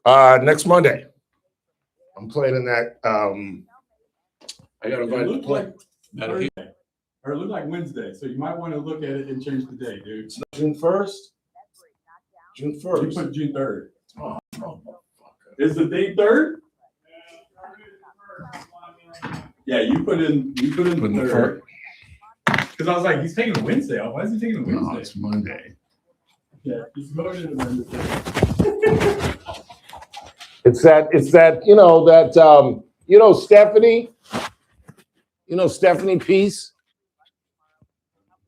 Next Monday. I'm playing in that. I got invited to play. Or it looked like Wednesday, so you might want to look at it and change the day, dude. It's not June 1st? June 1st. You put June 3rd. Oh, Is the date 3rd? Yeah, you put in the 3rd. Because I was like, he's taking a Wednesday off. Why is he taking a Wednesday? No, it's Monday. Yeah, he's voted in Wednesday. It's that, Stephanie Peace,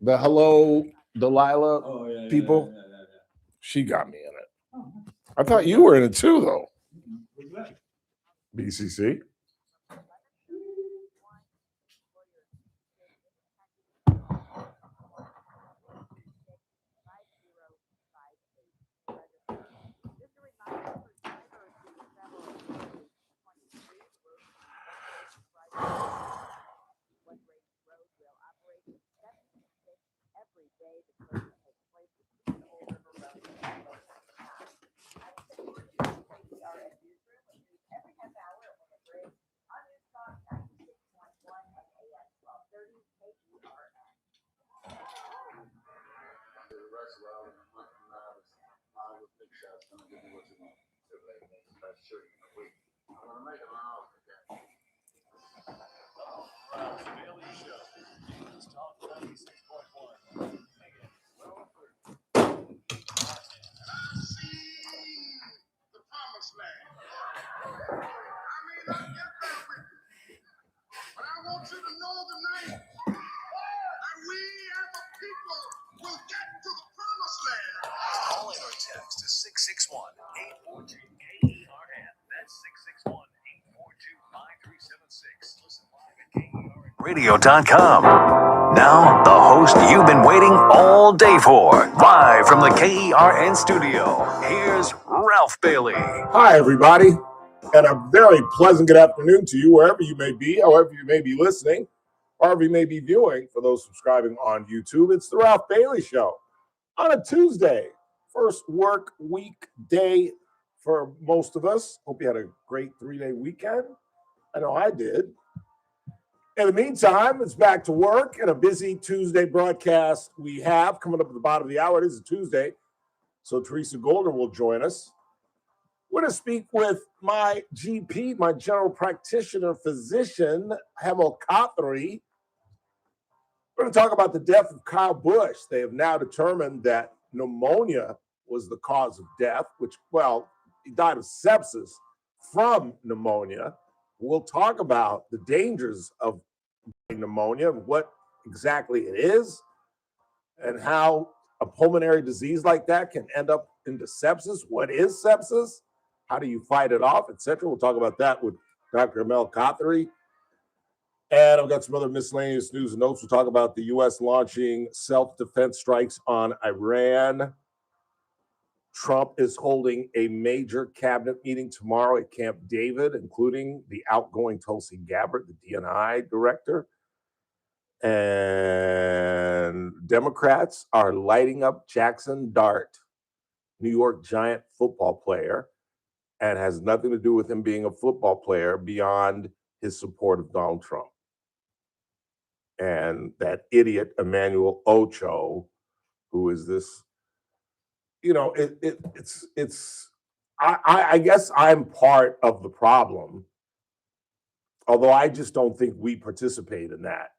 the Hello Delilah people. Yeah. She got me in it. I thought you were in it too, though. What's that? BCC. Text to 661-842-KERN. That's 661-842-5376. Listen live at KERNradio.com. Now, the host you've been waiting all day for. Live from the KERN studio, here's Ralph Bailey. Hi, everybody, and a very pleasant good afternoon to you, wherever you may be, however you may be listening, however you may be viewing. For those subscribing on YouTube, it's the Ralph Bailey Show on a Tuesday. First work week day for most of us. Hope you had a great 3-day weekend. I know I did. In the meantime, it's back to work and a busy Tuesday broadcast we have coming up at the bottom of the hour. It is a Tuesday, so Teresa Goldner will join us. We're going to speak with my GP, my general practitioner physician, Hemel Kathri. We're going to talk about the death of Kyle Busch. They have now determined that pneumonia was the cause of death, which, well, he died of sepsis from pneumonia. We'll talk about the dangers of pneumonia, what exactly it is, and how a pulmonary disease like that can end up into sepsis. What is sepsis? How do you fight it off, etc.? We'll talk about that with Dr. Hemel Kathri. And I've got some other miscellaneous news and notes. We'll talk about the U.S. launching self-defense strikes on Iran. Trump is holding a major cabinet meeting tomorrow at Camp David, including the outgoing Tulsi Gabbard, the DNI director. And Democrats are lighting up Jackson Dart, New York Giant football player, and has nothing to do with him being a football player beyond his support of Donald Trump. And that idiot Emmanuel Ocho, who is this, I guess I'm part of the problem, although I just don't think we participate in that.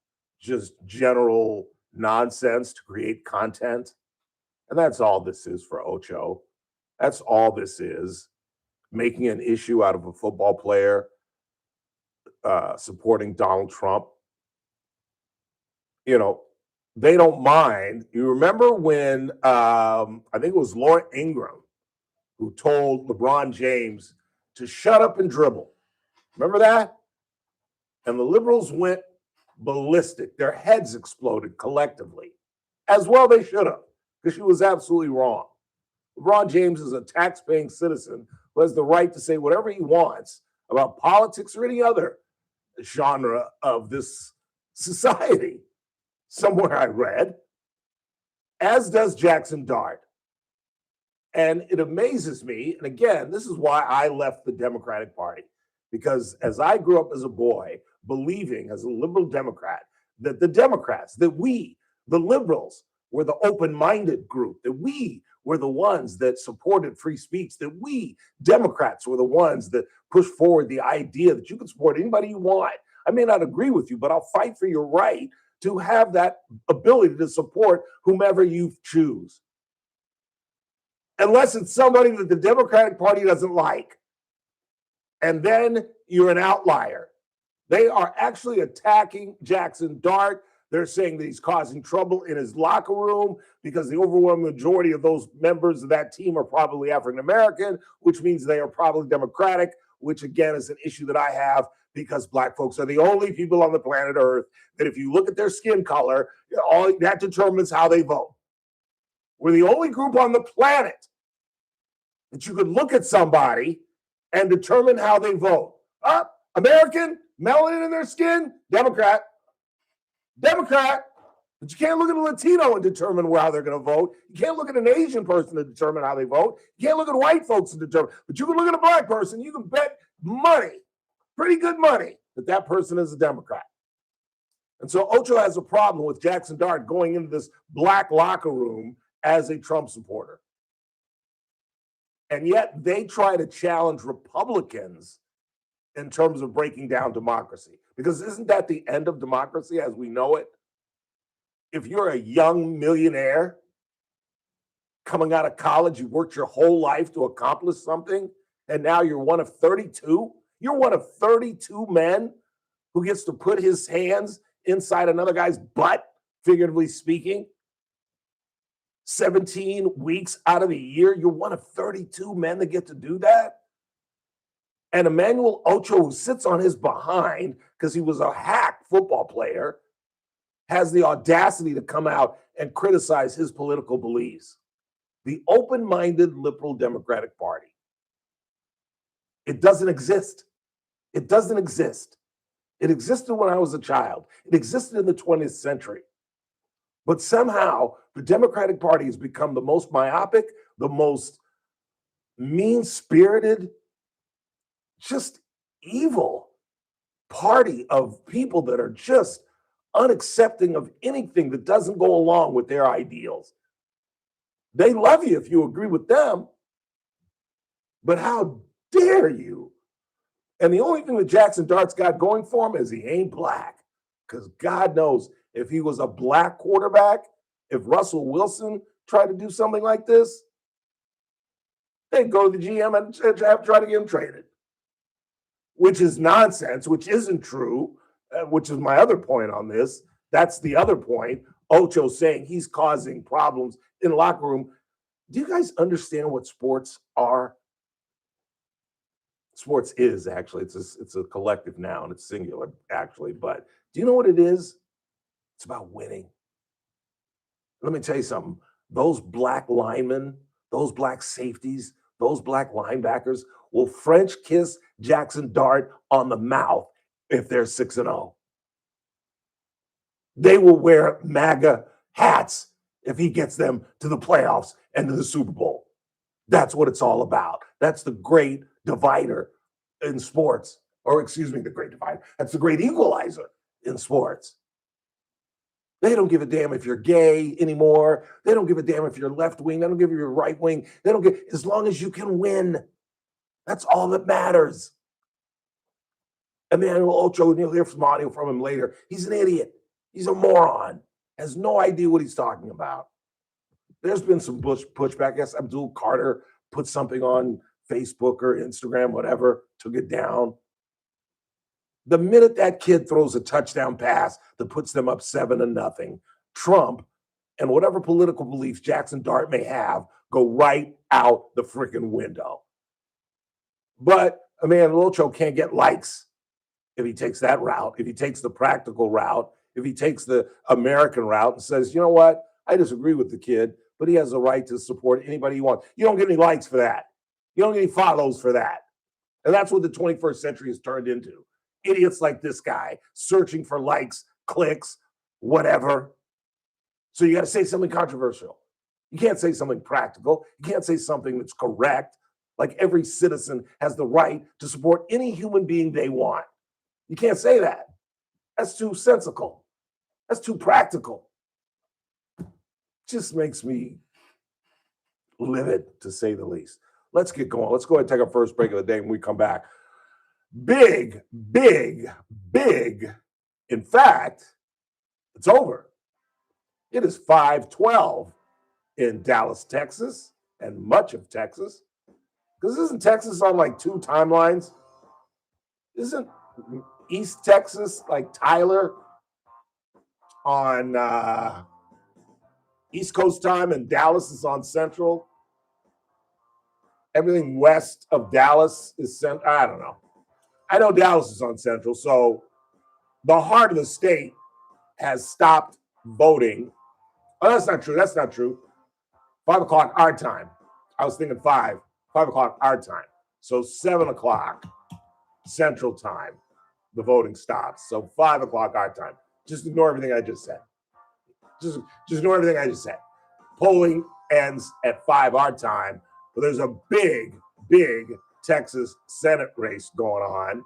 Just general nonsense to create content. And that's all this is for Ocho. That's all this is, making an issue out of a football player supporting Donald Trump. They don't mind. You remember when I think it was Laura Ingraham who told LeBron James to shut up and dribble. Remember that? And the liberals went ballistic. Their heads exploded collectively. As well they should have, because she was absolutely wrong. LeBron James is a tax-paying citizen who has the right to say whatever he wants about politics or any other genre of this society. Somewhere I read, as does Jackson Dart. And it amazes me. And again, this is why I left the Democratic Party, because as I grew up as a boy, believing as a liberal Democrat that the Democrats, that we, the liberals, were the open-minded group, that we were the ones that supported free speech, that we Democrats were the ones that pushed forward the idea that you can support anybody you want. I may not agree with you, but I'll fight for your right to have that ability to support whomever you choose. Unless it's somebody that the Democratic Party doesn't like. And then you're an outlier. They are actually attacking Jackson Dart. They're saying that he's causing trouble in his locker room because the overwhelming majority of those members of that team are probably African American, which means they are probably Democratic, which again is an issue that I have because Black folks are the only people on the planet Earth that if you look at their skin color, all that determines how they vote. We're the only group on the planet that you could look at somebody and determine how they vote. American, melanin in their skin, Democrat. Democrat. But you can't look at a Latino and determine how they're going to vote. You can't look at an Asian person to determine how they vote. You can't look at white folks to determine. But you can look at a Black person. You can bet money, pretty good money, that person is a Democrat. And so Ocho has a problem with Jackson Dart going into this Black locker room as a Trump supporter. And yet they try to challenge Republicans in terms of breaking down democracy. Because isn't that the end of democracy as we know it? If you're a young millionaire coming out of college, you worked your whole life to accomplish something, and now you're one of 32. You're one of 32 men who gets to put his hands inside another guy's butt, figuratively speaking. 17 weeks out of the year, you're one of 32 men that get to do that. And Emmanuel Ocho, who sits on his behind because he was a hack football player, has the audacity to come out and criticize his political beliefs. The open-minded liberal Democratic Party. It doesn't exist. It doesn't exist. It existed when I was a child. It existed in the 20th century. But somehow the Democratic Party has become the most myopic, the most mean-spirited, just evil party of people that are just unaccepting of anything that doesn't go along with their ideals. They love you if you agree with them, but how dare you? And the only thing that Jackson Dart's got going for him is he ain't Black, because God knows if he was a Black quarterback, if Russell Wilson tried to do something like this, they'd go to the GM and try to get him traded, which is nonsense, which isn't true, which is my other point on this. That's the other point. Ocho saying he's causing problems in the locker room. Do you guys understand what sports are? Sports is actually, it's a collective noun. It's singular, actually. But do you know what it is? It's about winning. Let me tell you something. Those Black linemen, those Black safeties, those Black linebackers will French kiss Jackson Dart on the mouth if they're 6-0. They will wear MAGA hats if he gets them to the playoffs and to the Super Bowl. That's what it's all about. That's the great divider in sports. Or excuse me, the great divider. That's the great equalizer in sports. They don't give a damn if you're gay anymore. They don't give a damn if you're left wing. They don't give a you're right wing. They don't give, as long as you can win. That's all that matters. Emmanuel Ocho, and you'll hear some audio from him later. He's an idiot. He's a moron. Has no idea what he's talking about. There's been some pushback. Yes, Abdul Carter put something on Facebook or Instagram, whatever, took it down. The minute that kid throws a touchdown pass that puts them up 7-0, Trump and whatever political beliefs Jackson Dart may have go right out the freaking window. But Emmanuel Ocho can't get likes if he takes that route, if he takes the practical route, if he takes the American route and says, you know what, I disagree with the kid, but he has the right to support anybody he wants. You don't get any likes for that. You don't get any follows for that. And that's what the 21st century has turned into. Idiots like this guy searching for likes, clicks, whatever. So you got to say something controversial. You can't say something practical. You can't say something that's correct. Like every citizen has the right to support any human being they want. You can't say that. That's too sensical. That's too practical. Just makes me livid, to say the least. Let's get going. Let's go ahead and take our first break of the day when we come back. Big. In fact, it's over. It is 5:12 in Dallas, Texas, and much of Texas. Because isn't Texas on like two timelines? Isn't East Texas like Tyler on East Coast time and Dallas is on Central? Everything west of Dallas is Central. I don't know. I know Dallas is on Central, so the heart of the state has stopped voting. Oh, that's not true. That's not true. 5 o'clock our time. I was thinking 5 o'clock our time. So 7 o'clock Central time, the voting stops. So 5 o'clock our time. Just ignore everything I just said. Just ignore everything I just said. Polling ends at 5 our time, but there's a big Texas Senate race going on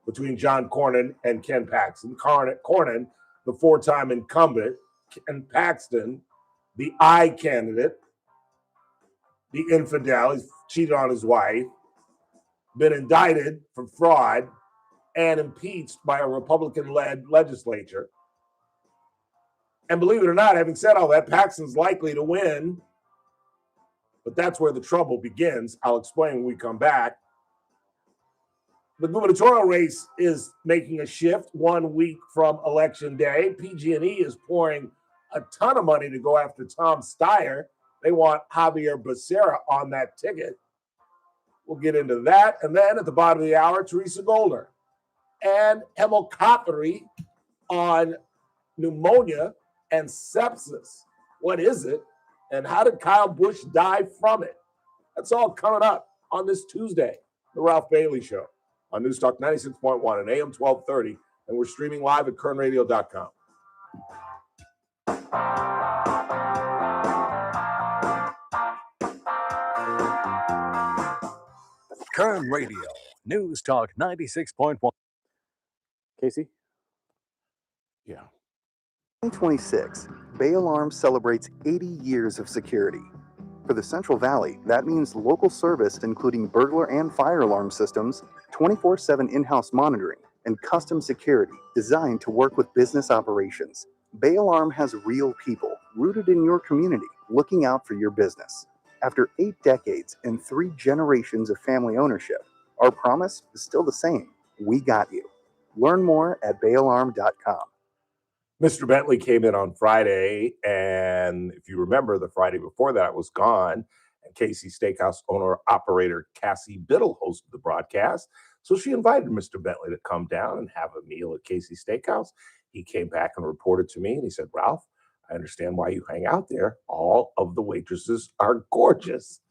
between John Cornyn and Ken Paxton. Cornyn, the 4-time incumbent, Ken Paxton, the I candidate, the infidel. He's cheated on his wife, been indicted for fraud, and impeached by a Republican-led legislature. And believe it or not, having said all that, Paxton's likely to win. But that's where the trouble begins. I'll explain when we come back. The gubernatorial race is making a shift 1 week from Election Day. PG&E is pouring a ton of money to go after Tom Steyer. They want Javier Becerra on that ticket. We'll get into that. And then at the bottom of the hour, Teresa Goldner and hemocoptery on pneumonia and sepsis. What is it? And how did Kyle Busch die from it? That's all coming up on this Tuesday, The Ralph Bailey Show on News Talk 96.1 and AM 1230. And we're streaming live at kernradio.com. Kern Radio, News Talk 96.1. Casey? Yeah. 2026, Bay Alarm celebrates 80 years of security. For the Central Valley, that means local service including burglar and fire alarm systems, 24/7 in-house monitoring, and custom security designed to work with business operations. Bay Alarm has real people rooted in your community looking out for your business. After 8 decades and 3 generations of family ownership, our promise is still the same. We got you. Learn more at bayalarm.com. Mr. Bentley came in on Friday, and if you remember, the Friday before that I was gone, and Casey Steakhouse owner-operator Cassie Biddle hosted the broadcast. So she invited Mr. Bentley to come down and have a meal at Casey Steakhouse. He came back and reported to me, and he said, Ralph, I understand why you hang out there. All of the waitresses are gorgeous.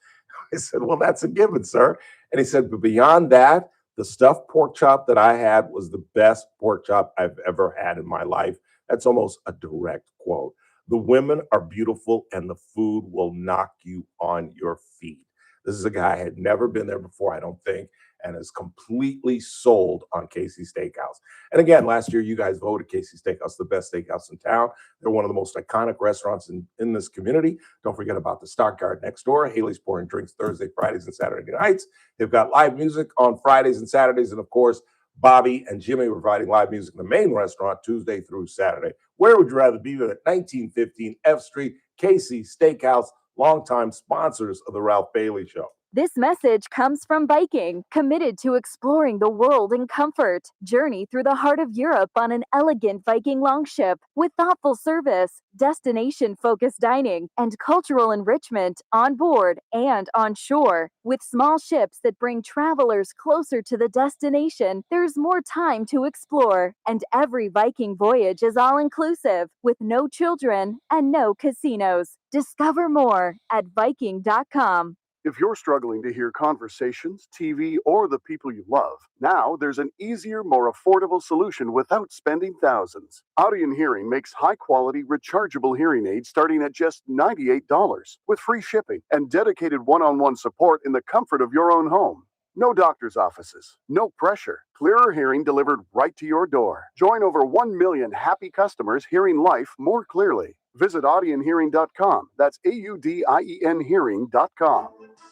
I said, well, that's a given, sir. And he said, but beyond that, the stuffed pork chop that I had was the best pork chop I've ever had in my life. That's almost a direct quote. The women are beautiful and the food will knock you on your feet. This is a guy who had never been there before, I don't think, and is completely sold on Casey Steakhouse. And again, last year, you guys voted Casey Steakhouse the best steakhouse in town. They're one of the most iconic restaurants in this community. Don't forget about the Stockyard next door. Haley's Pouring Drinks Thursday, Fridays, and Saturday nights. They've got live music on Fridays and Saturdays. And of course, Bobby and Jimmy were providing live music in the main restaurant Tuesday through Saturday. Where would you rather be than at 1915 F Street, Casey Steakhouse, longtime sponsors of the Ralph Bailey Show? This message comes from Viking, committed to exploring the world in comfort. Journey through the heart of Europe on an elegant Viking longship with thoughtful service, destination-focused dining, and cultural enrichment on board and on shore. With small ships that bring travelers closer to the destination, there's more time to explore. And every Viking voyage is all-inclusive, with no children and no casinos. Discover more at Viking.com. If you're struggling to hear conversations, TV, or the people you love, now there's an easier, more affordable solution without spending thousands. Audion Hearing makes high-quality, rechargeable hearing aids starting at just $98 with free shipping and dedicated one-on-one support in the comfort of your own home. No doctor's offices, no pressure. Clearer hearing delivered right to your door. Join over 1 million happy customers hearing life more clearly. Visit audionhearing.com. That's AUDIEN hearing.com.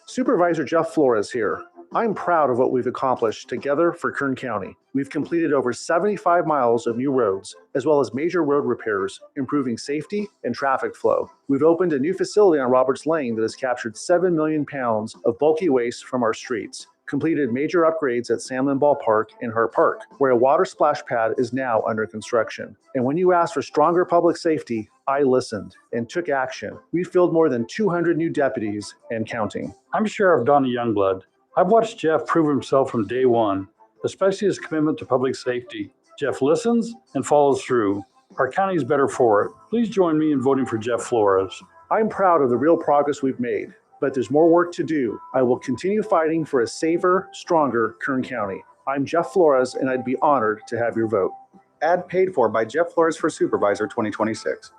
Supervisor Jeff Flores here. I'm proud of what we've accomplished together for Kern County. We've completed over 75 miles of new roads, as well as major road repairs, improving safety and traffic flow. We've opened a new facility on Roberts Lane that has captured 7 million pounds of bulky waste from our streets, completed major upgrades at Samlin Ballpark and Hart Park, where a water splash pad is now under construction. And when you asked for stronger public safety, I listened and took action. We filled more than 200 new deputies and counting. I'm Sheriff Donnie Youngblood. I've watched Jeff prove himself from day one, especially his commitment to public safety. Jeff listens and follows through. Our county is better for it. Please join me in voting for Jeff Flores. I'm proud of the real progress we've made, but there's more work to do. I will continue fighting for a safer, stronger Kern County. I'm Jeff Flores, and I'd be honored to have your vote. Ad paid for by Jeff Flores for Supervisor 2026.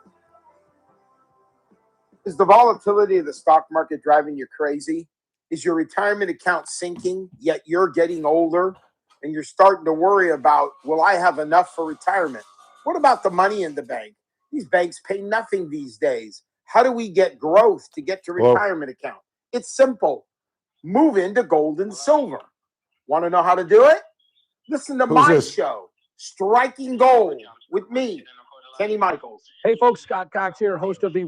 Is the volatility of the stock market driving you crazy? Is your retirement account sinking, yet you're getting older and you're starting to worry about, will I have enough for retirement? What about the money in the bank? These banks pay nothing these days. How do we get growth to get to retirement account? It's simple. Move into gold and silver. Want to know how to do it? Listen to my show, Striking Gold, with me, Kenny Michaels. Hey folks, Scott Cox here, host of the...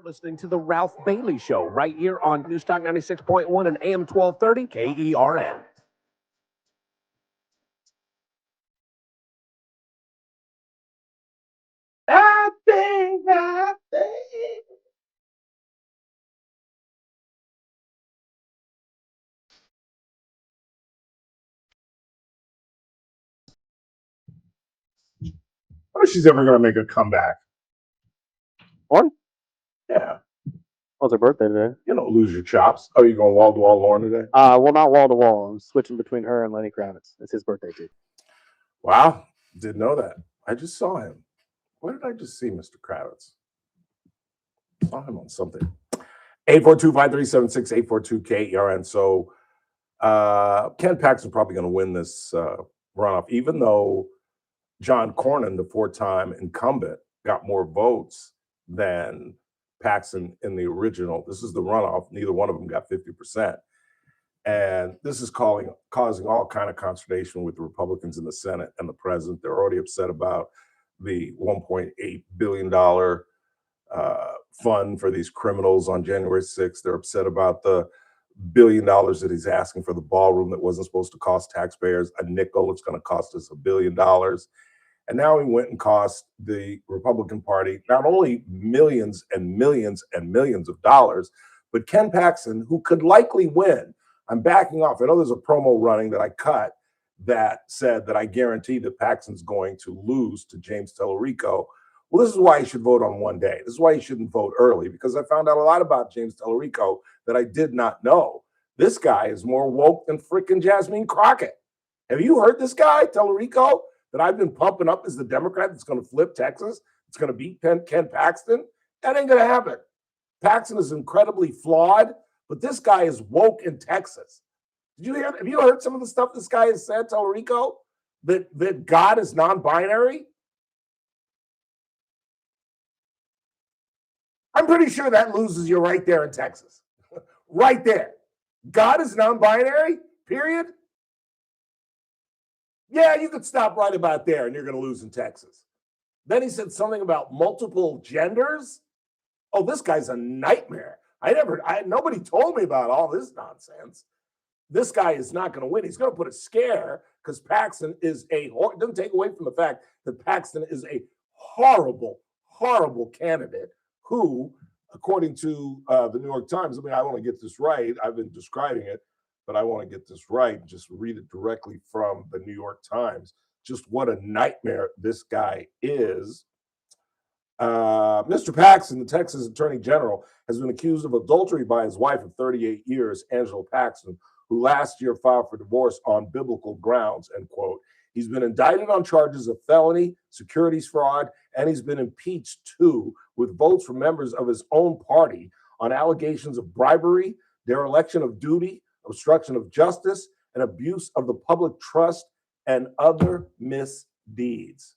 Listening to the Ralph Bailey Show right here on Newstalk 96.1 and AM 1230 KERN. I think. I wonder if she's ever going to make a comeback. Lauren? Yeah. Well, it's her birthday today. You don't lose your chops. Oh, you going wall to wall, Lauren, today? Well, not wall to wall. I'm switching between her and Lenny Kravitz. It's his birthday too. Wow, didn't know that. I just saw him. Where did I just see Mr. Kravitz? Saw him on something. 842-5376, 842-KERN. So Ken Paxton's probably going to win this runoff, even though John Cornyn, the four-time incumbent, got more votes than Paxton in the original. This is the runoff. Neither one of them got 50%. And this is causing all kind of consternation with the Republicans in the Senate and the president. They're already upset about the $1.8 billion fund for these criminals on January 6th. They're upset about the $1 billion that he's asking for the ballroom that wasn't supposed to cost taxpayers a nickel. It's going to cost us $1 billion. And now he went and cost the Republican Party not only millions and millions and millions of dollars, but Ken Paxton, who could likely win. I'm backing off. I know there's a promo running that I cut that said that I guarantee that Paxton's going to lose to James Tellerico. Well, this is why you should vote on one day. This is why you shouldn't vote early, because I found out a lot about James Tellerico that I did not know. This guy is more woke than freaking Jasmine Crockett. Have you heard this guy, Tellerico, that I've been pumping up as the Democrat that's going to flip Texas? It's going to beat Ken Paxton? That ain't going to happen. Paxton is incredibly flawed, but this guy is woke in Texas. Have you heard some of the stuff this guy has said, Tellerico? That God is non-binary? I'm pretty sure that loses you right there in Texas. Right there. God is non-binary, period. Yeah, you could stop right about there and you're going to lose in Texas. Then he said something about multiple genders. Oh, this guy's a nightmare. Nobody told me about all this nonsense. This guy is not going to win. He's going to put a scare because Paxton is doesn't take away from the fact that Paxton is a horrible, horrible candidate who, according to the New York Times, I want to get this right. I've been describing it, but I want to get this right. Just read it directly from the New York Times. Just what a nightmare this guy is. Mr. Paxton, the Texas Attorney General, has been accused of adultery by his wife of 38 years, Angela Paxton, who last year filed for divorce on biblical grounds, end quote. He's been indicted on charges of felony, securities fraud, and he's been impeached too with votes from members of his own party on allegations of bribery, dereliction of duty, obstruction of justice, and abuse of the public trust and other misdeeds.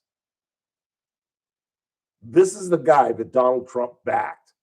This is the guy that Donald Trump backed.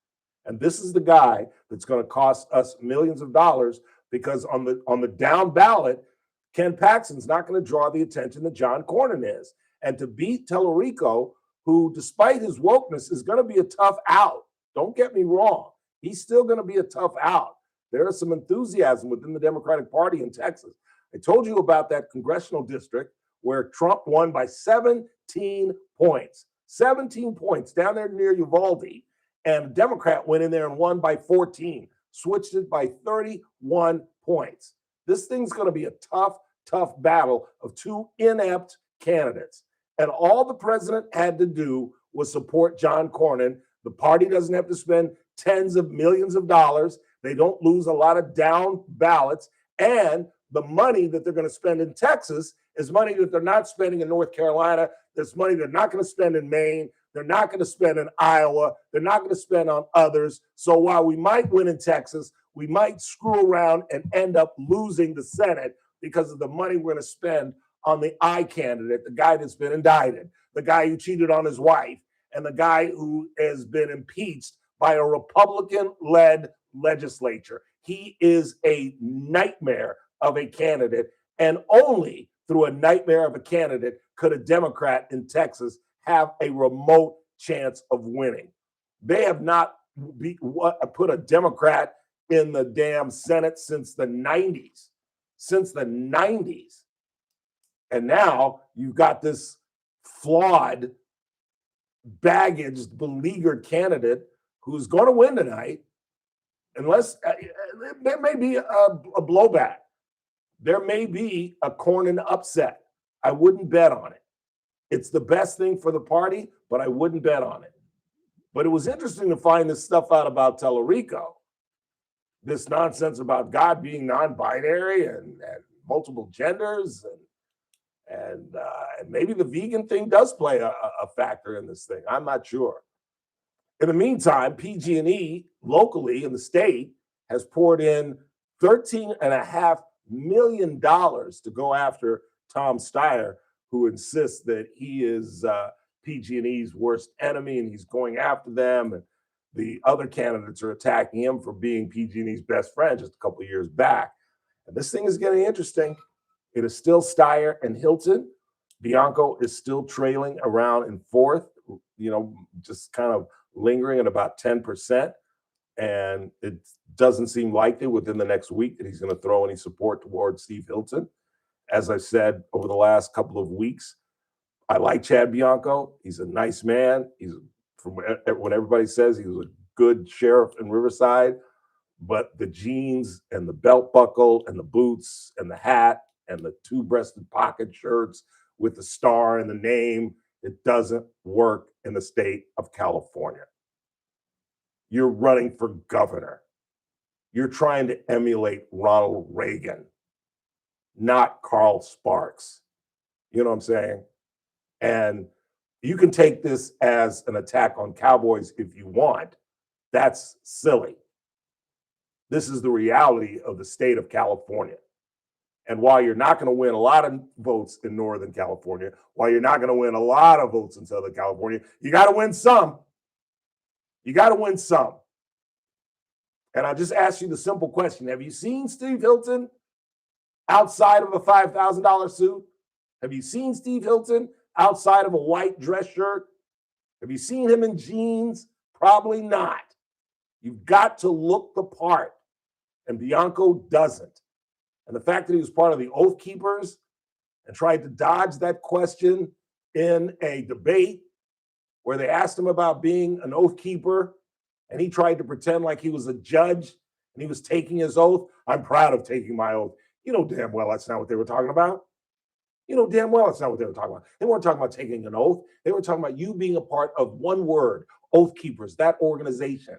And this is the guy that's going to cost us millions of dollars because on the down ballot, Ken Paxton's not going to draw the attention that John Cornyn is. And to beat Tellerico, who, despite his wokeness, is going to be a tough out. Don't get me wrong. He's still going to be a tough out. There is some enthusiasm within the Democratic Party in Texas. I told you about that congressional district where Trump won by 17 points. 17 points down there near Uvalde. And a Democrat went in there and won by 14, switched it by 31 points. This thing's going to be a tough, tough battle of two inept candidates. And all the president had to do was support John Cornyn. The party doesn't have to spend tens of millions of dollars. They don't lose a lot of down ballots. And the money that they're going to spend in Texas is money that they're not spending in North Carolina. There's money they're not going to spend in Maine. They're not going to spend in Iowa. They're not going to spend on others. So while we might win in Texas, we might screw around and end up losing the Senate because of the money we're going to spend on the I candidate, the guy that's been indicted, the guy who cheated on his wife, and the guy who has been impeached by a Republican-led legislature. He is a nightmare of a candidate, and only through a nightmare of a candidate could a Democrat in Texas have a remote chance of winning. They have not put a Democrat in the damn Senate since the 90s. Since the 90s. And now you've got this flawed, baggaged, beleaguered candidate who's going to win tonight, unless there may be a blowback. There may be a Cornyn upset. I wouldn't bet on it. It's the best thing for the party, but I wouldn't bet on it. But it was interesting to find this stuff out about Tellerico. This nonsense about God being non-binary and multiple genders, and maybe the vegan thing does play a factor in this thing. I'm not sure. In the meantime, PG&E locally in the state has poured in $13.5 million to go after Tom Steyer, who insists that he is PG&E's worst enemy and he's going after them. And the other candidates are attacking him for being PG&E's best friend just a couple of years back. And this thing is getting interesting. It is still Steyer and Hilton. Bianco is still trailing around in fourth, just kind of lingering at about 10%. And it doesn't seem likely within the next week that he's going to throw any support towards Steve Hilton. As I said over the last couple of weeks, I like Chad Bianco. He's a nice man. He's, from what everybody says, he was a good sheriff in Riverside. But the jeans and the belt buckle and the boots and the hat and the two-breasted pocket shirts with the star and the name, it doesn't work in the state of California. You're running for governor. You're trying to emulate Ronald Reagan, not Carl Sparks. You know what I'm saying? And you can take this as an attack on cowboys if you want. That's silly. This is the reality of the state of California. And while you're not going to win a lot of votes in Northern California, while you're not going to win a lot of votes in Southern California, you got to win some. You got to win some. And I'll just ask you the simple question. Have you seen Steve Hilton outside of a $5,000 suit? Have you seen Steve Hilton outside of a white dress shirt? Have you seen him in jeans? Probably not. You've got to look the part. And Bianco doesn't. And the fact that he was part of the Oath Keepers and tried to dodge that question in a debate where they asked him about being an Oath Keeper, and he tried to pretend like he was a judge and he was taking his oath. I'm proud of taking my oath. You know damn well that's not what they were talking about. You know damn well it's not what they were talking about. They weren't talking about taking an oath. They were talking about you being a part of one word, Oath Keepers, that organization.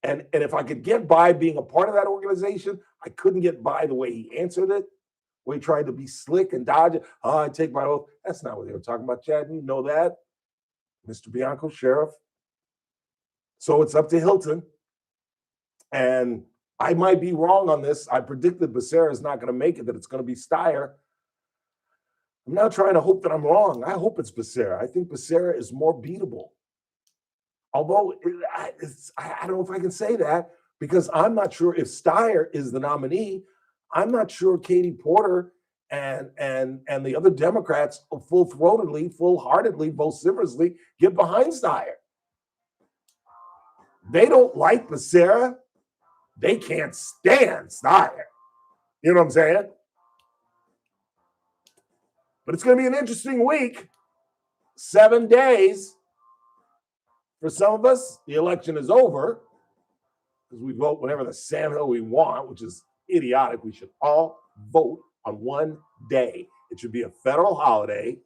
And if I could get by being a part of that organization, I couldn't get by the way he answered it, where he tried to be slick and dodge it. Oh, I take my oath. That's not what they were talking about, Chad. You know that, Mr. Bianco, Sheriff. So it's up to Hilton. And I might be wrong on this. I predicted Becerra is not going to make it, that it's going to be Steyer. I'm now trying to hope that I'm wrong. I hope it's Becerra. I think Becerra is more beatable. Although I don't know if I can say that because I'm not sure if Steyer is the nominee. I'm not sure Katie Porter and the other Democrats full-throatedly, full-heartedly, vociferously get behind Steyer. They don't like Becerra. They can't stand Steyer. You know what I'm saying? But it's going to be an interesting week. 7 days. For some of us, the election is over because we vote whenever the Sam we want, which is idiotic. We should all vote on one day. It should be a federal holiday.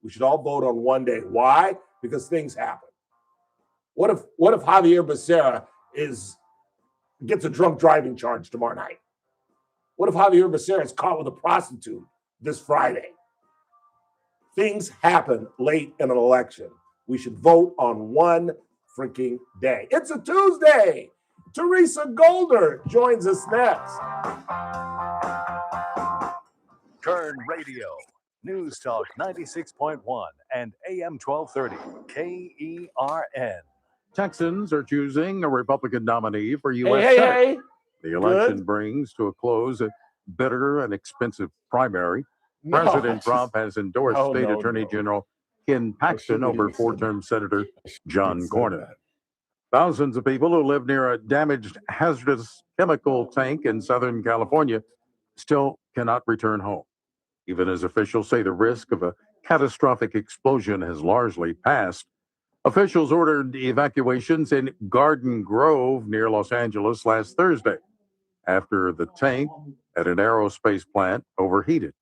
We should all vote on one day. Why? Because things happen. What if Javier Becerra gets a drunk driving charge tomorrow night? What if Javier Becerra is caught with a prostitute this Friday? Things happen late in an election. We should vote on one freaking day. It's a Tuesday. Teresa Goldner joins us next. Kern Radio, News Talk 96.1 and AM 1230, KERN. Texans are choosing a Republican nominee for U.S. Senate. Hey. The election brings to a close a bitter and expensive primary. President Trump has endorsed State Attorney General Ken Paxton over four-term Senator John Cornyn. Thousands of people who live near a damaged hazardous chemical tank in Southern California still cannot return home, even as officials say the risk of a catastrophic explosion has largely passed. Officials ordered evacuations in Garden Grove near Los Angeles last Thursday after the tank at an aerospace plant overheated.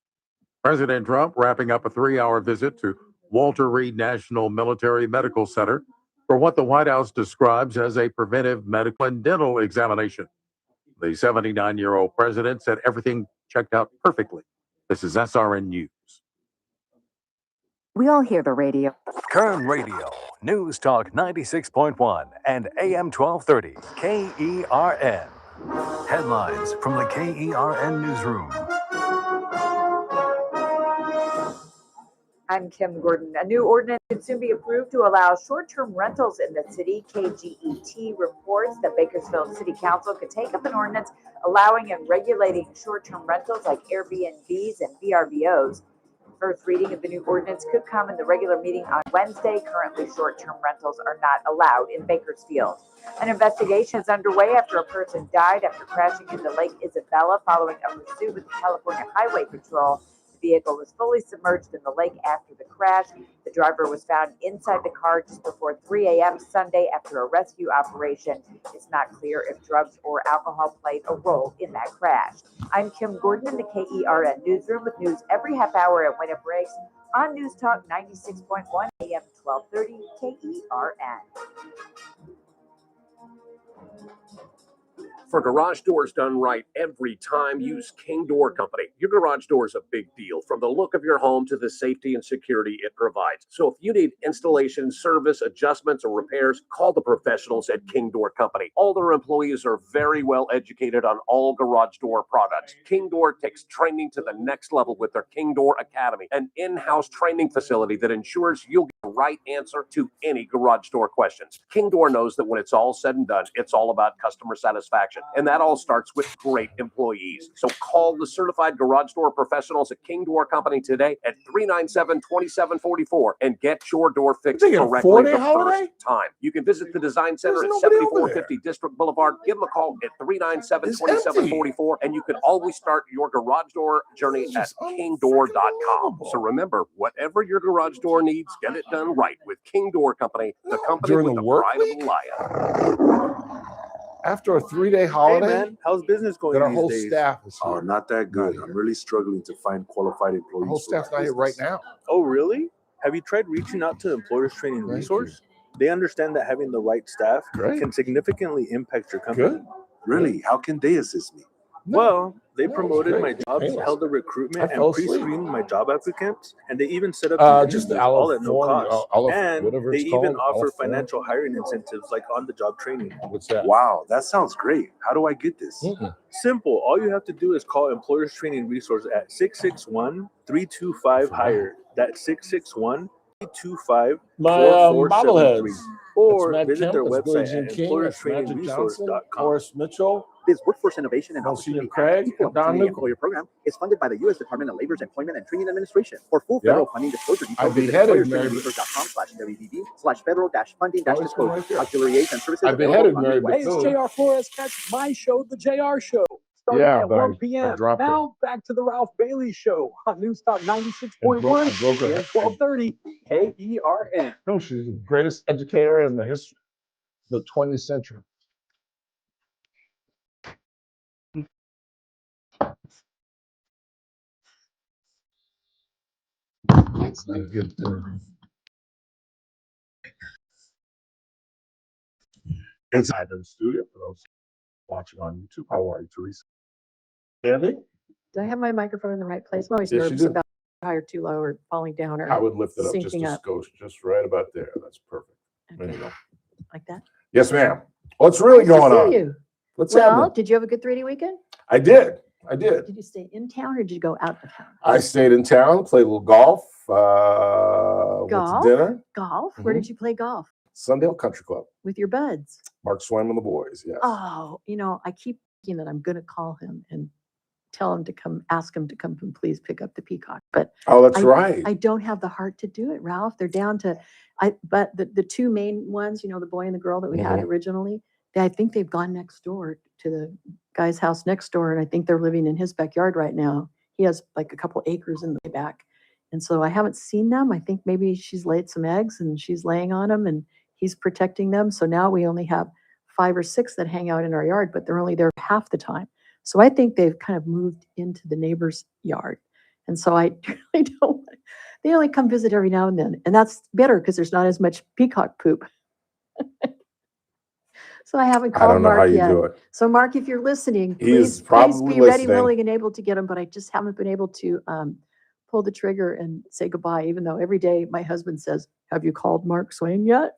President Trump wrapping up a 3-hour visit to Walter Reed National Military Medical Center for what the White House describes as a preventive medical and dental examination. The 79-year-old president said everything checked out perfectly. This is SRN News. We all hear the radio. Kern Radio, News Talk 96.1 and AM 1230, KERN. Headlines from the KERN Newsroom. I'm Kim Gordon. A new ordinance could soon be approved to allow short-term rentals in the city. KGET reports that Bakersfield City Council could take up an ordinance allowing and regulating short-term rentals like Airbnbs and VRBOs. First reading of the new ordinance could come in the regular meeting on Wednesday. Currently, short-term rentals are not allowed in Bakersfield. An investigation is underway after a person died after crashing into Lake Isabella following a pursuit with the California Highway Patrol. The vehicle was fully submerged in the lake after the crash. The driver was found inside the car just before 3 a.m. Sunday after a rescue operation. It's not clear if drugs or alcohol played a role in that crash. I'm Kim Gordon in the KERN Newsroom with news every half hour and when it breaks on News Talk 96.1 AM 1230 KERN. For garage doors done right every time, use King Door Company. Your garage door is a big deal, from the look of your home to the safety and security it provides. So if you need installation, service, adjustments, or repairs, call the professionals at King Door Company. All their employees are very well educated on all garage door products. King Door takes training to the next level with their King Door Academy, an in-house training facility that ensures you'll get the right answer to any garage door questions. King Door knows that when it's all said and done, it's all about customer satisfaction. And that all starts with great employees. So call the certified garage door professionals at King Door Company today at 397-2744 and get your door fixed correctly the first time. You can visit the Design Center at 7450 District Boulevard. Give them a call at 397-2744 and you can always start your garage door journey at kingdoor.com. So remember, whatever your garage door needs, get it done right with King Door Company, the company with the pride of Goliath. After a 3-day holiday, Hey man, how's business going that our these whole days? staff is here. Oh, not that good. I'm really struggling to find qualified employees. Our whole staff's not here right now. Oh, really? Have you tried reaching out to Employers Training Resource? They understand that having the right staff can significantly impact your company. Good. Really? How can they assist me? Well, they promoted my jobs, held a recruitment, and pre-screened my job applicants, and they even set up the Just interviews all at no California, cost. And whatever they it's even called, offer California. financial hiring incentives like on-the-job training. What's that? Wow, that sounds great. How do I get this? Simple. All you have to do is call Employers Training Resource at 661-325-HIRE. That's 661-325-4473. Or visit their website at employerstrainingresource.com. Morris Mitchell. This Workforce Innovation and Monsignor Opportunity Craig, Equal Opportunity Employer Program is funded by the U.S. Department of Labor's Employment and Training Administration. For full federal funding disclosure details, visit employerstrainingresource.com/WBB/federal-funding-disclosure. Auxiliary aids and services available on the Hey, it's JR Flores. Catch my show, The JR Show, starting at 1 p.m. Now back to the Ralph Bailey Show on News Talk 96.1 and 1230 KERN. No, she's the greatest educator in the history of the 20th century. It's not a good thing. Inside the studio for those watching on YouTube. How are you, Teresa? Andy? Do I have my microphone in the right place? I'm always Yes, you nervous do. about higher too low or falling down or I would lift it up just syncing a up skosh, just right about there. That's perfect. There you go. like that. Yes, ma'am. What's really Nice to going see on? you. What's well, happening? did you have a good 3-day weekend? I did. I did. Did you stay in town or did you go out of town? I stayed in town, played a little golf, went Golf? to dinner. Golf? Where did you play golf? Sundale Country Club. With your buds? Mark Swaim and the boys, yes. Oh, I keep thinking that I'm going to call him and tell him to come, ask him to come and please pick up the peacock. But Oh, that's right. I don't have the heart to do it, Ralph. They're down to, but the two main ones, the boy and the girl that we had originally, I think they've gone next door to the guy's house next door. And I think they're living in his backyard right now. He has like a couple acres in the back. And so I haven't seen them. I think maybe she's laid some eggs and she's laying on them and he's protecting them. So now we only have 5 or 6 that hang out in our yard, but they're only there half the time. So I think they've kind of moved into the neighbor's yard. And so I really don't, they only come visit every now and then. And that's better because there's not as much peacock poop. So I haven't I called don't know Mark how you yet. do it. So Mark, if you're listening, He is please probably be ready, listening. willing, and able to get him. But I just haven't been able to pull the trigger and say goodbye, even though every day my husband says, "Have you called Mark Swain yet?"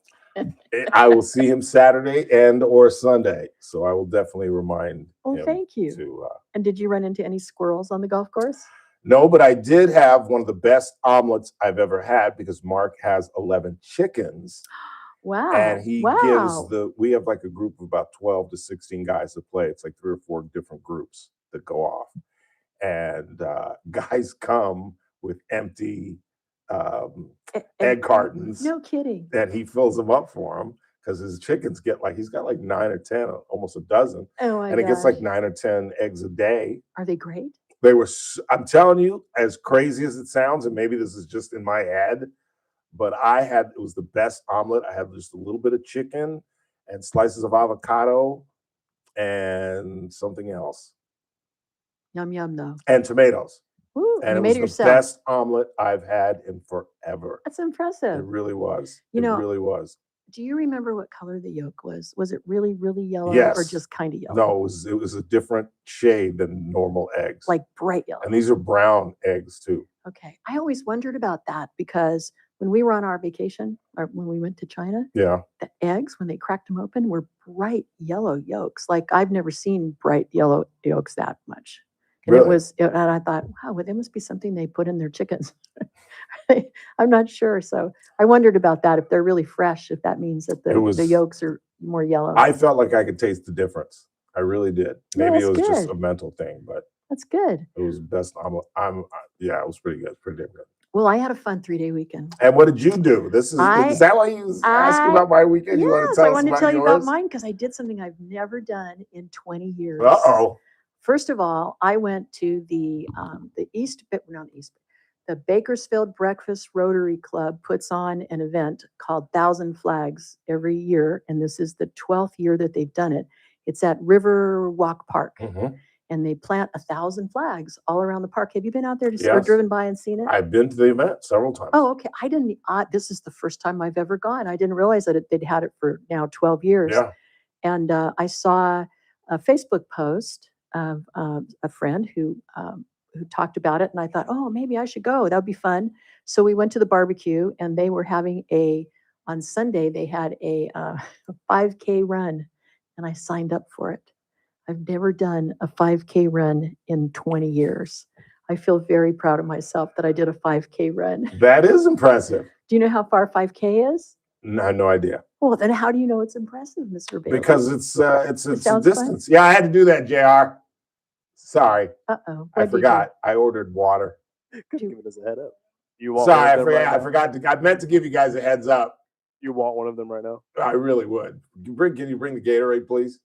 I will see him Saturday and or Sunday. So I will definitely remind Oh, him thank you. to And did you run into any squirrels on the golf course? no, but I did have one of the best omelets I've ever had because Mark has 11 chickens. Wow. And he wow. gives we have like a group of about 12 to 16 guys that play. It's like 3 or 4 different groups that go off. And guys come with empty egg cartons. No kidding. And he fills them up for them because his chickens get he's got like 9 or 10, almost a dozen. Oh my and it gets gosh. like 9 or 10 eggs a day. Are they great? They were, I'm telling you, as crazy as it sounds, and maybe this is just in my head, but it was the best omelet. I had just a little bit of chicken and slices of avocado and something else. Yum, yum, though. And tomatoes. Ooh, And you it made was it the yourself. best omelet I've had in forever. That's impressive. It really was. You It know, really was. Do you remember what color the yolk was? Was it really, really yellow Yes. or just kind of yellow? No, it was a different shade than normal eggs. Like bright yellow. And these are brown eggs too. Okay. I always wondered about that because when we were on our vacation or when we went to China, Yeah. the eggs, when they cracked them open, were bright yellow yolks. Like I've never seen bright yellow yolks that much. And Really? and I thought, wow, well, there must be something they put in their chickens. I'm not sure. So I wondered about that. If they're really fresh, if that means that the yolks are more yellow. I felt like I could taste the difference. I really did. No, Maybe it was that's just good. a mental thing, but That's good. it was the best omelet. Yeah, it was pretty good. Pretty damn good. Well, I had a fun 3-day weekend. And what did you do? Is that why you was asking about my weekend? You want to Yes, tell I us wanted to about tell you about yours? mine because I did something I've never done in 20 years. Uh-oh. First of all, I went to the Bakersfield Breakfast Rotary Club puts on an event called 1,000 Flags every year, and this is the 12th year that they've done it. It's at Riverwalk Park. And they plant 1,000 flags all around the park. Have you been out there or Yes. driven by and seen it? I've been to the event several times. Oh, okay. I didn't. This is the first time I've ever gone. I didn't realize that they'd had it for now 12 years. Yeah. And I saw a Facebook post of a friend who talked about it, and I thought, oh, maybe I should go. That would be fun. So we went to the barbecue, and they were having on Sunday they had a 5K run, and I signed up for it. I've never done a 5K run in 20 years. I feel very proud of myself that I did a 5K run. That is impressive. Do you know how far 5K is? No, I have no idea. Well, then how do you know it's impressive, Mr. Bailey? Because it's a sounds distance. Yeah, I had to do that, JR. Sorry. Uh-oh. I forgot. I ordered water. Give it as a head up. Sorry, I forgot. I meant to give you guys a heads up. You want one of them right now? I really would. Can you bring the Gatorade, please?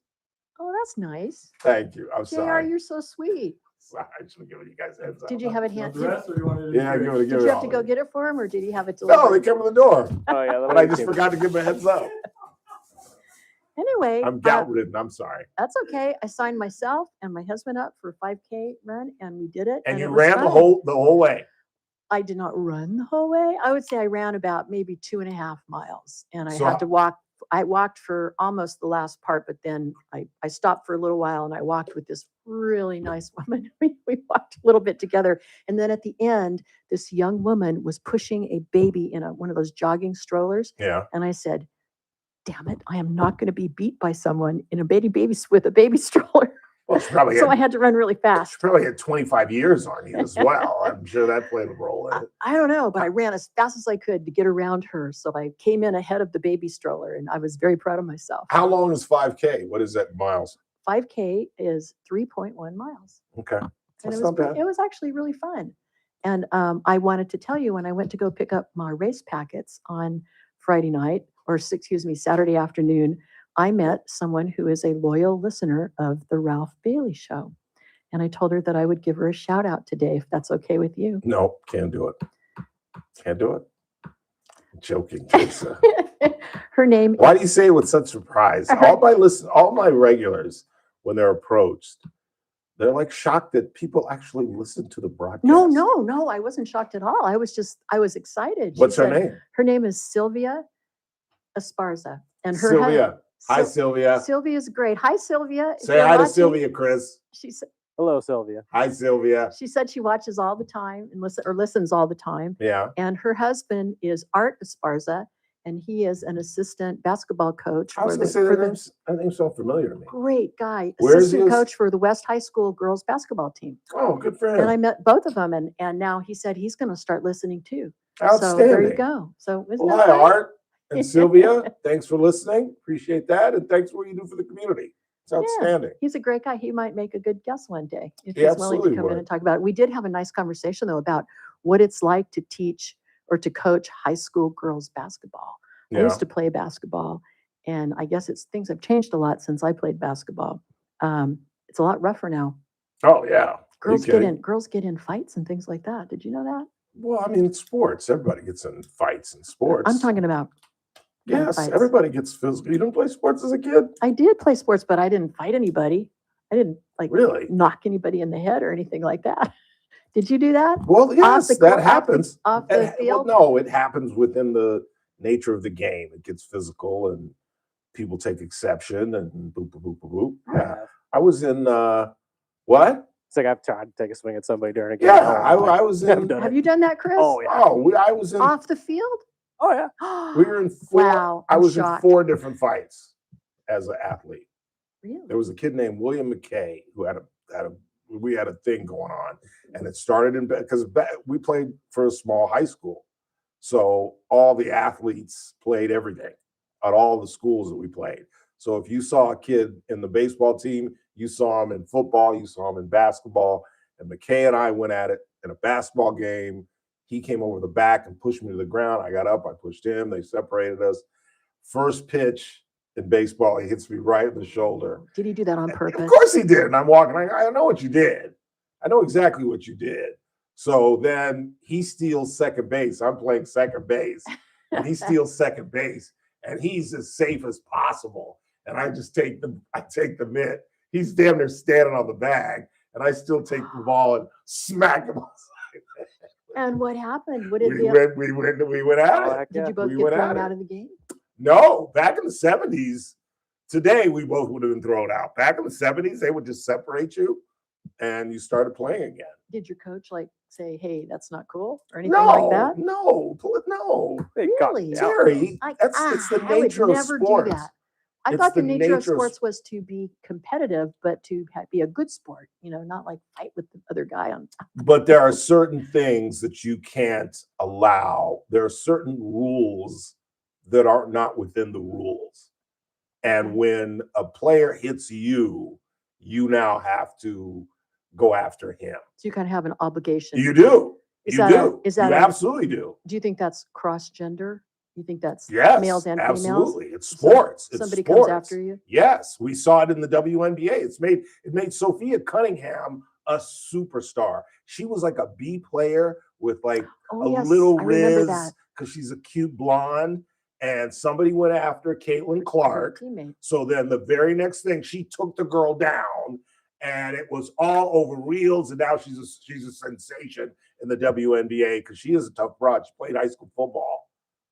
Oh, that's nice. Thank you. I'm JR, sorry. you're so sweet. Sorry, I should have given you guys a heads up. Did you have it handy? Yeah, give it. Did you have to go get it for him, or did he have it delivered? No, they come to the door. Oh yeah, But I just forgot to give them a heads up. Anyway, I'm gout ridden. I'm sorry. that's okay. I signed myself and my husband up for a 5K run, and we did it. And you it was ran fun. the whole way. I did not run the whole way. I would say I ran about maybe 2.5 miles, and I So had to walk. I walked for almost the last part, but then I stopped for a little while, and I walked with this really nice woman. We walked a little bit together, and then at the end, this young woman was pushing a baby in one of those jogging strollers. Yeah. And I said, "Damn it! I am not going to be beat by someone in a baby with a baby stroller." Well, it's probably So I had to run really fast. She probably had 25 years on you as well. I'm sure that played a role in it. I don't know, but I ran as fast as I could to get around her. So I came in ahead of the baby stroller, and I was very proud of myself. How long is 5K? What is that in miles? 5K is 3.1 miles. Okay. And That's it not bad. was actually really fun. And I wanted to tell you, when I went to go pick up my race packets on Friday night, Saturday afternoon, I met someone who is a loyal listener of the Ralph Bailey Show. And I told her that I would give her a shout out today, if that's okay with you. No, can't do it. Can't do it. I'm joking, Teresa. Her name Why do you say it with such surprise? All my regulars, when they're approached, they're like shocked that people actually listen to the broadcast. No, I wasn't shocked at all. I was excited. She What's her said- name? Her name is Sylvia Esparza. And her Sylvia. Hi, Sylvia. Sylvia's great. Hi, Sylvia. If Say you're hi to watching- Sylvia, Chris. She said, hello, Sylvia. Hi, Sylvia. She said she watches all the time and listens all the time. Yeah. And her husband is Art Esparza, and he is an assistant basketball coach. I was going to say that name's so familiar to me. Great guy, Where is assistant he? coach for the West High School girls basketball team. Oh, good for him. And I met both of them, and now he said he's going to start listening too. So Outstanding. there you go. So isn't Well, that hi, fun? Art and Sylvia. Thanks for listening. Appreciate that. And thanks for what you do for the community. It's outstanding. He's a great guy. He might make a good guest one day if He he's willing to absolutely come in would. and talk about it. We did have a nice conversation though about what it's like to teach or to coach high school girls basketball. I Yeah. used to play basketball, and I guess things have changed a lot since I played basketball. It's a lot rougher now. Oh, yeah. Girls get in fights and things like that. Did you know that? Well, I mean, sports. Everybody gets in fights in sports. I'm talking about Yes, fights. everybody gets physical. You didn't play sports as a kid? I did play sports, but I didn't fight anybody. I didn't Really? knock anybody in the head or anything like that. Did you do that? Well, yes, that happens. Off the field? Well, no, it happens within the nature of the game. It gets physical and people take exception and boop, boop, boop, boop, boop. Yeah. I was in, what? It's like I've tried to take a swing at somebody during a game. Yeah, I was in. Have you done that, Chris? Oh, yeah. I was in. Off the field? Oh, yeah. We were in four. Wow, I I'm was shocked. in 4 different fights as an athlete. Really? There was a kid named William McKay who we had a thing going on, and it started in because we played for a small high school, so all the athletes played every day at all the schools that we played. So if you saw a kid in the baseball team, you saw him in football, you saw him in basketball. And McKay and I went at it in a basketball game. He came over the back and pushed me to the ground. I got up, I pushed him. They separated us. First pitch in baseball, he hits me right in the shoulder. Did he do that on purpose? Of course he did. And I'm walking, I know what you did. I know exactly what you did. So then he steals second base. I'm playing second base. And he steals second base. And he's as safe as possible. and I take the mitt. He's damn near standing on the bag, and I still take the ball and smack him. And what happened? What We did went at it. Did you both We get went thrown at out it. of the game? No, back in the 70s, today we both would have been thrown out. Back in the 70s, they would just separate you and you started playing again. Did your coach like say, "Hey, that's not cool" or anything like that? No. Really, Terry, it's the nature of sports. Do that. I It's thought the the nature of nature of sports was to be competitive, but to be a good sport. Not like fight with the other guy on. But there are certain things that you can't allow. There are certain rules that are not within the rules. And when a player hits you, you now have to go after him. So you kind of have an obligation. You do. Is You that absolutely do. Do you think that's cross gender? You think that's Yes, males and absolutely. females? It's sports. It's Somebody sports. comes after you? Yes, we saw it in the WNBA. It made Sophia Cunningham a superstar. She was like a B player with like little Riz because she's a cute blonde. And somebody went after Caitlin Clark. So then the very next thing, she took the girl down, and it was all over reels. And now she's a sensation in the WNBA because she is a tough broad. She played high school football.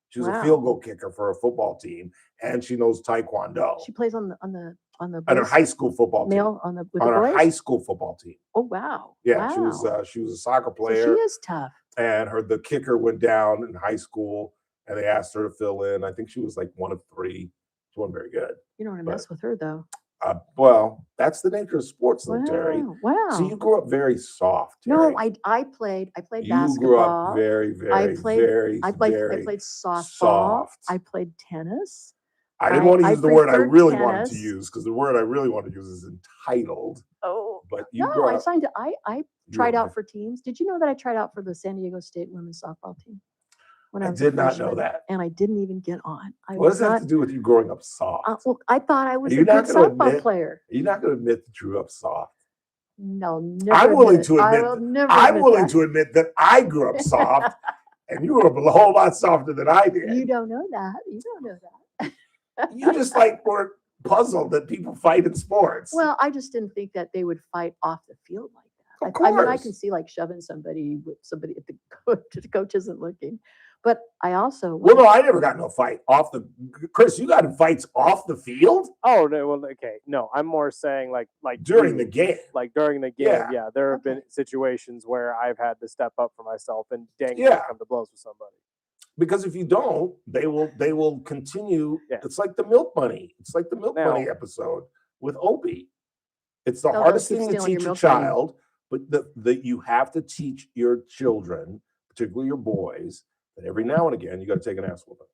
She was a field goal kicker for a football team, and she knows Taekwondo. She plays on her high school football team. On her high school football team. Oh wow! Yeah, wow. she was a soccer player. So she is tough. And the kicker went down in high school, and they asked her to fill in. I think she was like one of three. She wasn't very good. You don't want to mess with her though. Well, that's the nature of sports, though, Terry. Wow. So you grew up very soft. Terry. No, I played basketball. You grew up very, very, I played softball. Soft. I played tennis. I didn't want to use the word I really wanted to use because the word I really wanted to use is entitled. Oh, but you no, I signed. I tried out for teams. Did you know that I tried out for the San Diego State women's softball team? I did not know that. And I didn't even get on. What does that have to do with you growing up soft? Well, I thought I was a good softball player. Are you not going to admit that you grew up soft? No, never. I'm willing to admit. I'm willing to admit that I grew up soft, and you grew up a whole lot softer than I did. You don't know that. You don't know that. You just were puzzled that people fight in sports. Well, I just didn't think that they would fight off the field like that. Of course. I mean, I can see shoving somebody with somebody if the coach isn't looking. But I also no, I never got no fight off the. Chris, you got in fights off the field? Oh no, well, okay, no, I'm more saying like during the game. Like during the game, yeah. There have been situations where I've had to step up for myself and come to blows with somebody. Because if you don't, they will continue. Yeah. It's like the Milk Money. It's like the Milk Money episode with Opie. It's the hardest thing to teach a child, but that you have to teach your children, particularly your boys, that every now and again you got to take an ass whooping.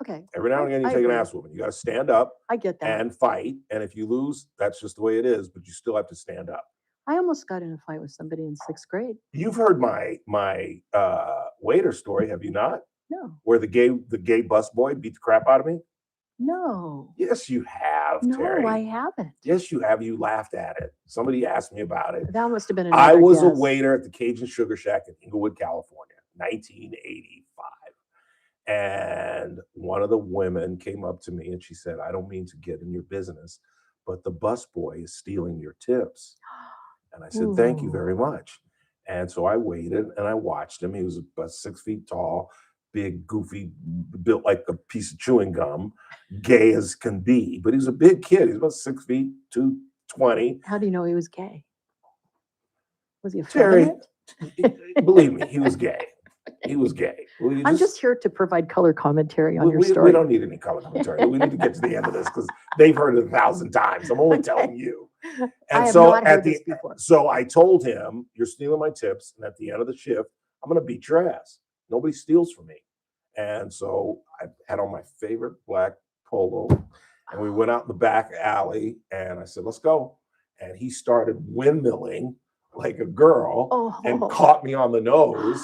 Okay. Every now and again you take an ass whooping. You got to stand up. I get that. And fight. And if you lose, that's just the way it is. But you still have to stand up. I almost got in a fight with somebody in 6th grade. You've heard my waiter story, have you not? No. Where the gay bus boy beat the crap out of me? No. Yes, you have, No, Terry. I haven't. Yes, you have. You laughed at it. Somebody asked me about it. That must have been I was a guess. waiter at the Cajun Sugar Shack in Inglewood, California, 1985. And one of the women came up to me and she said, "I don't mean to get in your business, but the bus boy is stealing your tips." And I said, "Thank you very much." And so I waited and I watched him. He was about 6 feet tall, big, goofy, built like a piece of chewing gum, gay as can be. But he was a big kid. He was about 6 feet, 220. How do you know he was gay? Was he a Terry, believe me, he was gay. He was gay. I'm just here to provide color commentary on your story. We don't need any color commentary. We need to get to the end of this because they've heard it 1,000 times. I'm only telling you. And so I told him, "You're stealing my tips, and at the end of the shift, I'm going to beat your ass. Nobody steals from me." And so I had on my favorite black polo, and we went out in the back alley, and I said, "Let's go." And he started windmilling like a girl and caught me on the nose.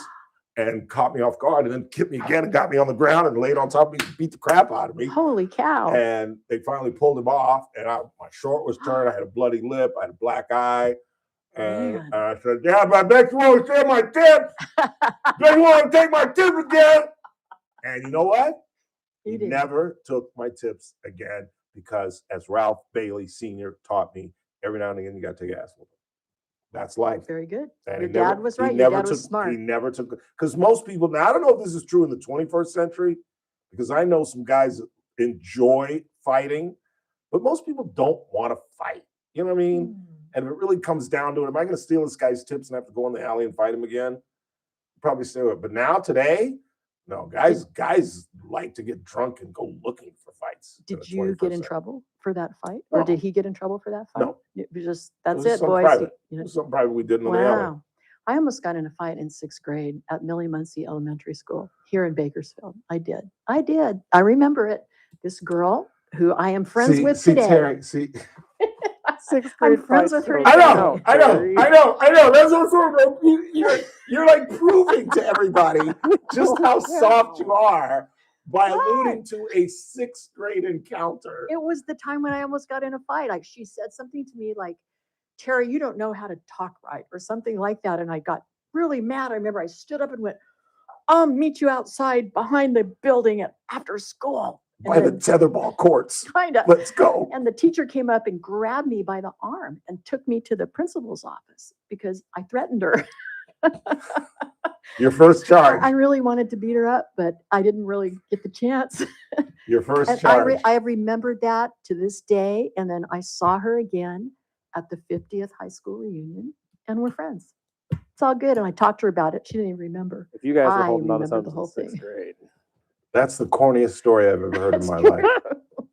And caught me off guard and then kicked me again and got me on the ground and laid on top of me and beat the crap out of me. Holy cow. And they finally pulled him off and my short was turned. I had a bloody lip. I had a black eye. And I said, "Yeah, but I bet you want to take my tips. Bet you want to take my tips again." And you know what? He never took my tips again because as Ralph Bailey Sr. taught me, every now and again you got to take ass with him. That's life. Very good. And Your he never- dad was he right. Your never dad was took- smart. He never took, because most people, now I don't know if this is true in the 21st century, because I know some guys that enjoy fighting, but most people don't want to fight. You know what I mean? And if it really comes down to it, am I going to steal this guy's tips and have to go in the alley and fight him again? Probably steal it. But now today, no, guys like to get drunk and go looking for fights. Did you get in trouble for that fight? Or No. did he get in trouble for that fight? No. It was just, that's was it, something boys. private. You It know, was something private we did in the alley. wow. I almost got in a fight in 6th grade at Millie Muncie Elementary School here in Bakersfield. I did. I remember it. This girl who I am friends with today. Terry, see. 6th grade. I'm friends with her. I know. That's what I'm saying. You're like proving to everybody just how soft you are by alluding to a 6th grade encounter. It was the time when I almost got in a fight. Like she said something to me like, Terry, you don't know how to talk right, or something like that. And I got really mad. I remember I stood up and went, I'll meet you outside behind the building after school. By the tetherball courts. Kind of. Let's go. And the teacher came up and grabbed me by the arm and took me to the principal's office because I threatened her. Your first charge. I really wanted to beat her up, but I didn't really get the chance. Your first And charge. I have remembered that to this day. And then I saw her again at the 50th high school reunion, and we're friends. It's all good. And I talked to her about it. She didn't even remember. If you guys were I holding on to remember something the whole in 6th thing. grade. That's the corniest story I've ever heard in my life.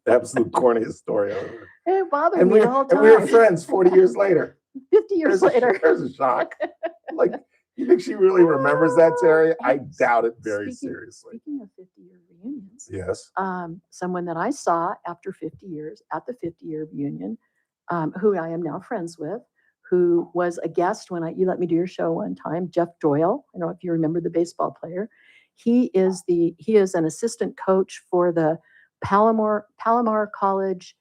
The absolute corniest story I've ever heard. It bothered And me we the whole time. were friends 40 years later. 50 years later. There's a shock. Like, you think she really remembers that, Terry? I doubt it very seriously. Speaking of 50-year reunions, Yes. someone that I saw after 50 years at the 50-year reunion, who I am now friends with, who was a guest when you let me do your show one time, Jeff Doyle. I don't know if you remember the baseball player. He is an assistant coach for the Palomar College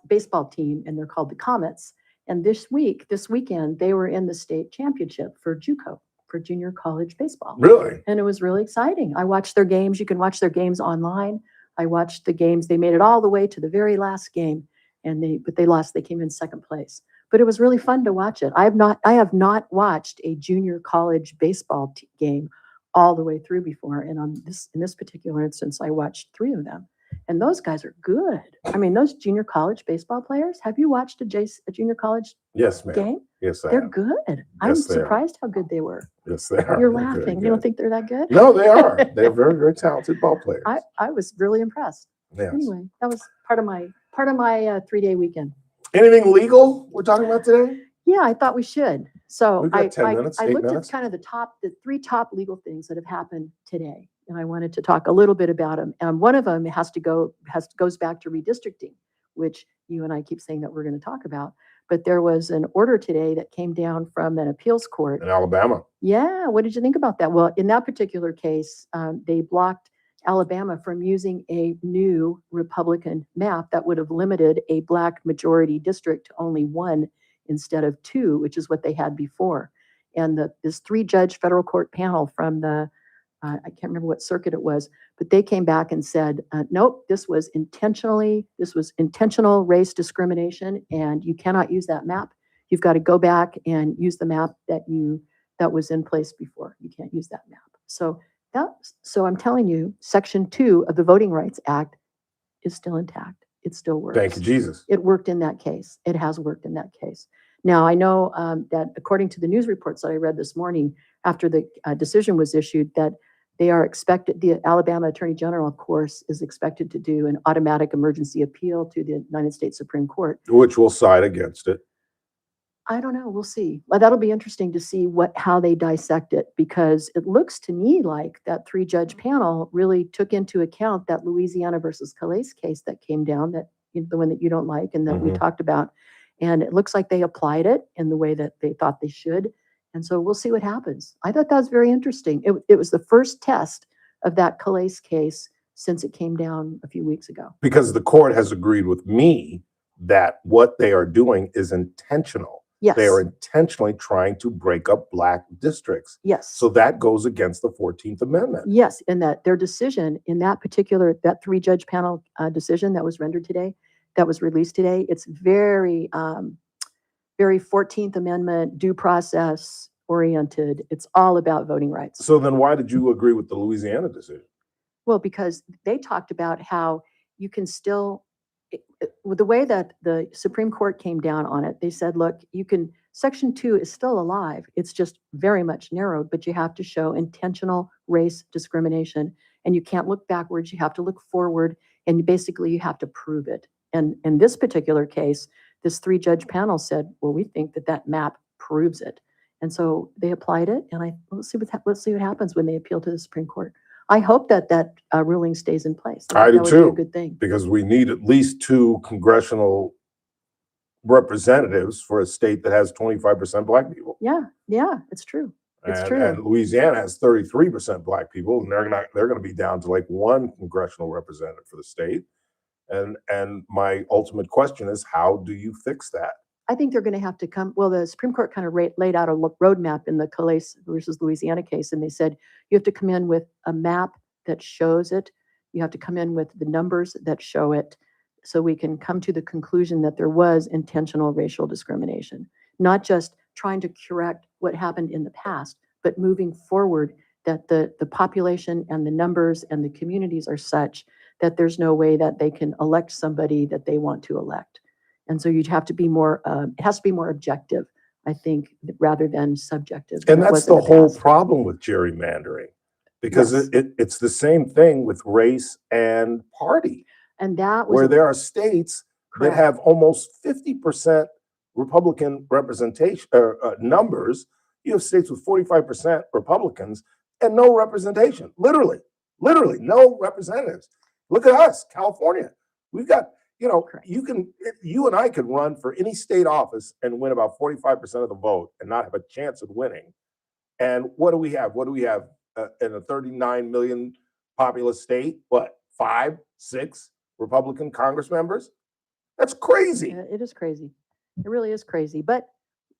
baseball team, and they're called the Comets. And this weekend, they were in the state championship for JUCO, for junior college baseball. Really? And it was really exciting. I watched their games. You can watch their games online. I watched the games. They made it all the way to the very last game, but they lost. They came in 2nd place. But it was really fun to watch it. I have not watched a junior college baseball game all the way through before. And in this particular instance, I watched 3 of them. And those guys are good. I mean, those junior college baseball players, have you watched a junior college Yes, ma'am. game? Yes, I They're have. good. I'm Yes, they are. surprised how good they were. Yes, they are. You're They're very laughing. You don't think they're that good? No, they are. They're very, very talented ball players. I was really impressed. Yes. Anyway, that was part of my 3-day weekend. Anything legal we're talking about today? Yeah, I thought we should. So We've got 10 minutes, I 8 looked minutes. at kind of the 3 top legal things that have happened today, and I wanted to talk a little bit about them. And one of them goes back to redistricting, which you and I keep saying that we're going to talk about. But there was an order today that came down from an appeals court in Alabama. Yeah, what did you think about that? Well, in that particular case, they blocked Alabama from using a new Republican map that would have limited a Black majority district to only 1 instead of 2, which is what they had before. And this 3-judge federal court panel from I can't remember what circuit it was, but they came back and said, nope, this was intentional race discrimination, and you cannot use that map. You've got to go back and use the map that was in place before. You can't use that map. So I'm telling you, Section 2 of the Voting Rights Act is still intact. It still works. Thank you, Jesus. It worked in that case. It has worked in that case. Now, I know that according to the news reports that I read this morning after the decision was issued, that the Alabama Attorney General, of course, is expected to do an automatic emergency appeal to the United States Supreme Court. Which will side against it. I don't know. We'll see. Well, that'll be interesting to see how they dissect it, because it looks to me like that 3-judge panel really took into account that Louisiana versus Calais case that came down, the one that you don't like and that we talked about. And it looks like they applied it in the way that they thought they should. And so we'll see what happens. I thought that was very interesting. It was the first test of that Calais case since it came down a few weeks ago. Because the court has agreed with me that what they are doing is intentional. Yes. They are intentionally trying to break up black districts. Yes. So that goes against the 14th Amendment. Yes, and that their decision in that particular, that 3-judge panel decision that was rendered today, that was released today, it's very, very 14th Amendment due process oriented. It's all about voting rights. So then why did you agree with the Louisiana decision? Well, because they talked about how you can still, with the way that the Supreme Court came down on it, they said, look, you can, Section 2 is still alive. It's just very much narrowed, but you have to show intentional race discrimination, and you can't look backwards. You have to look forward, and basically you have to prove it. And in this particular case, this 3-judge panel said, well, we think that that map proves it. And so they applied it, and let's see what happens when they appeal to the Supreme Court. I hope that ruling stays in place. I do that would too. be a good thing. Because we need at least 2 congressional representatives for a state that has 25% black people. Yeah, it's true. It's true. And Louisiana has 33% black people, and they're going to be down to like 1 congressional representative for the state. And my ultimate question is, how do you fix that? I think they're going to have to come. Well, the Supreme Court kind of laid out a roadmap in the Calais versus Louisiana case, and they said you have to come in with a map that shows it. You have to come in with the numbers that show it, so we can come to the conclusion that there was intentional racial discrimination, not just trying to correct what happened in the past, but moving forward, that the population and the numbers and the communities are such that there's no way that they can elect somebody that they want to elect. And so you'd have to be more, it has to be more objective, I think, rather than subjective. And that's the whole problem with gerrymandering, because it's the same thing with race and party. And that was where there are states that have almost 50% Republican representation numbers. You have states with 45% Republicans and no representation. Literally no representatives. Look at us, California. We've got, you and I could run for any state office and win about 45% of the vote and not have a chance of winning. And what do we have? In a 39 million populous state? What, 5, 6 Republican Congress members? That's crazy. It is crazy. It really is crazy. But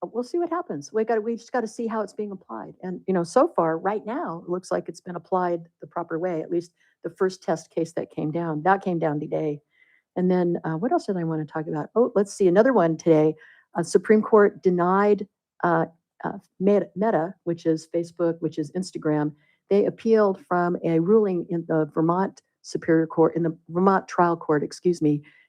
we'll see what happens. We just got to see how it's being applied. And so far, right now, it looks like it's been applied the proper way. At least the first test case that came down today. And then what else did I want to talk about? Oh, let's see, another one today. Supreme Court denied Meta, which is Facebook, which is Instagram. They appealed from a ruling in the Vermont Superior Court, in the Vermont trial court,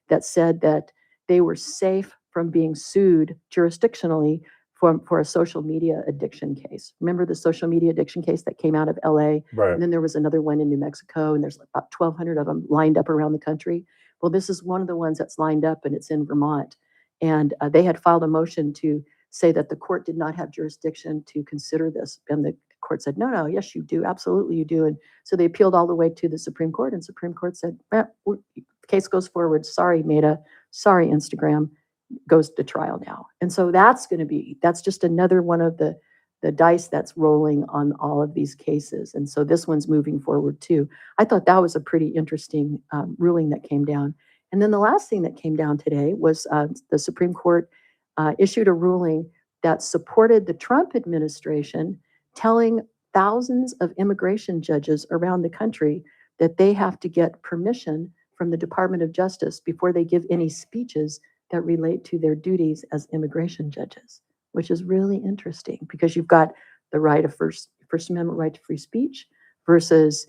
that said that they were safe from being sued jurisdictionally for a social media addiction case. Remember the social media addiction case that came out of LA? Right. And then there was another one in New Mexico, and there's about 1,200 of them lined up around the country. Well, this is one of the ones that's lined up, and it's in Vermont. And they had filed a motion to say that the court did not have jurisdiction to consider this. And the court said, no, yes, you do. Absolutely, you do. And so they appealed all the way to the Supreme Court, and Supreme Court said, the case goes forward. Sorry, Meta. Sorry, Instagram. Goes to trial now. And so that's just another one of the dice that's rolling on all of these cases. And so this one's moving forward too. I thought that was a pretty interesting ruling that came down. And then the last thing that came down today was the Supreme Court issued a ruling that supported the Trump administration telling thousands of immigration judges around the country that they have to get permission from the Department of Justice before they give any speeches that relate to their duties as immigration judges, which is really interesting because you've got the right of First Amendment right to free speech versus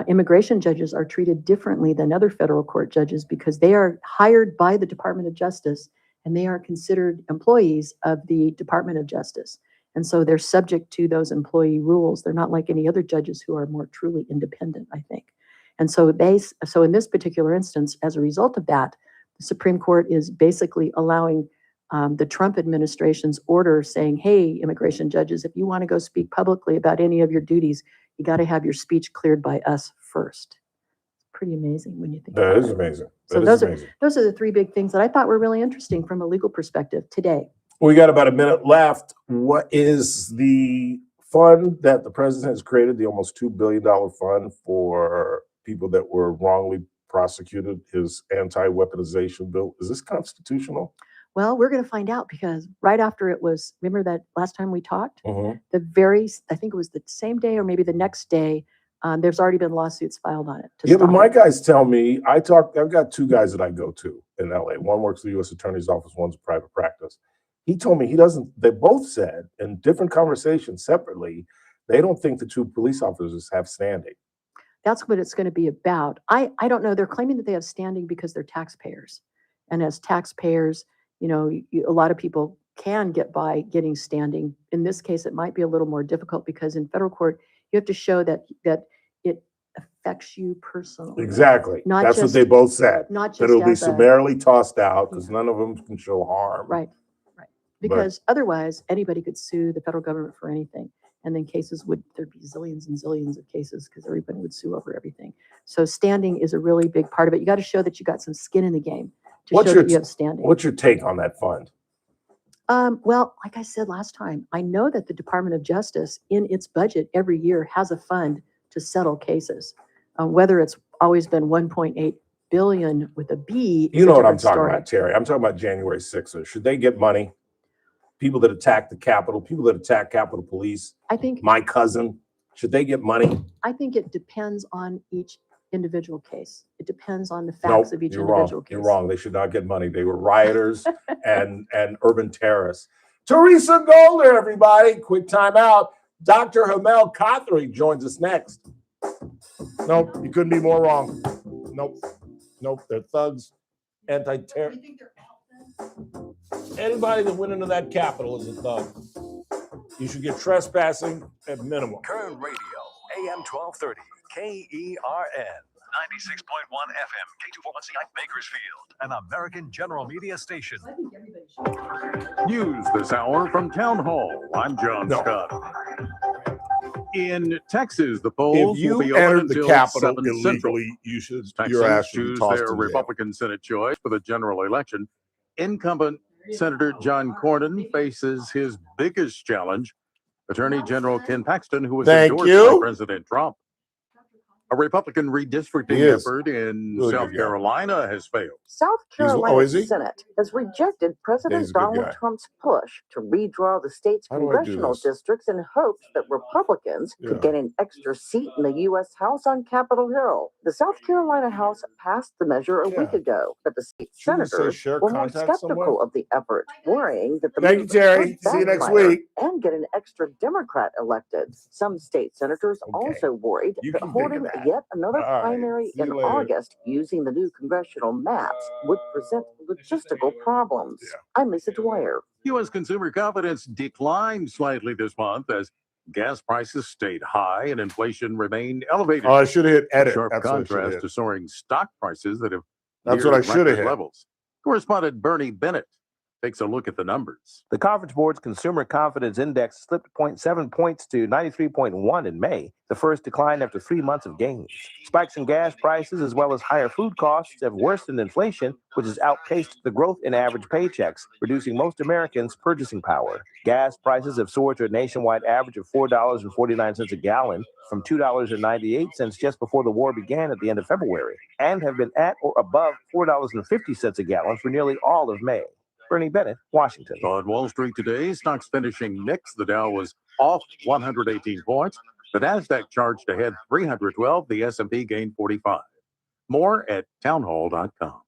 immigration judges are treated differently than other federal court judges because they are hired by the Department of Justice and they are considered employees of the Department of Justice. And so they're subject to those employee rules. They're not like any other judges who are more truly independent, I think. And so in this particular instance, as a result of that, the Supreme Court is basically allowing the Trump administration's order saying, hey, immigration judges, if you want to go speak publicly about any of your duties, you got to have your speech cleared by us first. It's pretty amazing when you think about it. That is amazing. So those are the 3 big things that I thought were really interesting from a legal perspective today. We got about a minute left. What is the fund that the president has created, the almost $2 billion fund for people that were wrongly prosecuted, his anti-weaponization bill? Is this constitutional? Well, we're going to find out because right after it was, remember that last time we talked? Mhm. I think it was the same day or maybe the next day, there's already been lawsuits filed on it. Yeah, but stop my it. guys tell me, I've got two guys that I go to in LA. One works for the U.S. Attorney's Office, one's a private practice. He told me they both said in different conversations separately, they don't think the two police officers have standing. That's what it's going to be about. I don't know. They're claiming that they have standing because they're taxpayers. And as taxpayers, a lot of people can get by getting standing. In this case, it might be a little more difficult because in federal court, you have to show that it affects you personally. Exactly. Not That's just, what they both said. Not just That it'll be as summarily tossed out because none of them can show harm. Right. Because otherwise, anybody could sue the federal government for anything. And then there'd be zillions and zillions of cases because everybody would sue over everything. So standing is a really big part of it. You got to show that you got some skin in the game to show that you have standing. What's your take on that fund? Well, like I said last time, I know that the Department of Justice in its budget every year has a fund to settle cases. Whether it's always been 1.8 billion with a B. You know what I'm talking about, Terry. I'm talking about January 6th. Should they get money? People that attack the Capitol, people that attack Capitol Police. I think my cousin, should they get money? I think it depends on each individual case. It depends on the facts of each individual case. You're wrong. They should not get money. They were rioters and urban terrorists. Teresa Goldner, everybody. Quick time out. Dr. Hamel Kathri joins us next. Nope, you couldn't be more wrong. Nope, they're thugs, anti-terror. Anybody that went into that Capitol is a thug. You should get trespassing at minimum. Kern Radio, AM 1230, KERN, 96.1 FM, K241CI, Bakersfield, an American General Media station. News this hour from Town Hall. I'm John Scott. In Texas, the polls If you will be open entered the until Capitol 7 Central. illegally, your Texans ass should be choose tossed their in jail. Republican Senate choice for the general election. Incumbent Senator John Cornyn faces his biggest challenge, Attorney General Ken Paxton, who was endorsed by President Trump. A Republican redistricting effort in South Carolina has failed. South Carolina's Senate has rejected President Donald Trump's push to redraw the state's congressional districts in hopes that Republicans could get an extra seat in the U.S. House on Capitol Hill. The South Carolina House passed the measure a week ago, but the state senators were more skeptical of the effort, worrying that the move Terry. could See you next backfire week. and get an extra Democrat elected. Some state senators also worried that holding yet another primary in August using the new congressional maps would present logistical problems. I'm Lisa Dwyer. U.S. consumer confidence declined slightly this month as gas prices stayed high and inflation remained elevated. Oh, I should have hit edit. Sharp That's what I should contrast hit. to soaring stock prices that have That's neared what I should have record hit. levels. Correspondent Bernie Bennett takes a look at the numbers. The Conference Board's Consumer Confidence Index slipped 0.7 points to 93.1 in May, the first decline after 3 months of gains. Spikes in gas prices as well as higher food costs have worsened inflation, which has outpaced the growth in average paychecks, reducing most Americans' purchasing power. Gas prices have soared to a nationwide average of $4.49 a gallon from $2.98 just before the war began at the end of February, and have been at or above $4.50 a gallon for nearly all of May. Bernie Bennett, Washington. On Wall Street today, stocks finishing mixed. The Dow was off 118 points. The Nasdaq charged ahead 312. The S&P gained 45. More at townhall.com.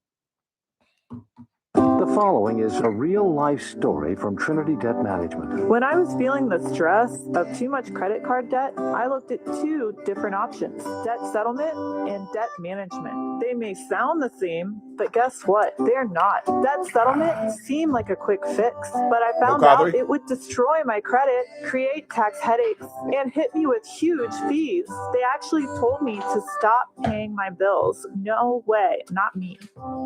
The following is a real-life story from Trinity Debt Management. When I was feeling the stress of too much credit card debt, I looked at two different options: debt settlement and debt management. They may sound the same, but guess what? They're not. Debt settlement seemed like a quick fix, but I found out it would destroy my credit, create tax headaches, and hit me with huge fees. They actually told me to stop paying my bills. No way, not me.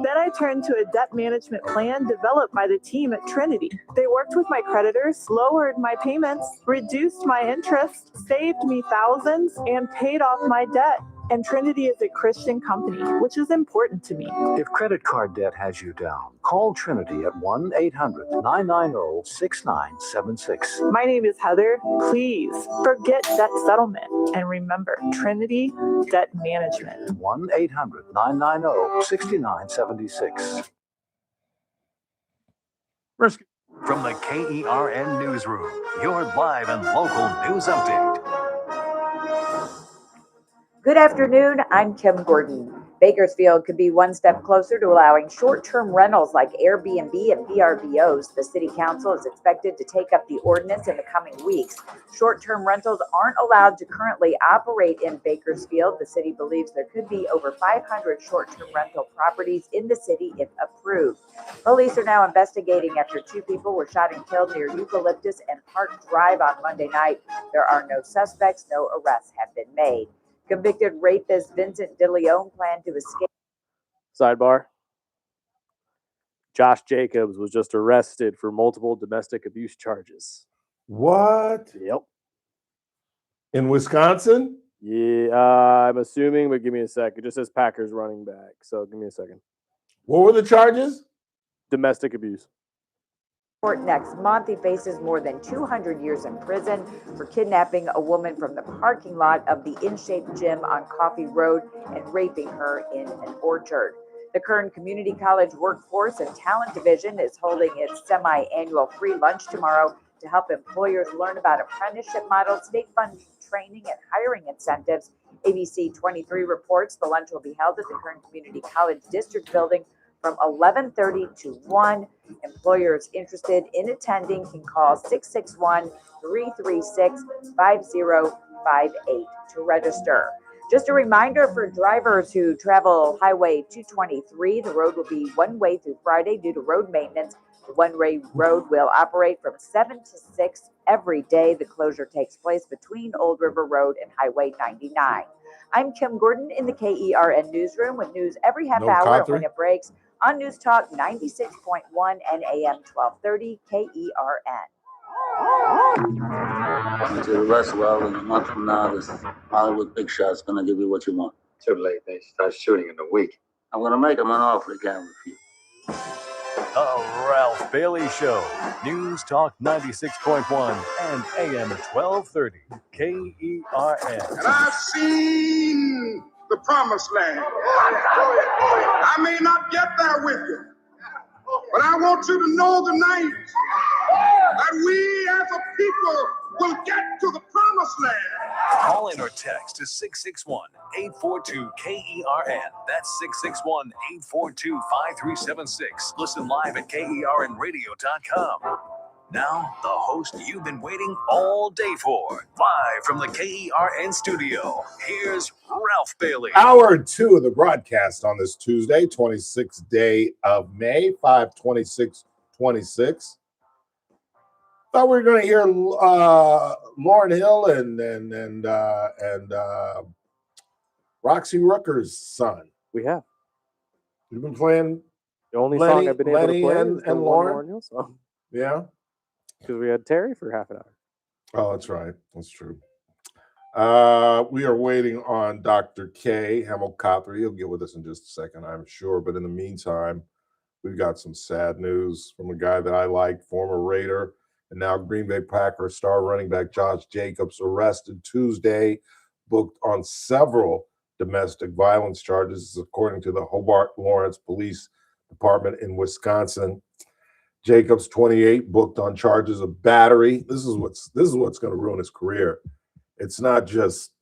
Then I turned to a debt management plan developed by the team at Trinity. They worked with my creditors, lowered my payments, reduced my interest, saved me thousands, and paid off my debt. And Trinity is a Christian company, which is important to me. If credit card debt has you down, call Trinity at 1-800-990-6976. My name is Heather. Please forget debt settlement and remember Trinity Debt Management. 1-800-990-6976. From the KERN Newsroom, your live and local news update. Good afternoon, I'm Kim Gordon. Bakersfield could be one step closer to allowing short-term rentals like Airbnb and VRBOs. The city council is expected to take up the ordinance in the coming weeks. Short-term rentals aren't allowed to currently operate in Bakersfield. The city believes there could be over 500 short-term rental properties in the city if approved. Police are now investigating after 2 people were shot and killed near Eucalyptus and Park Drive on Monday night. There are no suspects, no arrests have been made. Convicted rapist Vincent DeLeon planned to escape. Sidebar. Josh Jacobs was just arrested for multiple domestic abuse charges. What? Yep. In Wisconsin? Yeah, I'm assuming, but give me a sec. It just says Packers running back, so give me a second. What were the charges? Domestic abuse. Next month, he faces more than 200 years in prison for kidnapping a woman from the parking lot of the In-Shape Gym on Coffee Road and raping her in an orchard. The Kern Community College Workforce and Talent Division is holding its semi-annual free lunch tomorrow to help employers learn about apprenticeship models, state fund training, and hiring incentives. ABC 23 reports the lunch will be held at the Kern Community College District Building from 11:30 to 1. Employers interested in attending can call 661-336-5058 to register. Just a reminder for drivers who travel Highway 223, the road will be one-way through Friday due to road maintenance. The one-way road will operate from 7 to 6 every day. The closure takes place between Old River Road and Highway 99. I'm Kim Gordon in the KERN Newsroom with news every half hour and when it breaks on News Talk 96.1 and AM 1230 KERN. Went to the Roswell, and a month from now, this Hollywood big shot's gonna give you what you want. Too late. They start shooting in a week. I'm gonna make him an offer he can't refuse. The Ralph Bailey Show. News Talk 96.1 and AM 1230 KERN. And I've seen the promised land. I may not get there with you, but I want you to know tonight that we as a people will get to the promised land. Call in or text to 661-842-KERN. That's 661-842-5376. Listen live at KERNradio.com. Now, the host you've been waiting all day for. Live from the KERN studio, here's Ralph Bailey. Hour 2 of the broadcast on this Tuesday, 26th day of May, 5/26/26. Thought we were going to hear Lauryn Hill and Roxy Rooker's son. We have. We've been playing the only song I've been able to play and the Lauryn Hill song. Yeah. Because we had Terry for half an hour. Oh, that's right. That's true. We are waiting on Dr. K. Hamel-Cothry. He'll get with us in just a second, I'm sure. But in the meantime, we've got some sad news from a guy that I like, former Raider, and now Green Bay Packer star running back Josh Jacobs, arrested Tuesday, booked on several domestic violence charges, according to the Hobart Lawrence Police Department in Wisconsin. Jacobs, 28, booked on charges of battery. This is what's going to ruin his career. It's not just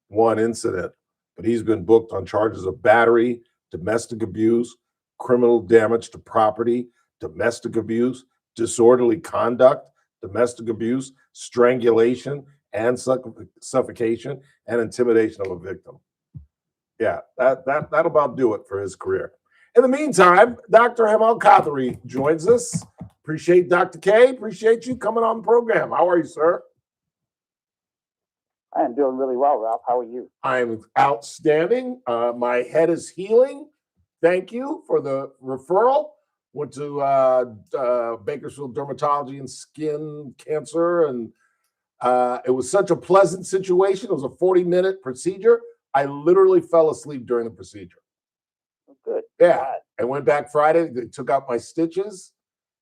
one incident, but he's been booked on charges of battery, domestic abuse, criminal damage to property, domestic abuse, disorderly conduct, domestic abuse, strangulation, and suffocation, and intimidation of a victim. Yeah, that'll about do it for his career. In the meantime, Dr. Hamel-Cothry joins us. Appreciate Dr. K. Appreciate you coming on the program. How are you, sir? I am doing really well, Ralph. How are you? I'm outstanding. My head is healing. Thank you for the referral. Went to Bakersfield Dermatology and Skin Cancer, and it was such a pleasant situation. It was a 40-minute procedure. I literally fell asleep during the procedure. Good. Yeah. I went back Friday. They took out my stitches,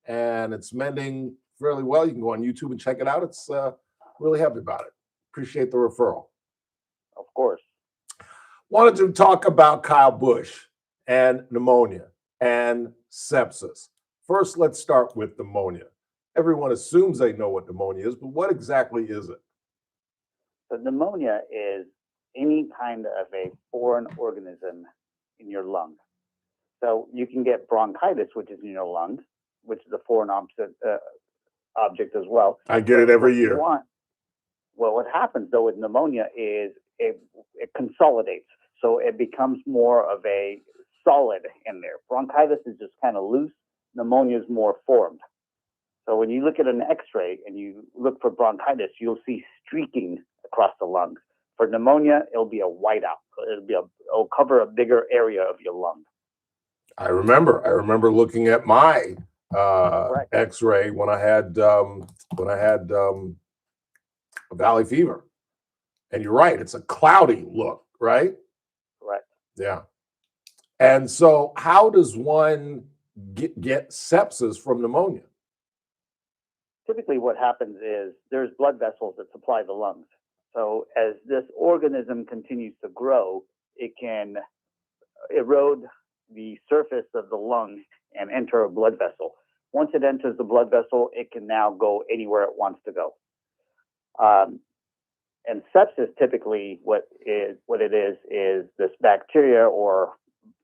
and it's mending fairly well. You can go on YouTube and check it out. It's really happy about it. Appreciate the referral. Of course. Wanted to talk about Kyle Busch and pneumonia and sepsis. first, let's start with pneumonia. Everyone assumes they know what pneumonia is, but what exactly is it? So pneumonia is any kind of a foreign organism in your lung. So you can get bronchitis, which is in your lungs, which is a foreign object as well. I get it every year. Well, what happens though with pneumonia is it consolidates. So it becomes more of a solid in there. Bronchitis is just kind of loose. Pneumonia is more formed. So when you look at an x-ray and you look for bronchitis, you'll see streaking across the lungs. For pneumonia, it'll be a whiteout. It'll cover a bigger area of your lung. I remember looking at my x-ray when I had valley fever. And you're right, it's a cloudy look, right? Correct. Yeah. And so how does one get sepsis from pneumonia? Typically what happens is there's blood vessels that supply the lungs. So as this organism continues to grow, it can erode the surface of the lung and enter a blood vessel. Once it enters the blood vessel, it can now go anywhere it wants to go. And sepsis, typically, what it is this bacteria, or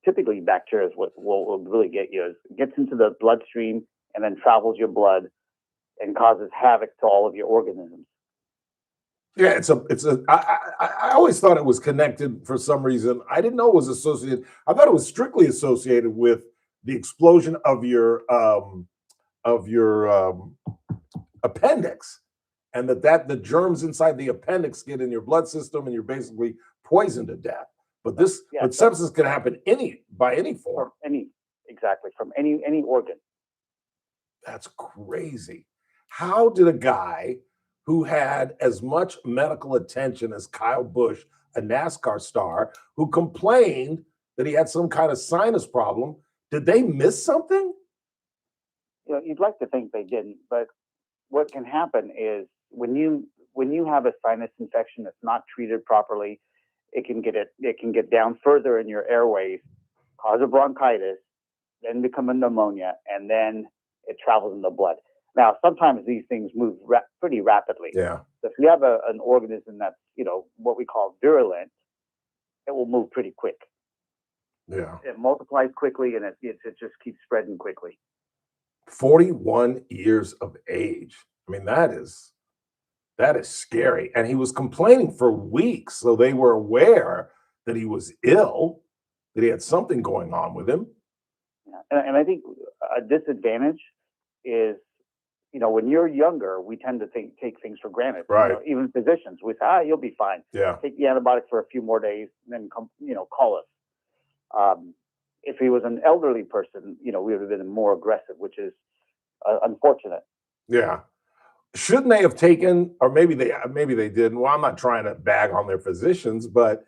typically bacteria is what will really get you. It gets into the bloodstream and then travels your blood and causes havoc to all of your organisms. Yeah, I always thought it was connected for some reason. I didn't know it was associated. I thought it was strictly associated with the explosion of your appendix, and that the germs inside the appendix get in your blood system and you're basically poisoned to death. But sepsis can happen by any form. From any organ. That's crazy. How did a guy who had as much medical attention as Kyle Busch, a NASCAR star, who complained that he had some kind of sinus problem, did they miss something? You'd like to think they didn't, but what can happen is when you have a sinus infection that's not treated properly, it can get down further in your airways, cause a bronchitis, then become a pneumonia, and then it travels in the blood. Now, sometimes these things move pretty rapidly. Yeah. So if you have an organism that's, what we call virulent, it will move pretty quick. Yeah. It multiplies quickly, and it just keeps spreading quickly. 41 years of age. I mean, that is scary. And he was complaining for weeks, so they were aware that he was ill, that he had something going on with him. Yeah. And I think a disadvantage is, when you're younger, we tend to take things for granted. Right. Even physicians, we say, you'll be fine. Yeah. Take the antibiotic for a few more days, and then call us. If he was an elderly person, we would have been more aggressive, which is unfortunate. Yeah. Shouldn't they have taken, or maybe they didn't. Well, I'm not trying to bag on their physicians, but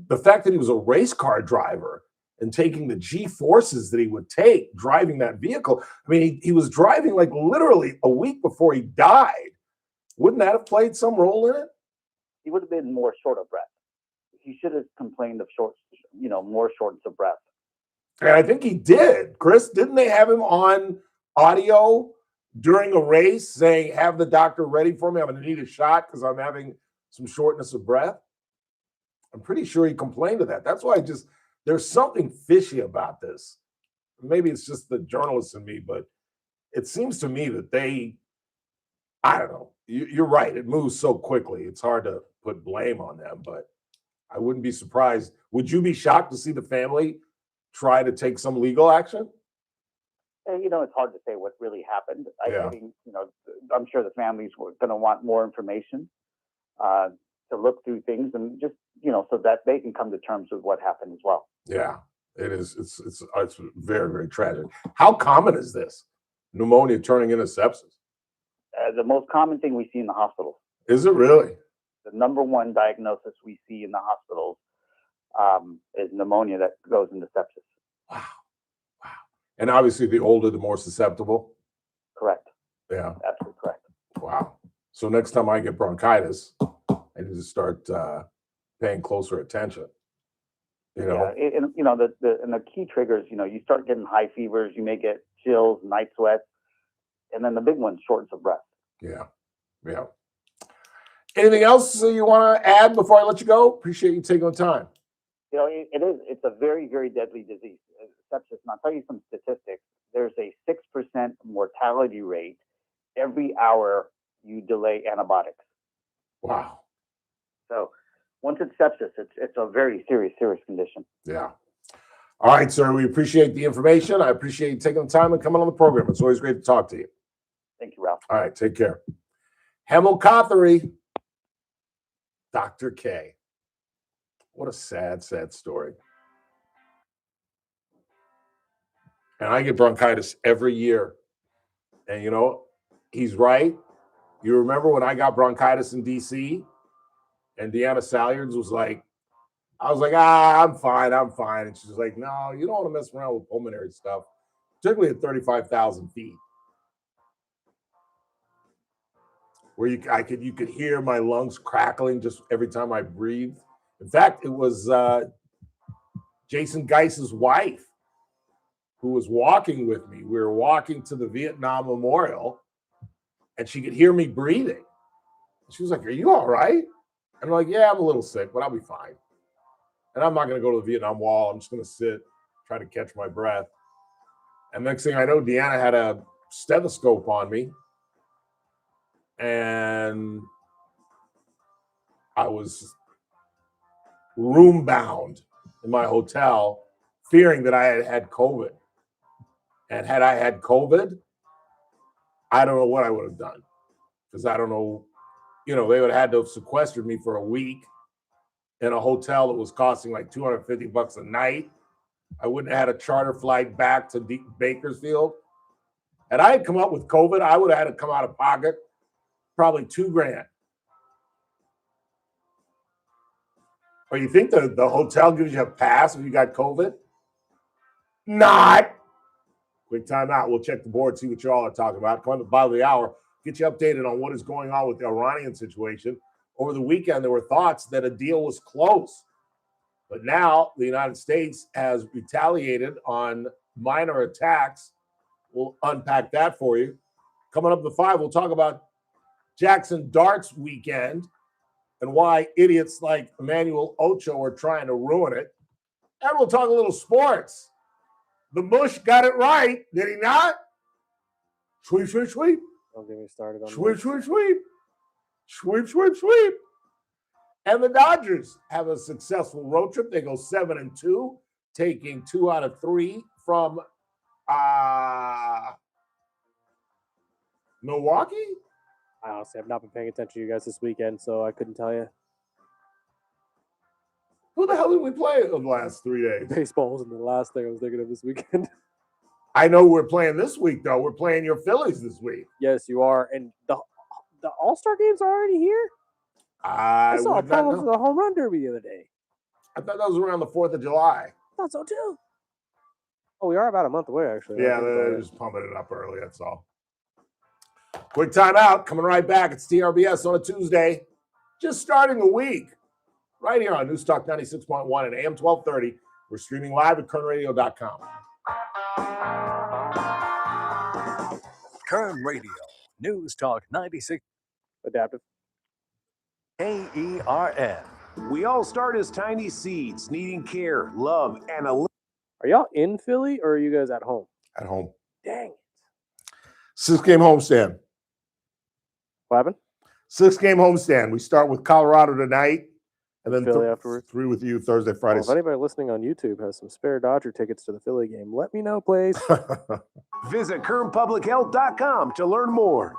the fact that he was a race car driver and taking the G-forces that he would take driving that vehicle. I mean, he was driving like literally a week before he died. Wouldn't that have played some role in it? He would have been more short of breath. He should have complained of more shortness of breath. And I think he did. Chris, didn't they have him on audio during a race saying, have the doctor ready for me? I'm going to need a shot because I'm having some shortness of breath. I'm pretty sure he complained of that. That's why there's something fishy about this. Maybe it's just the journalist in me, but it seems to me that I don't know. You're right. It moves so quickly. It's hard to put blame on them, but I wouldn't be surprised. Would you be shocked to see the family try to take some legal action? It's hard to say what really happened. I think, I'm sure the families were going to want more information to look through things and just, so that they can come to terms with what happened as well. Yeah, it is. It's very, very tragic. How common is this? Pneumonia turning into sepsis? The most common thing we see in the hospitals. Is it really? The number one diagnosis we see in the hospitals is pneumonia that goes into sepsis. Wow. And obviously, the older, the more susceptible. Correct. Yeah. Absolutely correct. Wow. So next time I get bronchitis, I need to start paying closer attention. Yeah, and the key triggers, you start getting high fevers, you may get chills, night sweats, and then the big one, shortness of breath. Yeah. Anything else you want to add before I let you go? Appreciate you taking the time. It's a very, very deadly disease, sepsis. And I'll tell you some statistics. There's a 6% mortality rate every hour you delay antibiotics. Wow. So once it's sepsis, it's a very serious condition. Yeah. All right, sir. We appreciate the information. I appreciate you taking the time and coming on the program. It's always great to talk to you. Thank you, Ralph. All right, take care. Hemel Kothary, Dr. K. What a sad, sad story. And I get bronchitis every year. And, he's right. You remember when I got bronchitis in D.C. and Deanna Salyards was like, I was like, I'm fine. And she's like, no, you don't want to mess around with pulmonary stuff, particularly at 35,000 feet. Where you could hear my lungs crackling just every time I breathed. In fact, it was Jason Geis's wife who was walking with me. We were walking to the Vietnam Memorial, and she could hear me breathing. She was like, are you all right? And I'm like, yeah, I'm a little sick, but I'll be fine. And I'm not going to go to the Vietnam Wall. I'm just going to sit, try to catch my breath. And next thing I know, Deanna had a stethoscope on me. And I was room bound in my hotel, fearing that I had COVID. And had I had COVID, I don't know what I would have done. Because I don't know, they would have had to have sequestered me for a week in a hotel that was costing like $250 a night. I wouldn't have had a charter flight back to Bakersfield. Had I come up with COVID, I would have had to come out of pocket probably $2,000. Or you think the hotel gives you a pass if you got COVID? Not. Quick time out. We'll check the board, see what you all are talking about. Come on to the bottom of the hour, get you updated on what is going on with the Iranian situation. Over the weekend, there were thoughts that a deal was close. But now the United States has retaliated on minor attacks. We'll unpack that for you. Coming up at the 5, we'll talk about Jackson Darts weekend and why idiots like Emmanuel Ocho are trying to ruin it. And we'll talk a little sports. The Bush got it right, did he not? Sweep, sweep, sweep. Don't get me started on sweep, sweep, sweep. Sweep, sweep, sweep. And the Dodgers have a successful road trip. They go 7-2, taking 2 out of 3 from Milwaukee. I honestly have not been paying attention to you guys this weekend, so I couldn't tell you. Who the hell did we play the last 3 days? Baseball wasn't the last thing I was thinking of this weekend. I know we're playing this week, though. We're playing your Phillies this week. Yes, you are. And the All-Star games are already here? I saw a promo for the home run derby the other day. I thought that was around the 4th of July. I thought so, too. Oh, we are about a month away, actually. Yeah, they're just pumping it up early, that's all. Quick time out. Coming right back. It's TRBS on a Tuesday. Just starting the week. Right here on News Talk 96.1 and AM 1230. We're streaming live at kernradio.com. Kern Radio, News Talk 96. Adaptive. KERN. We all start as tiny seeds, needing care, love, and a... Are y'all in Philly or are you guys at home? At home. Dang it. 6-game homestand. What happened? 6-game homestand. We start with Colorado tonight, and then Philly afterwards. 3 with you Thursday, Friday. Well, if anybody listening on YouTube has some spare Dodger tickets to the Philly game, let me know, please. Visit KernPublicHealth.com to learn more.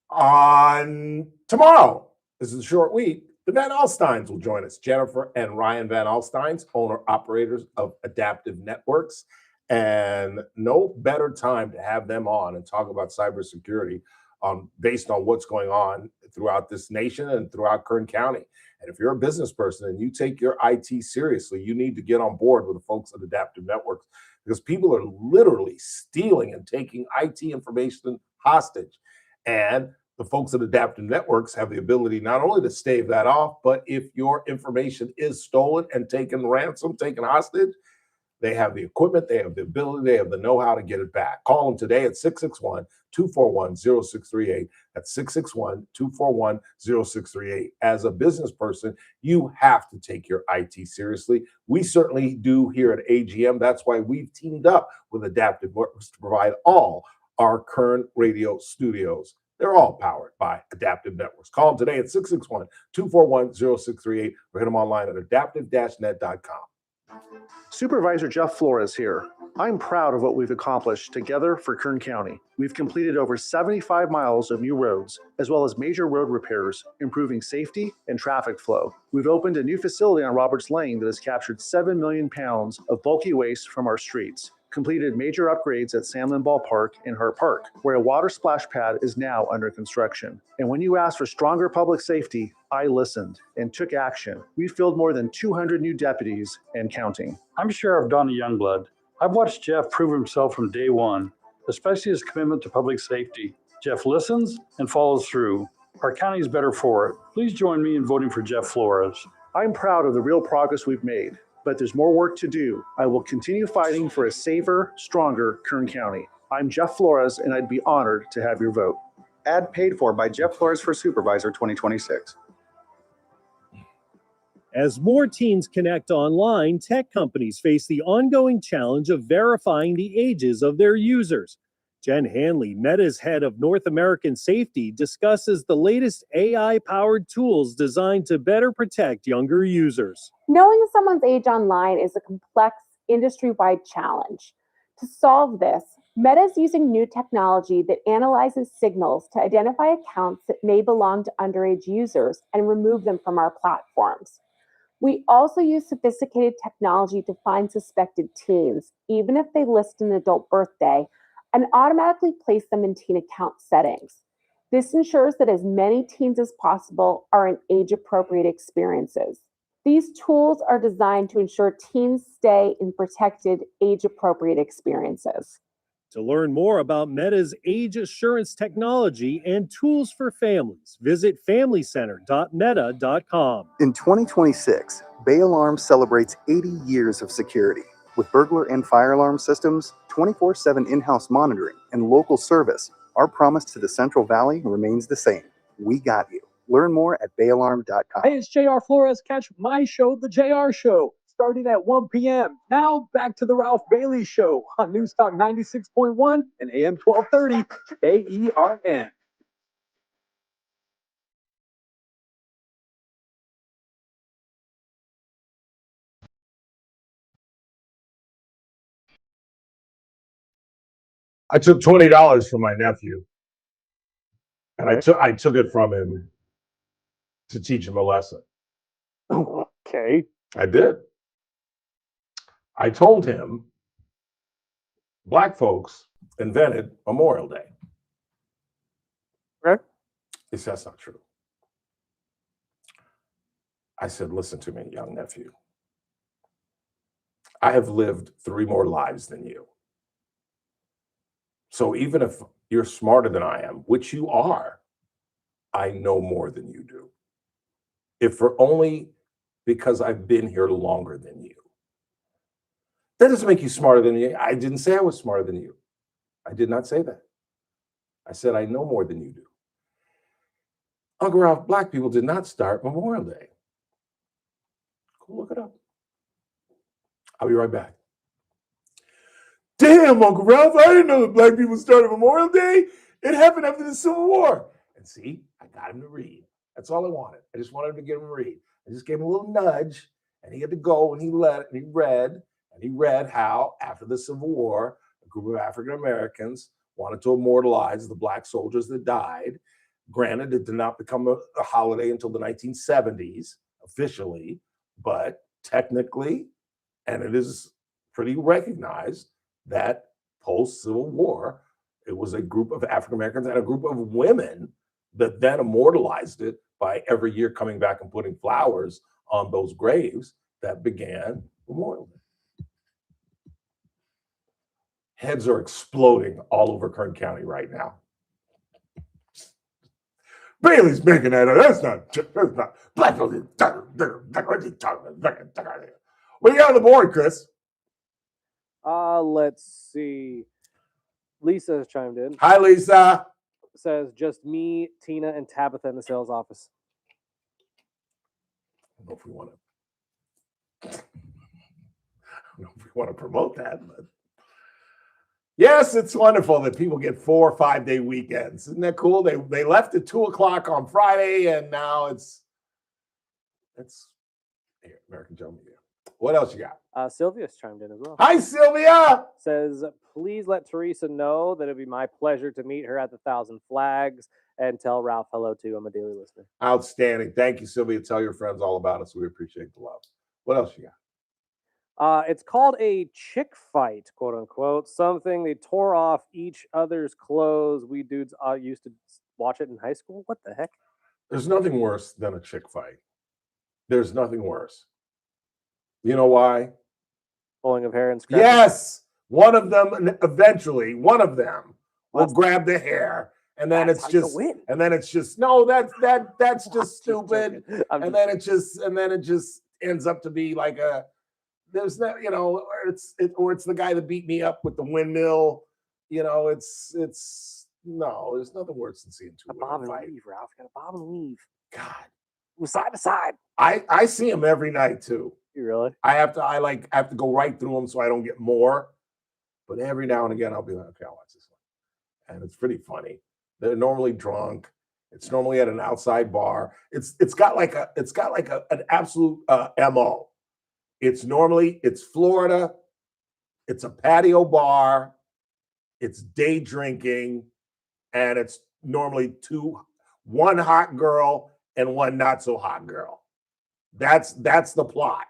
On tomorrow, this is a short week, the Van Alstynes will join us. Jennifer and Ryan Van Alstynes, owner-operators of Adaptive Networks. And no better time to have them on and talk about cybersecurity based on what's going on throughout this nation and throughout Kern County. And if you're a business person and you take your IT seriously, you need to get on board with the folks at Adaptive Networks, because people are literally stealing and taking IT information hostage. And the folks at Adaptive Networks have the ability not only to stave that off, but if your information is stolen and taken ransom, taken hostage, They have the equipment, they have the ability, they have the know-how to get it back. Call them today at 661-241-0638. That's 661-241-0638. As a business person, you have to take your IT seriously. We certainly do here at AGM. That's why we've teamed up with Adaptive Networks to provide all our current radio studios. They're all powered by Adaptive Networks. Call them today at 661-241-0638 or hit them online at adaptive-net.com. Supervisor Jeff Flores here. I'm proud of what we've accomplished together for Kern County. We've completed over 75 miles of new roads, as well as major road repairs, improving safety and traffic flow. We've opened a new facility on Roberts Lane that has captured 7 million pounds of bulky waste from our streets, completed major upgrades at Sandlin Ballpark and Hart Park, where a water splash pad is now under construction. And when you asked for stronger public safety, I listened and took action. We filled more than 200 new deputies and counting. I'm Sheriff Donnie Youngblood. I've watched Jeff prove himself from day one, especially his commitment to public safety. Jeff listens and follows through. Our county is better for it. Please join me in voting for Jeff Flores. I'm proud of the real progress we've made, but there's more work to do. I will continue fighting for a safer, stronger Kern County. I'm Jeff Flores, and I'd be honored to have your vote. Ad paid for by Jeff Flores for Supervisor 2026. As more teens connect online, tech companies face the ongoing challenge of verifying the ages of their users. Jen Hanley, Meta's head of North American safety, discusses the latest AI-powered tools designed to better protect younger users. Knowing someone's age online is a complex, industry-wide challenge. To solve this, Meta is using new technology that analyzes signals to identify accounts that may belong to underage users and remove them from our platforms. We also use sophisticated technology to find suspected teens, even if they list an adult birthday, and automatically place them in teen account settings. This ensures that as many teens as possible are in age-appropriate experiences. These tools are designed to ensure teens stay in protected, age-appropriate experiences. To learn more about Meta's age assurance technology and tools for families, visit familycenter.meta.com. In 2026, Bay Alarm celebrates 80 years of security. With burglar and fire alarm systems, 24/7 in-house monitoring, and local service, our promise to the Central Valley remains the same. We got you. Learn more at bayalarm.com. Hey, it's JR Flores. Catch my show, The JR Show, starting at 1 p.m. Now back to the Ralph Bailey Show on News Talk 96.1 and AM 1230 KERN. I took $20 from my nephew, and I took it from him to teach him a lesson. Okay. I did. I told him Black folks invented Memorial Day. Okay. He said, that's not true. I said, listen to me, young nephew. I have lived 3 more lives than you. So even if you're smarter than I am, which you are, I know more than you do. If for only because I've been here longer than you. That doesn't make you smarter than me. I didn't say I was smarter than you. I did not say that. I said I know more than you do. Uncle Ralph, Black people did not start Memorial Day. Go look it up. I'll be right back. Damn, Uncle Ralph, I didn't know that Black people started Memorial Day. It happened after the Civil War. And see, I got him to read. That's all I wanted. I just wanted him to get him to read. I just gave him a little nudge, and he had to go, and he read how, after the Civil War, a group of African Americans wanted to immortalize the Black soldiers that died. Granted, it did not become a holiday until the 1970s, officially, but technically, and it is pretty recognized, that post-Civil War, it was a group of African Americans and a group of women that then immortalized it by every year coming back and putting flowers on those graves that began Memorial Day. Heads are exploding all over Kern County right now. Bailey's making that up. That's not Black people. What do you got on the board, Chris? Let's see. Lisa has chimed in. Hi, Lisa. Says just me, Tina, and Tabitha in the sales office. I don't know if we want to. I don't know if we want to promote that, but yes, it's wonderful that people get 4 or 5 day weekends. Isn't that cool? They left at 2:00 on Friday, and now it's here, American Joe Media. What else you got? Sylvia's chimed in as well. Hi, Sylvia. Says, please let Teresa know that it'd be my pleasure to meet her at the 1,000 Flags and tell Ralph hello too. I'm a daily listener. Outstanding. Thank you, Sylvia. Tell your friends all about us. We appreciate the love. What else you got? It's called a chick fight, quote unquote. Something they tore off each other's clothes. We dudes used to watch it in high school. What the heck? There's nothing worse than a chick fight. There's nothing worse. You know why? Pulling of hair and scratching. Yes. One of them will grab the hair. And then it's just no, that's just stupid. And then it just ends up to be like there's not, or it's the guy that beat me up with the windmill. It's no, there's nothing worse than seeing two bob and fight. weave, Ralph. Got a bob and weave. God. Side to side. I see him every night too. You really? I have to go right through them so I don't get more. But every now and again I'll be like, okay, I'll watch this one. And it's pretty funny. They're normally drunk. It's normally at an outside bar. It's got an absolute MO. It's Florida. It's a patio bar. It's day drinking, and it's normally one hot girl and one not so hot girl. That's the plot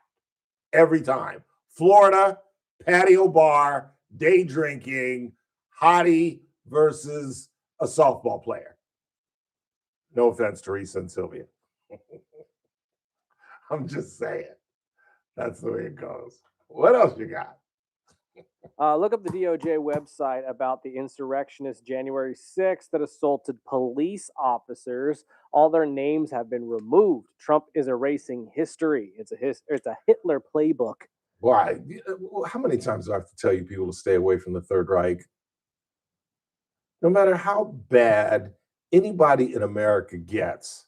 every time. Florida, patio bar, day drinking, hottie versus a softball player. No offense, Teresa and Sylvia. I'm just saying. That's the way it goes. What else you got? Look up the DOJ website about the insurrectionists January 6th that assaulted police officers. All their names have been removed. Trump is erasing history. It's a Hitler playbook. Why? How many times do I have to tell you people to stay away from the Third Reich? No matter how bad anybody in America gets,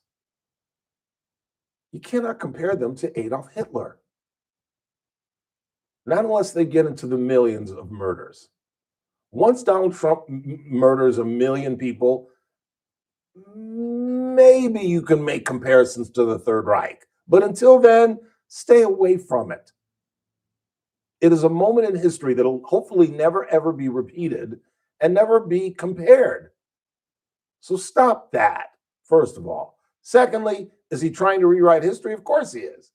you cannot compare them to Adolf Hitler. Not unless they get into the millions of murders. Once Donald Trump murders 1 million people, maybe you can make comparisons to the Third Reich. But until then, stay away from it. It is a moment in history that will hopefully never, ever be repeated and never be compared. So stop that, first of all. Secondly, is he trying to rewrite history? Of course he is.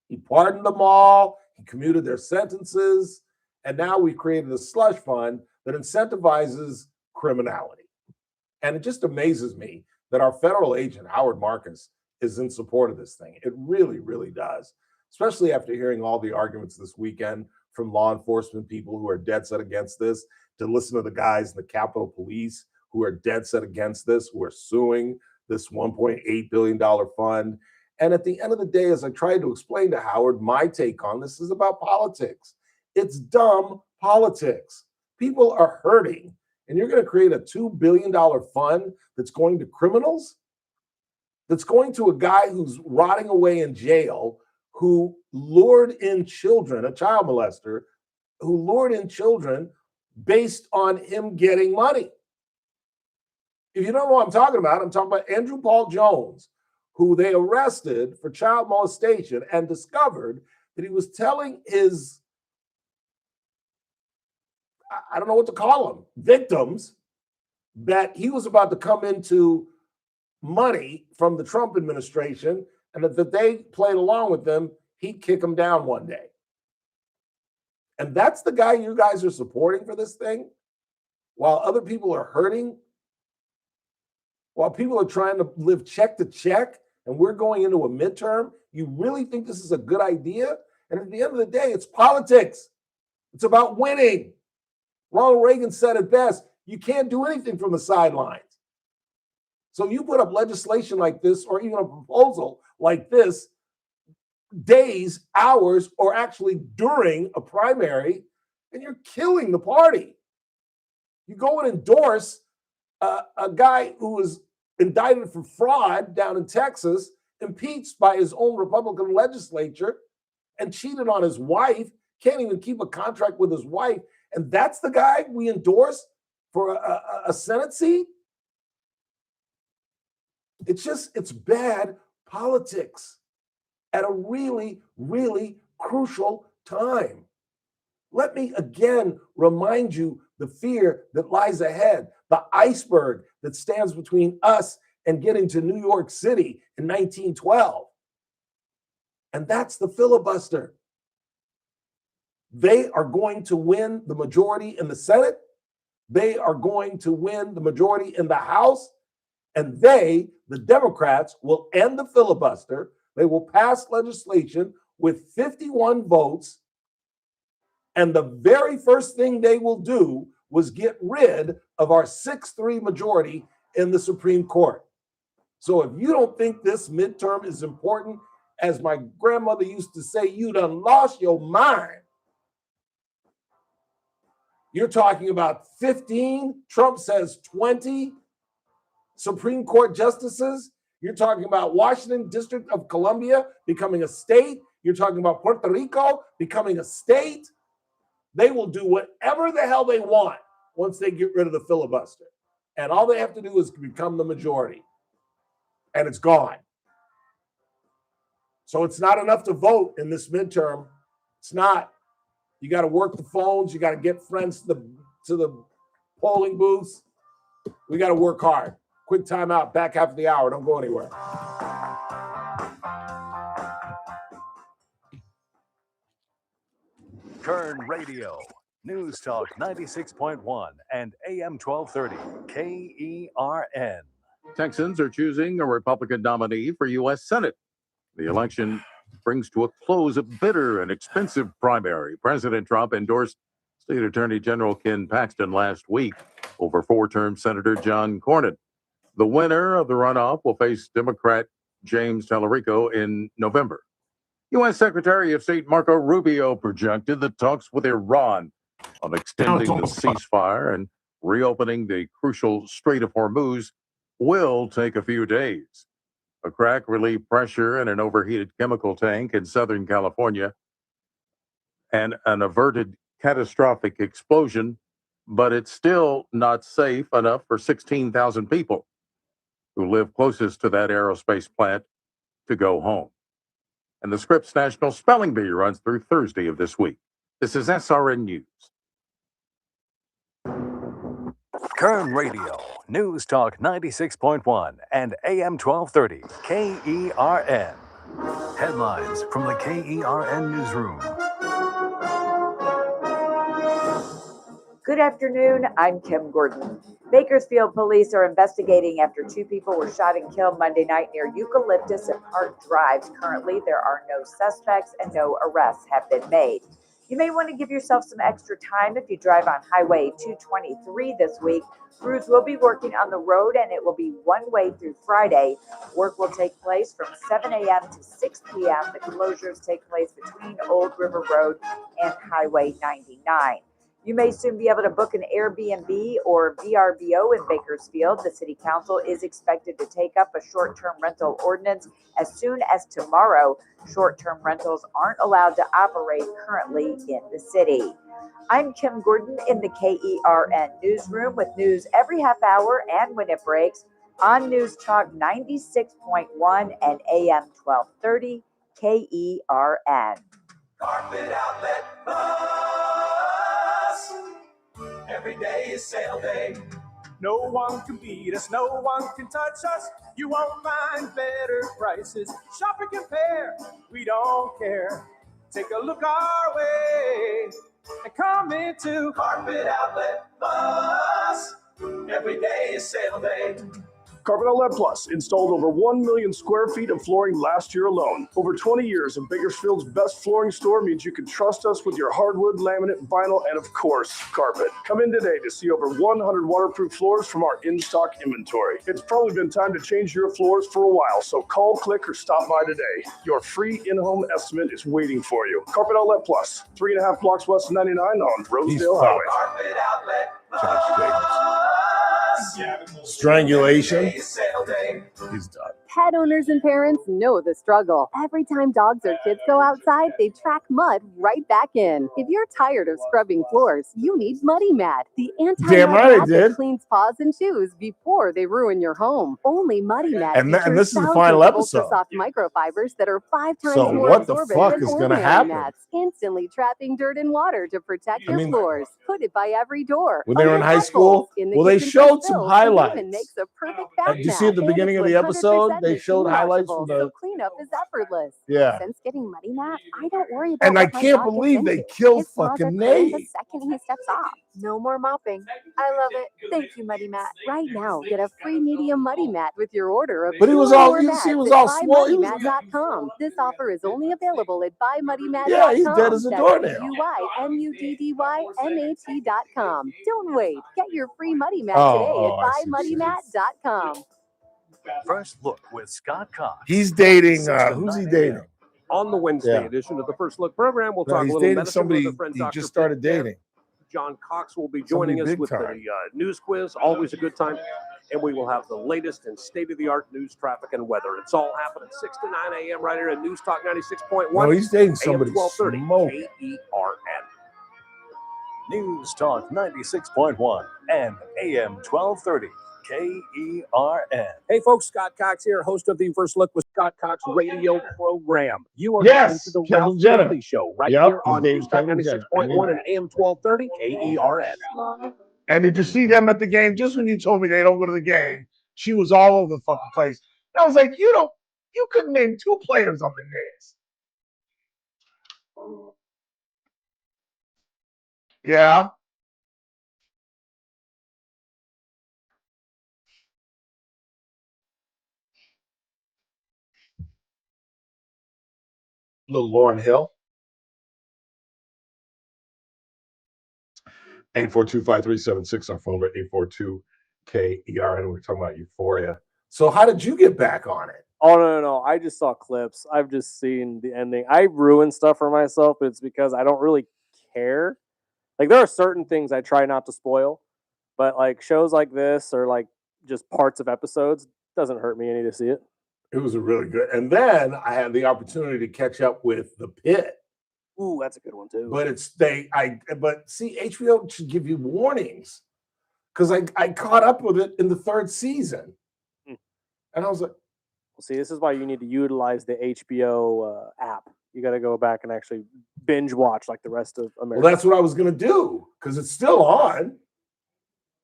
He pardoned them all. He commuted their sentences. And now we've created a slush fund that incentivizes criminality. And it just amazes me that our federal agent, Howard Marcus, is in support of this thing. It really, really does, especially after hearing all the arguments this weekend from law enforcement people who are dead set against this, to listen to the guys in the Capitol Police who are dead set against this, who are suing this $1.8 billion fund. And at the end of the day, as I tried to explain to Howard, my take on this is about politics. It's dumb politics. People are hurting, and you're going to create a $2 billion fund that's going to criminals? That's going to a guy who's rotting away in jail, who lured in children, a child molester, who lured in children based on him getting money. If you don't know what I'm talking about Andrew Paul Jones, who they arrested for child molestation and discovered that he was telling his, I don't know what to call them, victims, that he was about to come into money from the Trump administration, and that if they played along with them, he'd kick them down one day. And that's the guy you guys are supporting for this thing, while other people are hurting, while people are trying to live check to check, and we're going into a midterm. You really think this is a good idea? And at the end of the day, it's politics. It's about winning. Ronald Reagan said it best: you can't do anything from the sidelines. So you put up legislation like this, or even a proposal like this, days, hours, or actually during a primary, and you're killing the party. You go and endorse a guy who was indicted for fraud down in Texas, impeached by his own Republican legislature, and cheated on his wife, can't even keep a contract with his wife, and that's the guy we endorse for a Senate seat? It's bad politics at a really, really crucial time. Let me again remind you the fear that lies ahead, the iceberg that stands between us and getting to New York City in 1912. And that's the filibuster. They are going to win the majority in the Senate. They are going to win the majority in the House. And they, the Democrats, will end the filibuster. They will pass legislation with 51 votes. And the very first thing they will do was get rid of our 6-3 majority in the Supreme Court. So if you don't think this midterm is important, as my grandmother used to say, you done lost your mind. You're talking about 15, Trump says 20 Supreme Court justices. You're talking about Washington District of Columbia becoming a state. You're talking about Puerto Rico becoming a state. They will do whatever the hell they want once they get rid of the filibuster. And all they have to do is become the majority. And it's gone. So it's not enough to vote in this midterm. It's not. You got to work the phones. You got to get friends to the polling booths. We got to work hard. Quick timeout, back half of the hour. Don't go anywhere. Kern Radio, News Talk 96.1 and AM 1230, KERN. Texans are choosing a Republican nominee for U.S. Senate. The election brings to a close a bitter and expensive primary. President Trump endorsed State Attorney General Ken Paxton last week over four-term Senator John Cornyn. The winner of the runoff will face Democrat James Tallarico in November. U.S. Secretary of State Marco Rubio projected that talks with Iran on extending the ceasefire and reopening the crucial Strait of Hormuz will take a few days. A crack relieved pressure in an overheated chemical tank in Southern California and an averted catastrophic explosion, but it's still not safe enough for 16,000 people who live closest to that aerospace plant to go home. And the Scripps National Spelling Bee runs through Thursday of this week. This is SRN News. Kern Radio, News Talk 96.1 and AM 1230, KERN. Headlines from the KERN Newsroom. Good afternoon, I'm Kim Gordon. Bakersfield police are investigating after two people were shot and killed Monday night near Eucalyptus and Park Drives. Currently, there are no suspects and no arrests have been made. You may want to give yourself some extra time if you drive on Highway 223 this week. Crews will be working on the road and it will be one way through Friday. Work will take place from 7 a.m. to 6 p.m. The closures take place between Old River Road and Highway 99. You may soon be able to book an Airbnb or VRBO in Bakersfield. The City Council is expected to take up a short-term rental ordinance as soon as tomorrow. Short-term rentals aren't allowed to operate currently in the city. I'm Kim Gordon in the KERN Newsroom with news every half hour and when it breaks on News Talk 96.1 and AM 1230 KERN. Carpet Outlet Every day is sale day. No one can beat us, no one can touch us. You won't find better prices. Shop and compare, we don't care. Take a look our way and come into Carpet Outlet Plus. Every day is sale day. Carpet Outlet Plus installed over 1 million square feet of flooring last year alone. Over 20 years of Bakersfield's best flooring store means you can trust us with your hardwood, laminate, vinyl, and of course, carpet. Come in today to see over 100 waterproof floors from our in-stock inventory. It's probably been time to change your floors for a while, so call, click, or stop by today. Your free in-home estimate is waiting for you. Carpet Outlet Plus, 3.5 blocks west of 99 on Rosedale Highway. Carpet Outlet. Strangulation. He's done. Pet owners and parents know the struggle. Every time dogs or kids go outside, they track mud right back in. If you're tired of scrubbing floors, you need Muddy Mat, the Damn right I mat did. that cleans paws and shoes before they ruin your home. Only Muddy Mat And features this is the thousands final of episode. ultra-soft microfibers that are 5 times So more what the absorbent fuck than is gonna ordinary happen? mats, instantly trapping dirt and water to protect your floors. Put it by every door. When they were in Under high duck school, bowls, in the well, they kitchen showed for some spills, highlights. It even makes a perfect bath Did you see at the mat. beginning of the episode? They showed highlights from So the. cleanup is effortless. Yeah. Since getting Muddy Mat, I don't worry about And I what my can't dog gets believe they into. killed His paws are fucking clean the Nate. second he steps off. No more mopping. I love it. Thank you, Muddy Mat. Right now, get a free medium Muddy Mat with your order of But he was 2 or all- more you mats see, he was at all swole. He was- buymuddymat.com. This offer is only available at buymuddymat.com. Yeah, he's dead as a That's doornail. buymuddymat.com. Don't wait. Get your free Muddy Mat Oh, today I see at buymuddymat.com. First Look with Scott Cox. He's dating. 6 to Who's he 9 dating? a.m. On the Wednesday Yeah. edition of the First Look program, we'll No, talk a he's little dating medicine somebody with our friend he Dr. just started Pitt there. dating. John Cox will be Somebody joining us big with time. the news quiz. Always a good time. And we will have the latest and state-of-the-art news, traffic, and weather. It's all happening 6 to 9 a.m. right here at News Talk 96.1. No, he's dating AM somebody 1230 smoking. KERN. News Talk 96.1 and AM 1230 KERN. Hey, folks, Scott Cox here, host of the First Look with Scott Cox radio program. You are Yes, listening to the Kendall Ralph Jenner. Bailey Show right Yep, here his on name's News Talk Kendall Jenner. 96.1 and AM 1230 KERN. And did you see them at the game? Just when you told me they don't go to the game, she was all over the fucking place. And I was like, you couldn't name 2 players on the Knicks. Yeah. Little Lauren Hill. 842-5376, our phone number 842-KERN. We're talking about Euphoria. So how did you get back on it? Oh no! I just saw clips. I've just seen the ending. I ruin stuff for myself, but it's because I don't really care. Like there are certain things I try not to spoil, but like shows like this or like just parts of episodes doesn't hurt me any to see it. It was a really good. And then I had the opportunity to catch up with The Pit. Ooh, that's a good one too. But but see, HBO should give you warnings because I caught up with it in the 3rd season, and I was like, Well, see, this is why you need to utilize the HBO app. You got to go back and actually binge watch like the rest of America. well, that's what I was gonna do because it's still on,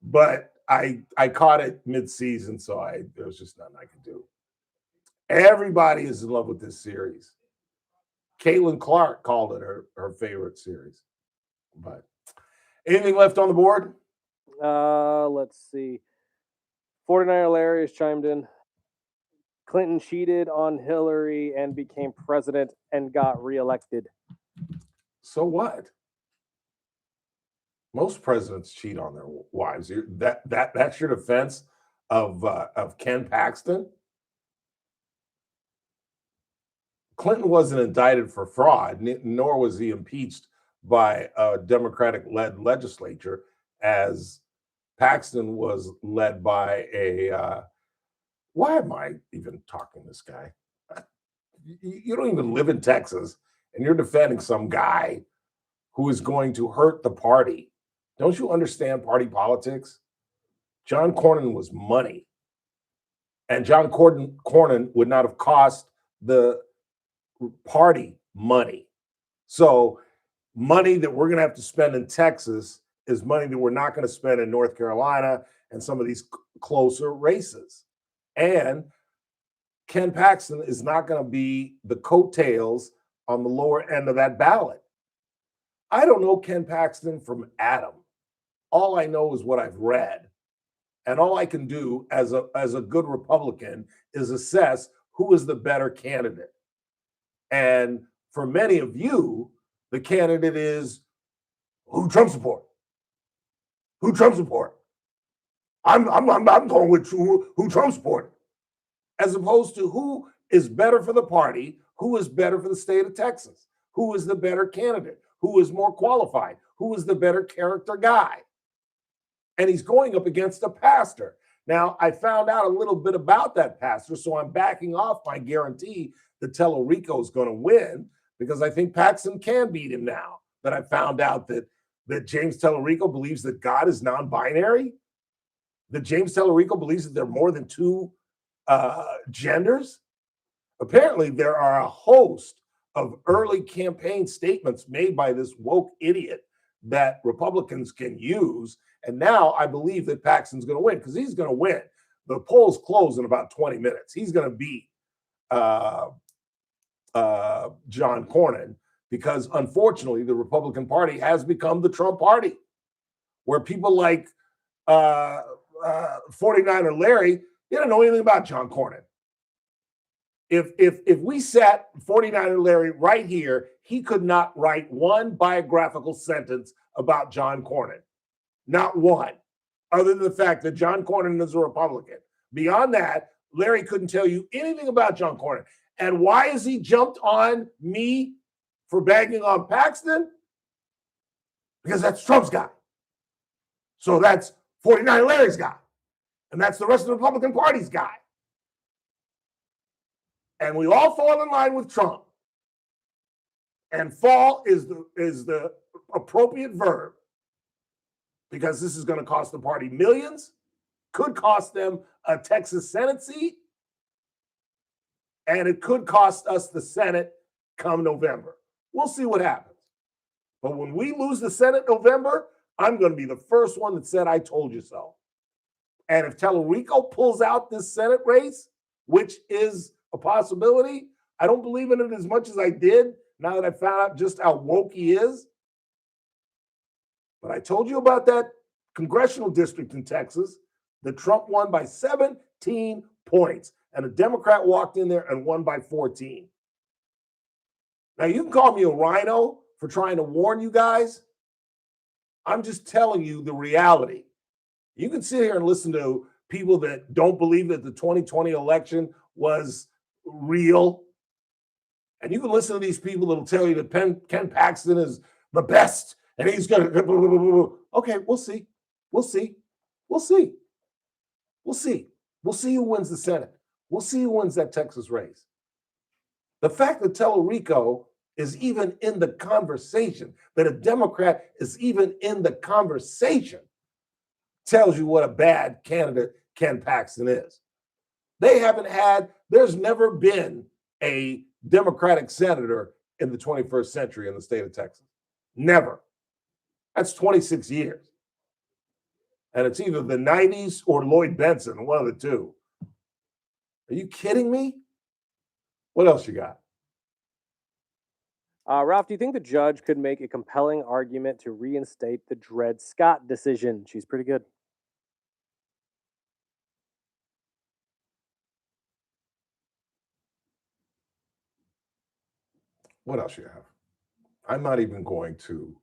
but I caught it mid-season, so there was just nothing I could do. Everybody is in love with this series. Caitlin Clark called it her favorite series. But anything left on the board? Let's see. 49er Larry has chimed in. Clinton cheated on Hillary and became president and got reelected. So what? Most presidents cheat on their wives. That's your defense of Ken Paxton? Clinton wasn't indicted for fraud, nor was he impeached by a Democratic-led legislature, as Paxton was led by a. Why am I even talking to this guy? You don't even live in Texas, and you're defending some guy who is going to hurt the party. Don't you understand party politics? John Cornyn was money, and John Cornyn would not have cost the party money. So money that we're going to have to spend in Texas is money that we're not going to spend in North Carolina and some of these closer races. And Ken Paxton is not going to be the coattails on the lower end of that ballot. I don't know Ken Paxton from Adam. All I know is what I've read. And all I can do as a good Republican is assess who is the better candidate. And for many of you, the candidate is who Trump support. Who Trump support. I'm going with who Trump supported, as opposed to who is better for the party, who is better for the state of Texas, who is the better candidate, who is more qualified, who is the better character guy. And he's going up against a pastor. Now, I found out a little bit about that pastor, so I'm backing off my guarantee that Tellerico is going to win, because I think Paxton can beat him now that I found out that James Tellerico believes that God is non-binary, that James Tellerico believes that there are more than two genders. Apparently, there are a host of early campaign statements made by this woke idiot that Republicans can use. And now I believe that Paxton's going to win, because he's going to win. The polls close in about 20 minutes. He's going to beat John Cornyn, because unfortunately the Republican Party has become the Trump Party, where people like 49er Larry, they don't know anything about John Cornyn. If we sat 49er Larry right here, he could not write one biographical sentence about John Cornyn. Not one, other than the fact that John Cornyn is a Republican. Beyond that, Larry couldn't tell you anything about John Cornyn. And why has he jumped on me for bagging on Paxton? Because that's Trump's guy. So that's 49 Larry's guy. And that's the rest of the Republican Party's guy. And we all fall in line with Trump. And fall is the appropriate verb, because this is going to cost the party millions, could cost them a Texas Senate seat, and it could cost us the Senate come November. We'll see what happens. But when we lose the Senate November, I'm going to be the first one that said, I told you so. And if Tellerico pulls out this Senate race, which is a possibility, I don't believe in it as much as I did now that I found out just how woke he is. But I told you about that congressional district in Texas that Trump won by 17 points. And a Democrat walked in there and won by 14. Now, you can call me a rhino for trying to warn you guys. I'm just telling you the reality. You can sit here and listen to people that don't believe that the 2020 election was real. And you can listen to these people that'll tell you that Ken Paxton is the best and he's going to. Okay, we'll see. We'll see. We'll see. We'll see. We'll see who wins the Senate. We'll see who wins that Texas race. The fact that Tellerico is even in the conversation, that a Democrat is even in the conversation, tells you what a bad candidate Ken Paxton is. There's never been a Democratic senator in the 21st century in the state of Texas. Never. That's 26 years. And it's either the 90s or Lloyd Benson, one of the two. Are you kidding me? What else you got? Ralph, do you think the judge could make a compelling argument to reinstate the Dred Scott decision? She's pretty good. What else you have? I'm not even going to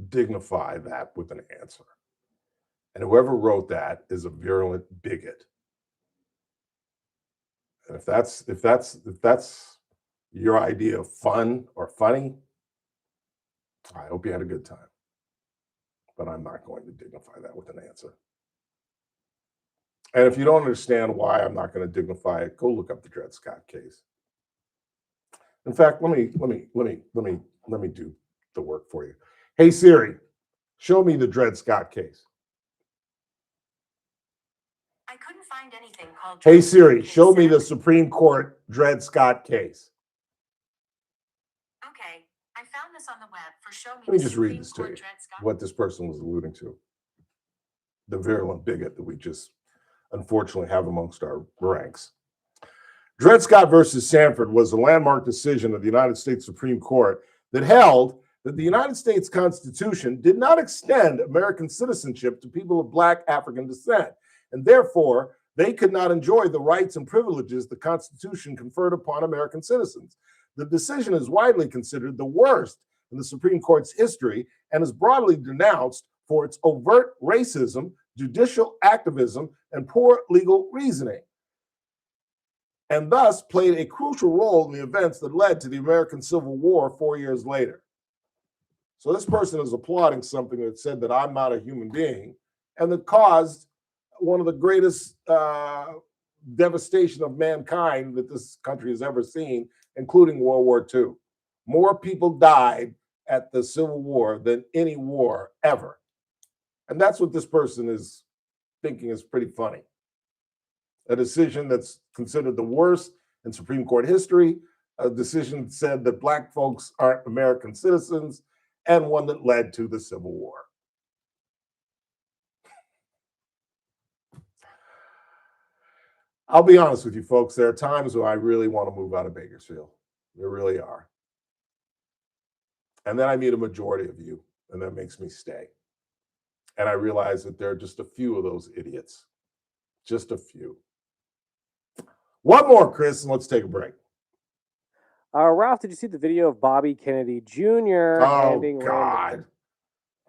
dignify that with an answer. And whoever wrote that is a virulent bigot. And if that's your idea of fun or funny, I hope you had a good time. But I'm not going to dignify that with an answer. And if you don't understand why I'm not going to dignify it, go look up the Dred Scott case. In fact, let me do the work for you. Hey Siri, show me the Dred Scott case. I couldn't find anything called. Hey Siri, show me the Supreme Court Dred Scott case. Okay, I found this on the web for show me. Let me just read this to you, what this person was alluding to. The virulent bigot that we just unfortunately have amongst our ranks. Dred Scott versus Sanford was a landmark decision of the United States Supreme Court that held that the United States Constitution did not extend American citizenship to people of Black African descent. and therefore they could not enjoy the rights and privileges the Constitution conferred upon American citizens. The decision is widely considered the worst in the Supreme Court's history and is broadly denounced for its overt racism, judicial activism, and poor legal reasoning, and thus played a crucial role in the events that led to the American Civil War 4 years later. So this person is applauding something that said that I'm not a human being and that caused one of the greatest devastation of mankind that this country has ever seen, including World War II. More people died at the Civil War than any war ever. And that's what this person is thinking is pretty funny. A decision that's considered the worst in Supreme Court history, a decision that said that Black folks aren't American citizens, and one that led to the Civil War. I'll be honest with you folks, there are times where I really want to move out of Bakersfield. There really are. And then I meet a majority of you, and that makes me stay. And I realize that there are just a few of those idiots. Just a few. One more, Chris, and let's take a break. Ralph, did you see the video of Bobby Kennedy Jr.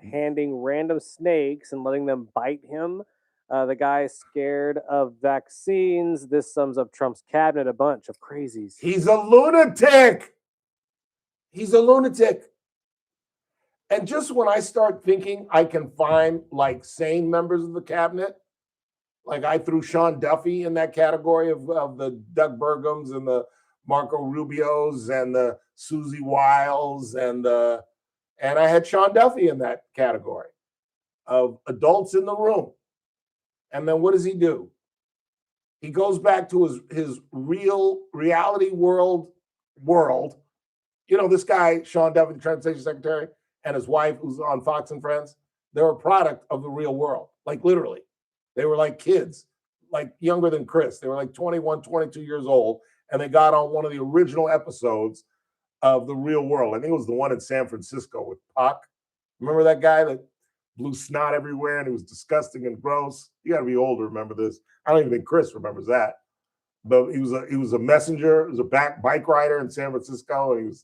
handing random snakes and letting them bite him? The guy is scared of vaccines. This sums up Trump's cabinet, a bunch of crazies. He's a lunatic. He's a lunatic. And just when I start thinking I can find like sane members of the cabinet, like I threw Sean Duffy in that category of the Doug Burgums and the Marco Rubios and the Susie Wiles and I had Sean Duffy in that category of adults in the room. And then what does he do? He goes back to his real reality world. You know, this guy, Sean Duffy, the Transportation Secretary, and his wife, who's on Fox and Friends, they're a product of the real world, like literally. They were like kids, like younger than Chris. They were like 21, 22 years old, and they got on one of the original episodes of The Real World. I think it was the one in San Francisco with Pac. Remember that guy that blew snot everywhere and he was disgusting and gross? You got to be old to remember this. I don't even think Chris remembers that. But he was a messenger. He was a bike rider in San Francisco, and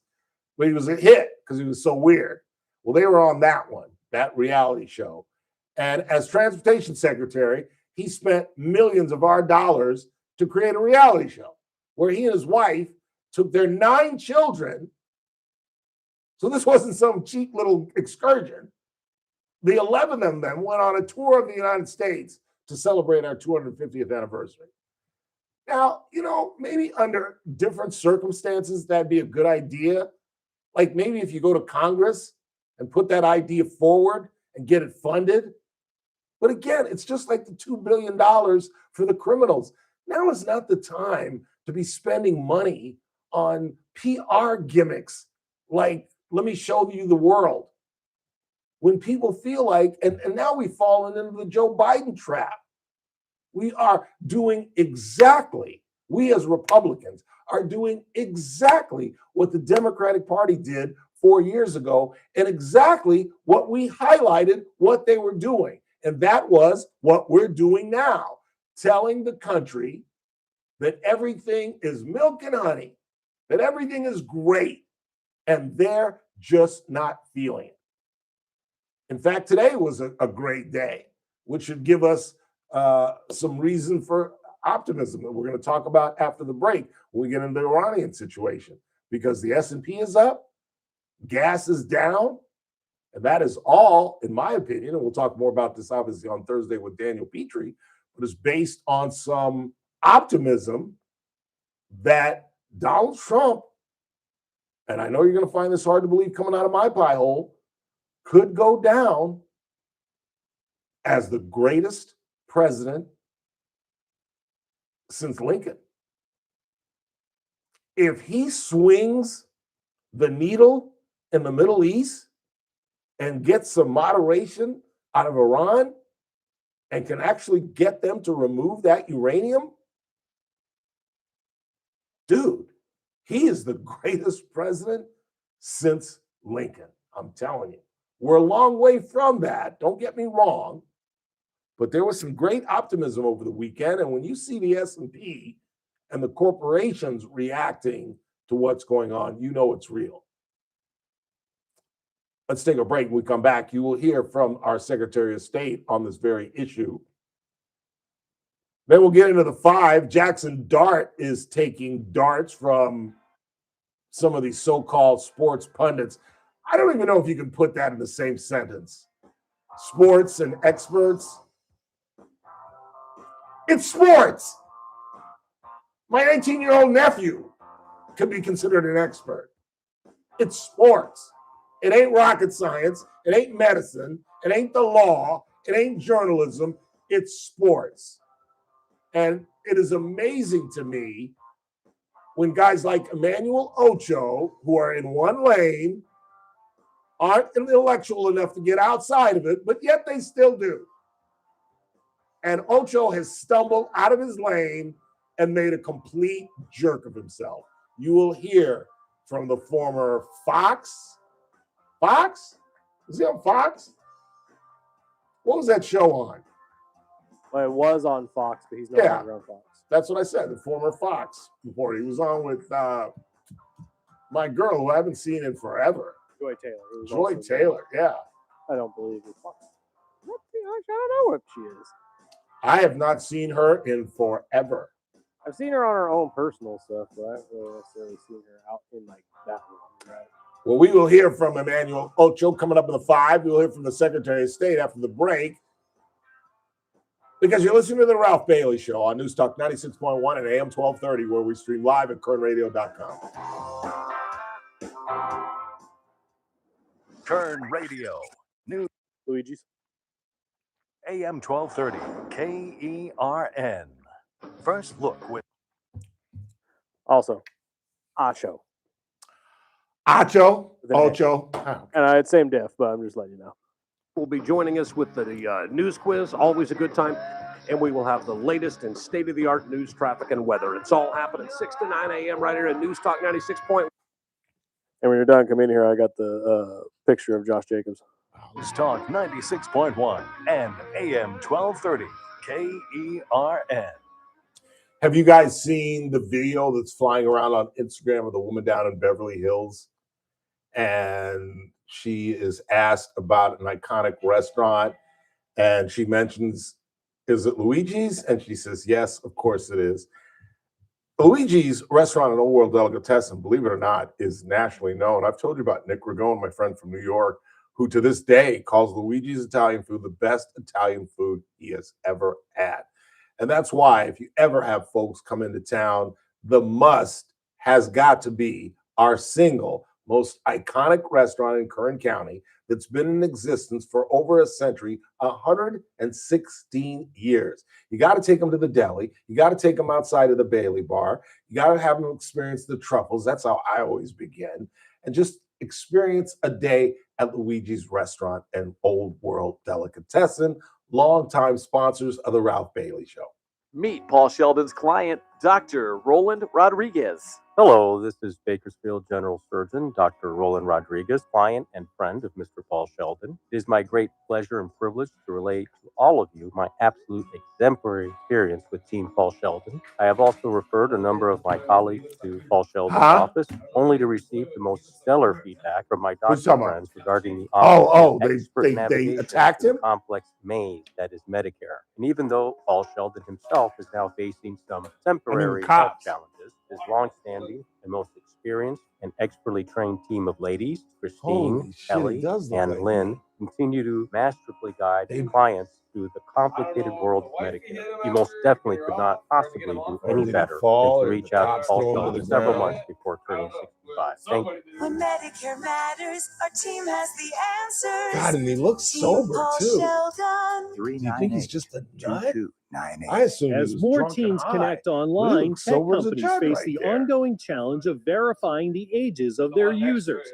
he was a hit because he was so weird. Well, they were on that one, that reality show. And as transportation secretary, he spent millions of our dollars to create a reality show where he and his wife took their 9 children. So this wasn't some cheap little excursion. The 11 of them went on a tour of the United States to celebrate our 250th anniversary. Now, you know, maybe under different circumstances, that'd be a good idea. Like maybe if you go to Congress and put that idea forward and get it funded. But again, it's just like the $2 billion for the criminals. Now is not the time to be spending money on PR gimmicks like, let me show you the world. When people feel like, and now we've fallen into the Joe Biden trap. We are doing exactly, we as Republicans are doing exactly what the Democratic Party did 4 years ago, and exactly what we highlighted what they were doing. And that was what we're doing now, telling the country that everything is milk and honey, that everything is great, and they're just not feeling it. In fact, today was a great day, which should give us some reason for optimism that we're going to talk about after the break when we get into the Iranian situation, because the S&P is up, gas is down, and that is all, in my opinion, and we'll talk more about this obviously on Thursday with Daniel Petrie, but it's based on some optimism that Donald Trump, and I know you're going to find this hard to believe coming out of my pie hole, could go down as the greatest president since Lincoln. If he swings the needle in the Middle East and gets some moderation out of Iran and can actually get them to remove that uranium, dude, he is the greatest president since Lincoln. I'm telling you. We're a long way from that. Don't get me wrong. But there was some great optimism over the weekend. And when you see the S&P and the corporations reacting to what's going on, you know it's real. Let's take a break. When we come back, you will hear from our Secretary of State on this very issue. Then we'll get into the 5. Jackson Dart is taking darts from some of these so-called sports pundits. I don't even know if you can put that in the same sentence. Sports and experts. It's sports. My 19-year-old nephew could be considered an expert. It's sports. It ain't rocket science. It ain't medicine. It ain't the law. It ain't journalism. It's sports. And it is amazing to me when guys like Emmanuel Ocho, who are in one lane, aren't intellectual enough to get outside of it, but yet they still do. And Ocho has stumbled out of his lane and made a complete jerk of himself. You will hear from the former Fox? Is he on Fox? What was that show on? Well, it was on Fox, but he's no longer on Fox. That's what I said, the former Fox reporter. He was on with my girl, who I haven't seen in forever. Joy Taylor. Joy Taylor, yeah. I don't believe it. I don't know what she is. I have not seen her in forever. I've seen her on her own personal stuff, but I haven't really necessarily seen her out in like that one, right? Well, we will hear from Emmanuel Ocho coming up in the 5. We'll hear from the Secretary of State after the break. Because you're listening to the Ralph Bailey Show on News Talk 96.1 and AM 1230, where we stream live at kernradio.com. Kern Radio. News. Luigi's. AM 1230. KERN. First look with. Also, Ocho. Ocho. And it's same diff, but I'm just letting you know. Will be joining us with the news quiz. Always a good time. And we will have the latest and state-of-the-art news, traffic, and weather. It's all happening 6 to 9 a.m. right here at News Talk 96.1. And when you're done, come in here. I got the picture of Josh Jacobs. News Talk 96.1 and AM 1230. KERN. Have you guys seen the video that's flying around on Instagram of the woman down in Beverly Hills? And she is asked about an iconic restaurant, and she mentions, is it Luigi's? And she says, yes, of course it is. Luigi's restaurant and Old World Delicatessen, believe it or not, is nationally known. I've told you about Nick Ragone, my friend from New York, who to this day calls Luigi's Italian food the best Italian food he has ever had. And that's why if you ever have folks come into town, the must has got to be our single most iconic restaurant in Kern County that's been in existence for over a century, 116 years. You got to take them to the deli. You got to take them outside of the Bailey Bar. You got to have them experience the truffles. That's how I always begin. And just experience a day at Luigi's Restaurant and Old World Delicatessen, longtime sponsors of the Ralph Bailey Show. Meet Paul Sheldon's client, Dr. Roland Rodriguez. Hello, this is Bakersfield General Surgeon, Dr. Roland Rodriguez, client and friend of Mr. Paul Sheldon. It is my great pleasure and privilege to relate to all of you my absolute exemplary experience with Team Paul Sheldon. I have also referred a number of my colleagues to Paul Sheldon's office, only to receive the most stellar feedback from my doctor friends regarding the office they attacked him? Complex maze that is Medicare. And even though Paul Sheldon himself is now facing some temporary health challenges, his long-standing and most experienced and expertly trained team of ladies, Christine, Kelly, and Lynn, continue to masterfully guide clients through the complicated world of Medicare. You most definitely could not possibly do any better than to reach out to Paul Sheldon several months before turning 65. Thank you. When Medicare matters, our team has the answers. God, and he looks sober Paul too. Sheldon. Do you think he's just a nut? I assume As more teens connect online, tech companies face the ongoing challenge of verifying the ages of their users.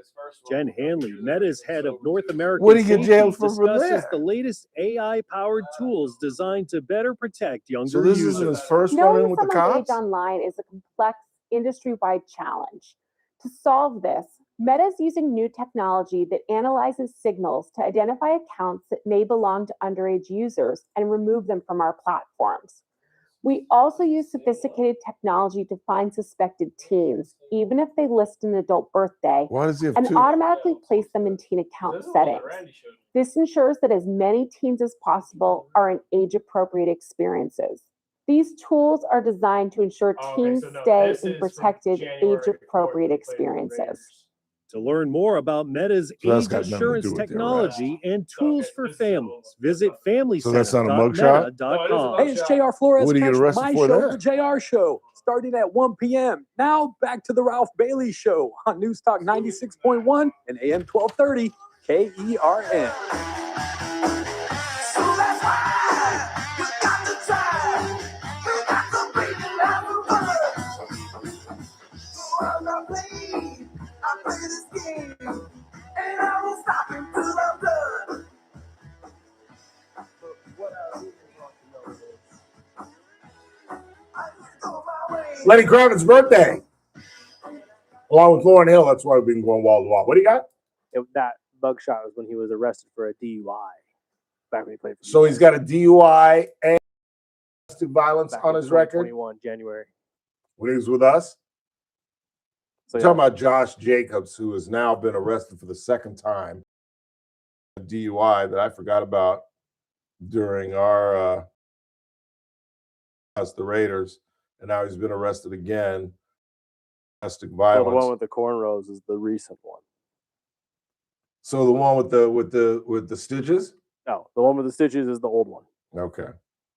Jen Hanley, Meta's head of North American What did he get Safety, jailed for discusses there? the latest AI-powered tools designed to better protect younger So this users. isn't his first Knowing run-in with the someone's cops? age online is a complex industry-wide challenge. To solve this, Meta's using new technology that analyzes signals to identify accounts that may belong to underage users and remove them from our platforms. We also use sophisticated technology to find suspected teens, even if they list an adult birthday, and automatically place them in teen account settings. This ensures that as many teens as possible are in age-appropriate experiences. These tools are designed to ensure teens stay in protected, age-appropriate experiences. To learn more about Meta's age assurance technology and tools for families, visit FamilyCenter.meta.com. Hey, it's JR Flores. What do you get Catch arrested my for show, there? The JR Show, starting at 1 p.m. Now back to the Ralph Bailey Show on News Talk 96.1 and AM 1230 KERN. Lenny Kravitz's birthday, along with Lauryn Hill. That's why we've been going wall to wall. What do you got? That mugshot was when he was arrested for a DUI. Back when he played for So he's got a DUI and domestic violence on his record. 21 January. When he was with us. So, talking about Josh Jacobs, who has now been arrested for the second time. A DUI that I forgot about during our the Raiders, and now he's been arrested again. Domestic violence. The one with the cornrows is the recent one. So the one with the stitches? No, the one with the stitches is the old one. Okay.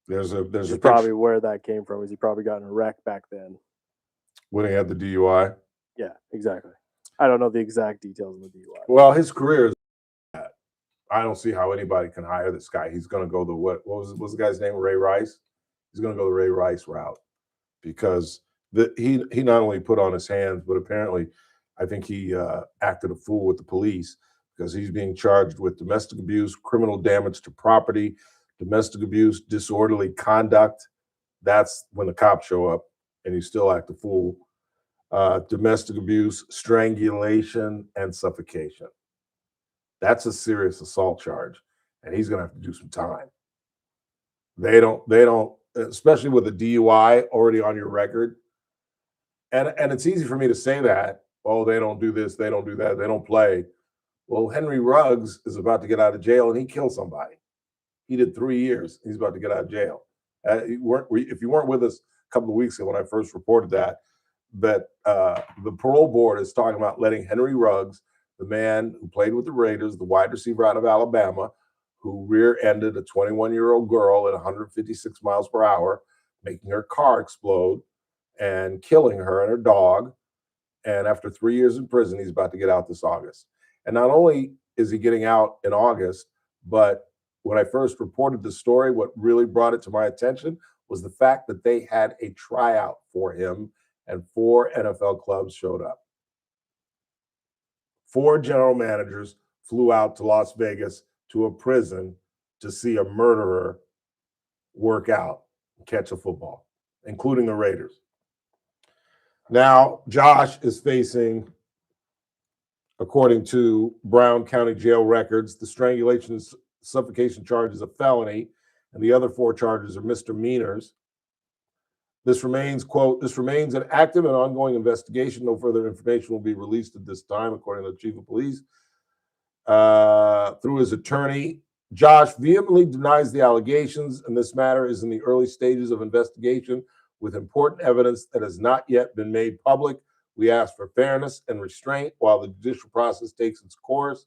There's a probably where that came from. Is he probably got in a wreck back then? When he had the DUI? Yeah, exactly. I don't know the exact details of the DUI. Well, his career is bad. I don't see how anybody can hire this guy. He's going to go the what was the guy's name? Ray Rice. He's going to go the Ray Rice route because he not only put on his hands, but apparently, I think he acted a fool with the police because he's being charged with domestic abuse, criminal damage to property, domestic abuse, disorderly conduct. That's when the cops show up and you still act a fool. Domestic abuse, strangulation, and suffocation. That's a serious assault charge, and he's going to have to do some time. They don't, especially with a DUI already on your record. And it's easy for me to say that. Oh, they don't do this, they don't do that, they don't play. Well, Henry Ruggs is about to get out of jail, and he killed somebody. He did 3 years. He's about to get out of jail. If you weren't with us a couple of weeks ago when I first reported that the parole board is talking about letting Henry Ruggs, the man who played with the Raiders, the wide receiver out of Alabama, who rear-ended a 21-year-old girl at 156 miles per hour, making her car explode and killing her and her dog. And after 3 years in prison, he's about to get out this August. And not only is he getting out in August, but when I first reported the story, what really brought it to my attention was the fact that they had a tryout for him and 4 NFL clubs showed up. 4 general managers flew out to Las Vegas to a prison to see a murderer work out and catch a football, including the Raiders. Now, Josh is facing, according to Brown County Jail records, the strangulation and suffocation charge is a felony, and the other 4 charges are misdemeanors. This remains, quote, this remains an active and ongoing investigation. No further information will be released at this time, according to the chief of police. Through his attorney, Josh vehemently denies the allegations, and this matter is in the early stages of investigation with important evidence that has not yet been made public. We ask for fairness and restraint while the judicial process takes its course.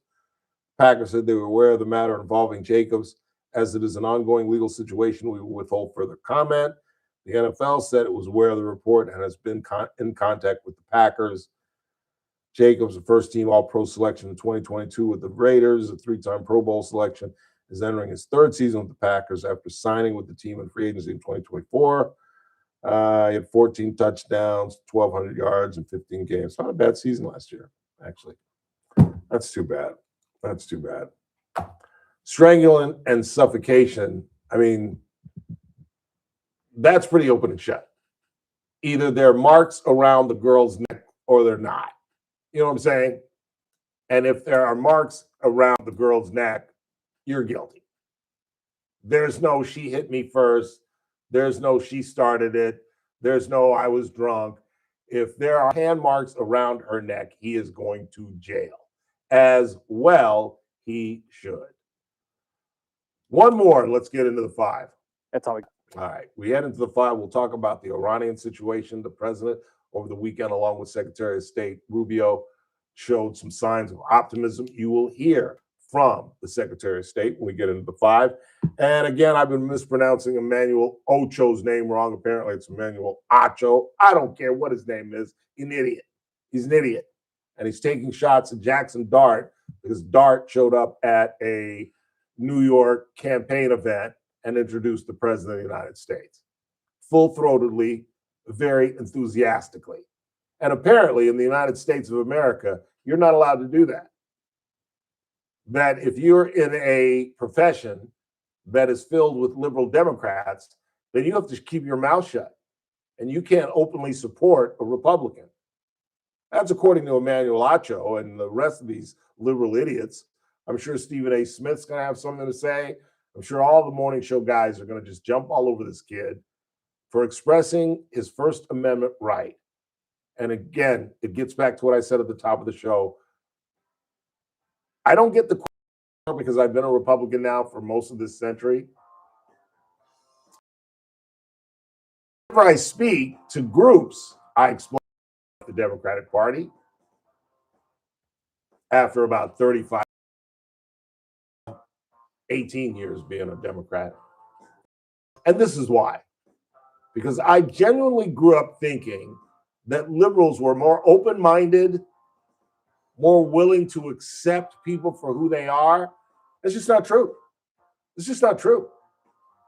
Packers said they were aware of the matter involving Jacobs. As it is an ongoing legal situation, we will withhold further comment. The NFL said it was aware of the report and has been in contact with the Packers. Jacobs, a first-team All-Pro selection in 2022 with the Raiders, a 3-time Pro Bowl selection, is entering his 3rd season with the Packers after signing with the team in free agency in 2024. He had 14 touchdowns, 1,200 yards in 15 games. Not a bad season last year, actually. That's too bad. That's too bad. Strangling and suffocation, I mean, that's pretty open and shut. Either there are marks around the girl's neck or they're not. You know what I'm saying? And if there are marks around the girl's neck, you're guilty. There's no she hit me first. There's no she started it. There's no I was drunk. If there are hand marks around her neck, he is going to jail. As well, he should. One more. Let's get into the five. That's all we All right. We head into the five. We'll talk about the Iranian situation. The president over the weekend, along with Secretary of State Rubio, showed some signs of optimism. You will hear from the Secretary of State when we get into the five. And again, I've been mispronouncing Emmanuel Ocho's name wrong. Apparently, it's Emmanuel Acho. I don't care what his name is. He's an idiot. He's an idiot. And he's taking shots at Jackson Dart because Dart showed up at a New York campaign event and introduced the President of the United States. Full-throatedly, very enthusiastically. And apparently, in the United States of America, you're not allowed to do that. That if you're in a profession that is filled with liberal Democrats, then you have to keep your mouth shut. And you can't openly support a Republican. That's according to Emmanuel Acho and the rest of these liberal idiots. I'm sure Stephen A. Smith's going to have something to say. I'm sure all the morning show guys are going to just jump all over this kid for expressing his First Amendment right. And again, it gets back to what I said at the top of the show. I don't get the question because I've been a Republican now for most of this century. Whenever I speak to groups, I explain the Democratic Party after about 35, 18 years being a Democrat. And this is why. Because I genuinely grew up thinking that liberals were more open-minded, more willing to accept people for who they are. It's just not true. It's just not true.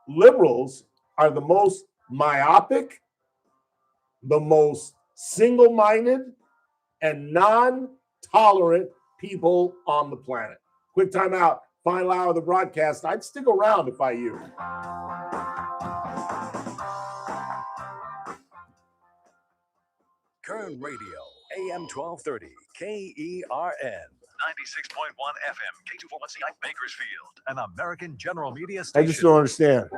Liberals are the most myopic, the most single-minded, and non-tolerant people on the planet. Quick time out. Final hour of the broadcast. I'd stick around if I you. Kern Radio, AM 1230, KERN. 96.1 FM, K241CI, Bakersfield, an American General Media station. I just don't understand.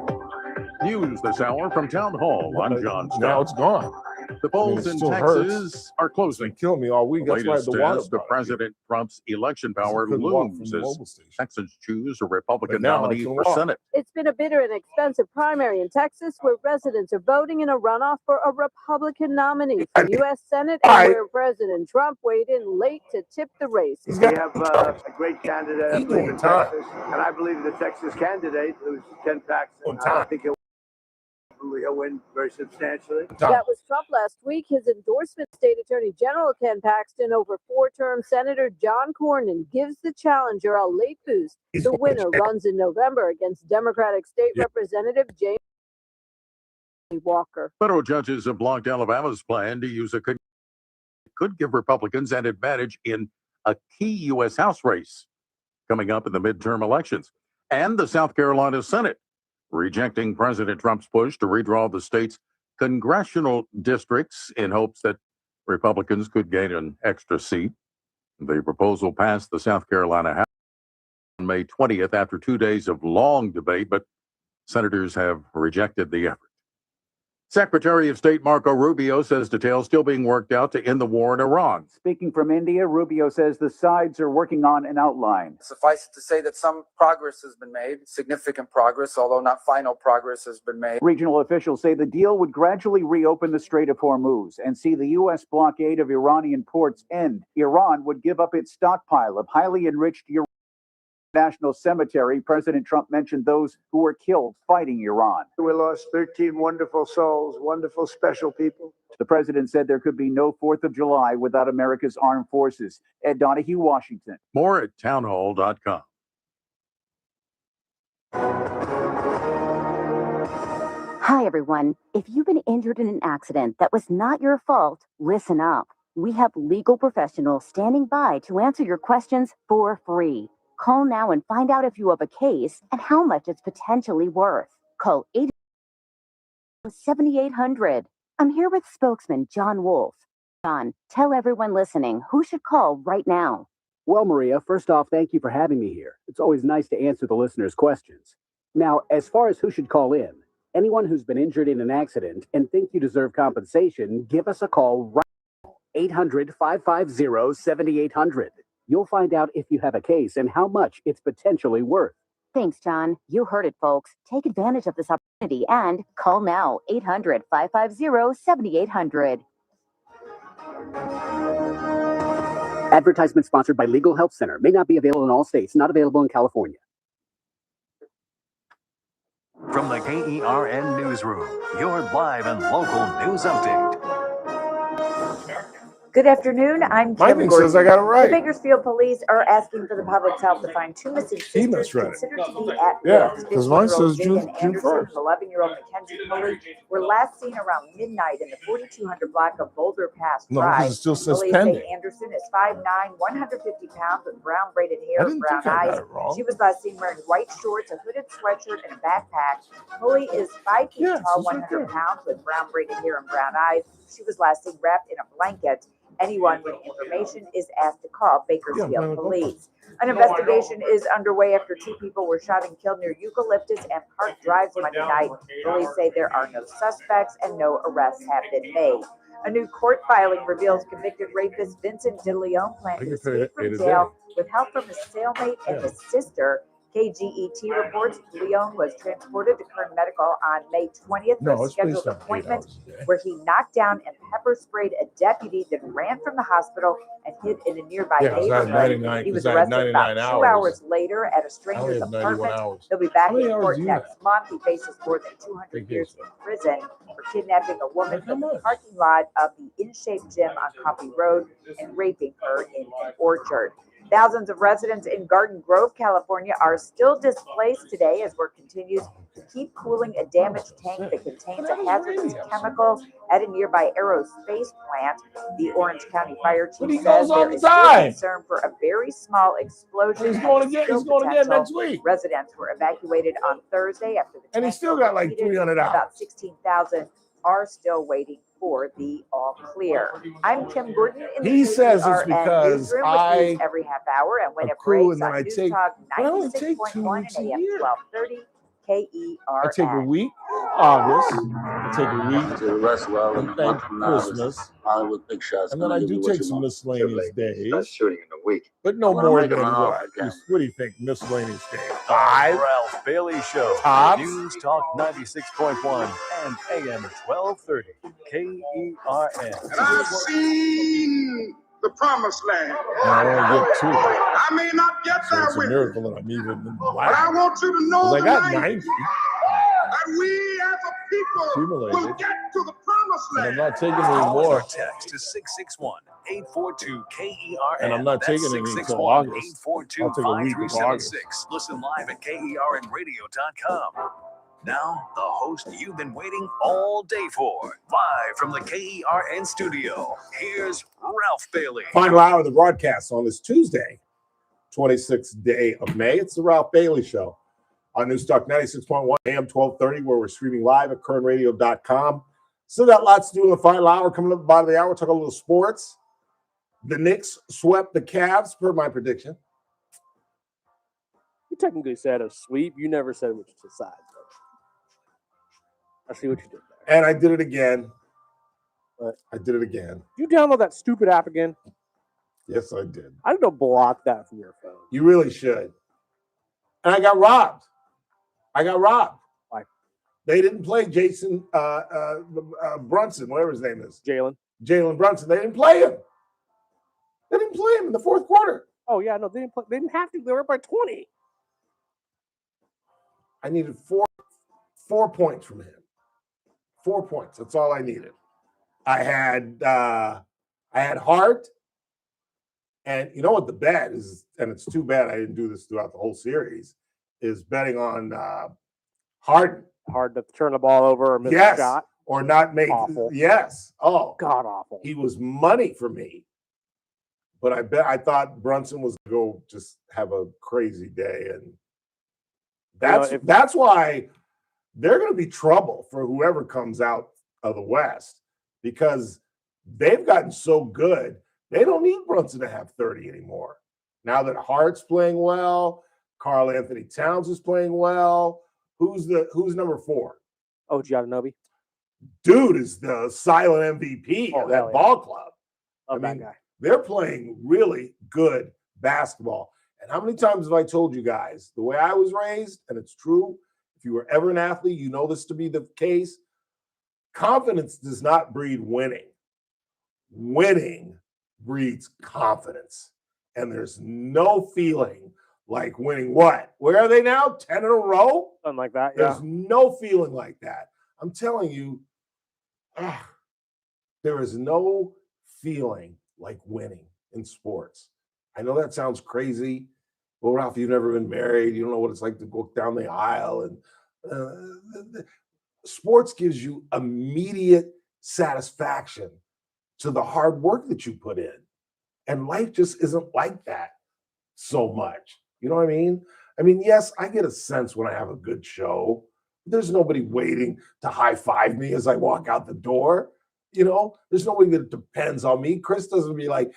News this hour from Town Hall. I'm John Scott. Now it's gone. The polls in Texas are closing. Kill me all week. The That's why I had latest the water test of President Trump's election power couldn't walk from looms the as mobile station. Texans choose a Republican But now I nominee can for walk. Senate. It's been a bitter and expensive primary in Texas where residents are voting in a runoff for a Republican nominee for U.S. Senate and where President Trump weighed in late to tip the race. We have a great candidate I believe, in Texas, and I believe the Texas candidate, who's Ken Paxton, I think he'll win very substantially. That was Trump last week. His endorsement, State Attorney General Ken Paxton over four-term Senator John Cornyn gives the challenger a late boost. The winner runs in November against Democratic State Representative James Walker. Federal judges have blocked Alabama's plan to use could give Republicans an advantage in a key U.S. House race coming up in the midterm elections, and the South Carolina Senate rejecting President Trump's push to redraw the state's congressional districts in hopes that Republicans could gain an extra seat. The proposal passed the South Carolina House on May 20th after 2 days of long debate, but senators have rejected the effort. Secretary of State Marco Rubio says details still being worked out to end the war in Iran. Speaking from India, Rubio says the sides are working on an outline. Suffice it to say that some progress has been made, significant progress, although not final progress has been made. Regional officials say the deal would gradually reopen the Strait of Hormuz and see the U.S. blockade of Iranian ports end. Iran would give up its stockpile of highly enriched uranium. National Cemetery, President Trump mentioned those who were killed fighting Iran. We lost 13 wonderful souls, wonderful, special people. The president said there could be no 4th of July without America's armed forces. Ed Donahue, Washington. More at townhall.com. Hi, everyone. If you've been injured in an accident that was not your fault, listen up. We have legal professionals standing by to answer your questions for free. Call now and find out if you have a case and how much it's potentially worth. Call 800-7800. I'm here with spokesman John Wolf. John, tell everyone listening who should call right now. Well, Maria, first off, thank you for having me here. It's always nice to answer the listeners' questions. Now, as far as who should call in, anyone who's been injured in an accident and think you deserve compensation, give us a call right now, 800-550-7800. You'll find out if you have a case and how much it's potentially worth. Thanks, John. You heard it, folks. Take advantage of this opportunity and call now, 800-550-7800. Advertisement sponsored by Legal Help Center. May not be available in all states. Not available in California. From the KERN Newsroom, your live and local news update. Good afternoon. I'm My Kim thing Gordon. says I got it right. The Bakersfield police are asking for the public's help to find two missing sisters considered to be at Yeah, risk. because mine says 15-year-old June Vivian Anderson 1st. and 11-year-old Mackenzie Pulley were last seen around midnight in the 4200 block of Boulder Pass No, Drive. because it still says Police pending. say Anderson is 5'9", 150 pounds with brown braided hair and brown I got eyes. it wrong. She was last seen wearing white shorts, a hooded sweatshirt, and a backpack. Pulley is 5 feet tall, 100 pounds with brown braided hair and brown eyes. She was last seen wrapped in a blanket. Anyone with information is asked to call Bakersfield Police. An investigation is underway after two people were shot and killed near Eucalyptus and Park Drives Monday night. Police say there are no suspects and no arrests have been made. A new court filing reveals convicted rapist Vincent DeLeon planned to escape from jail with help from his cellmate and his sister. KGET reports Leon was transported to Kern Medical on May 20th for a scheduled appointment where he knocked down and pepper sprayed a deputy, then ran from the hospital and hid in a nearby neighborhood. He was arrested about 2 hours later at a stranger's apartment. He'll be back in court next month. He faces more than 200 years in prison for kidnapping a woman from the parking lot of the In-Shape Gym on Coffee Road and raping her in an orchard. Thousands of residents in Garden Grove, California are still displaced today as work continues to keep cooling a damaged tank that contains a hazardous chemical at a nearby aerospace plant. The Orange County Fire Chief says there is still concern for a very small explosion. He's going again next week. Residents were evacuated on Thursday after the And he's still got like 300 hours. About 16,000 are still waiting for the all clear. I'm Kim Gordon in the He says it's KERN because newsroom, which I meets every half hour and when it accrue breaks and then on I News take- Talk I only take 2 96.1 weeks a and AM year. 1230 KERN. I take a week, August. I take a week, to the rest well and thank Christmas. Hollywood Big Shots. And then I do take some miscellaneous days, shooting in a week. but no I'm gonna more make than him an what? offer again. What do you think? Miscellaneous days? The 5? Ralph Bailey Show. Tops? News Talk 96.1 and AM 1230. KERN. And I've seen the promised land. I only get 2. I may not get So there it's a with you, miracle that I'm even in but I black. want you to know 'Cause I got tonight 90, that we as a people Accumulated. will get to the promised and I'm land. not taking any Call or more. text to 661-842-KERN. And I'm not That's taking any until August. I'll take a week of August. 661-842-5376. Listen live at KERNradio.com. Now, the host you've been waiting all day for. Live from the KERN studio, here's Ralph Bailey. Final hour of the broadcast on this Tuesday, 26th day of May. It's the Ralph Bailey Show on News Talk 96.1 AM 1230, where we're streaming live at kernradio.com. Still got lots to do in the final hour. Coming up at the bottom of the hour, we'll talk a little sports. The Knicks swept the Cavs, per my prediction. You technically said a sweep. You never said which side. I see what you did there. And I did it again. What? I did it again. You download that stupid app again? Yes, I did. I need to block that from your phone. You really should. And I got robbed. Why? They didn't play Jason Brunson, whatever his name is. Jalen Brunson. They didn't play him. They didn't play him in the fourth quarter. Oh yeah, no, they didn't play. They didn't have to. They were up by 20. I needed four points from him. 4 points. That's all I needed. I had Hart, and you know what the bet is, and it's too bad I didn't do this throughout the whole series, is betting on Harden. Hard to turn the ball over or miss a shot. Or not make. Awful. Yes. Oh, God awful. He was money for me. But I thought Brunson was going to go just have a crazy day. And that's why they're going to be trouble for whoever comes out of the West, because they've gotten so good. They don't need Brunson to have 30 anymore. Now that Hart's playing well, Karl Anthony Towns is playing well. Who's number 4? OG Anunoby. Dude is the silent MVP of that ball club. Love that guy. They're playing really good basketball. And how many times have I told you guys, the way I was raised, and it's true, if you were ever an athlete, you know this to be the case, confidence does not breed winning. Winning breeds confidence. And there's no feeling like winning what? Where are they now? 10 in a row? Something like that, yeah. There's no feeling like that. I'm telling you, there is no feeling like winning in sports. I know that sounds crazy. Well, Ralph, you've never been married. You don't know what it's like to go down the aisle. And sports gives you immediate satisfaction to the hard work that you put in. And life just isn't like that so much. You know what I mean? I mean, yes, I get a sense when I have a good show. There's nobody waiting to high five me as I walk out the door. You know, there's nobody that depends on me. Chris doesn't be like,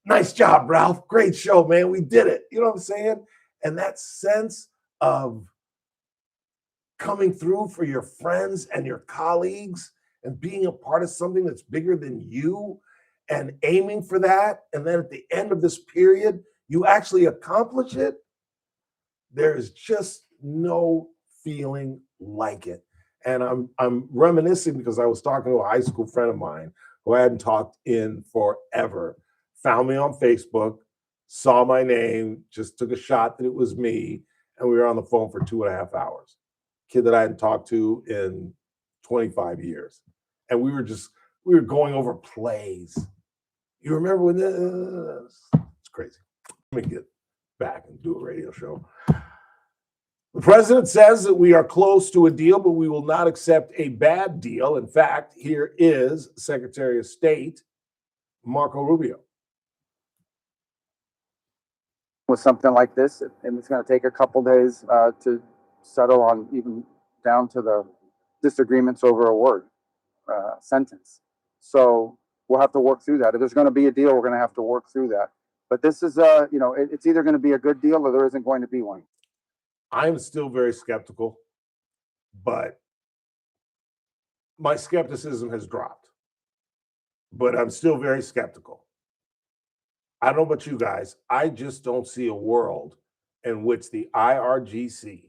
nice job, Ralph. Great show, man. We did it. You know what I'm saying? And that sense of coming through for your friends and your colleagues and being a part of something that's bigger than you and aiming for that. And then at the end of this period, you actually accomplish it. There is just no feeling like it. And I'm reminiscing because I was talking to a high school friend of mine who I hadn't talked in forever, found me on Facebook, saw my name, just took a shot that it was me, and we were on the phone for 2.5 hours. Kid that I hadn't talked to in 25 years. And we were going over plays. You remember when it's crazy. Let me get back and do a radio show. The president says that we are close to a deal, but we will not accept a bad deal. In fact, here is Secretary of State Marco Rubio. With something like this, and it's going to take a couple days to settle on, even down to the disagreements over a word sentence. So we'll have to work through that. If there's going to be a deal, we're going to have to work through that. But this is, it's either going to be a good deal or there isn't going to be one. I'm still very skeptical, but my skepticism has dropped. But I'm still very skeptical. I don't know about you guys. I just don't see a world in which the IRGC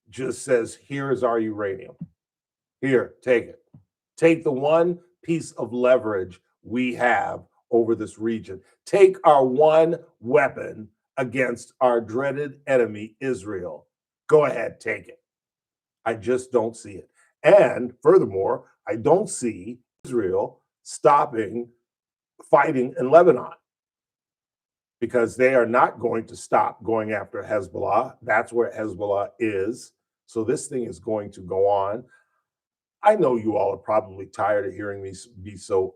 just says, here is our uranium. Here, take it. Take the one piece of leverage we have over this region. Take our one weapon against our dreaded enemy, Israel. Go ahead, take it. I just don't see it. And furthermore, I don't see Israel stopping fighting in Lebanon because they are not going to stop going after Hezbollah. That's where Hezbollah is. So this thing is going to go on. I know you all are probably tired of hearing me be so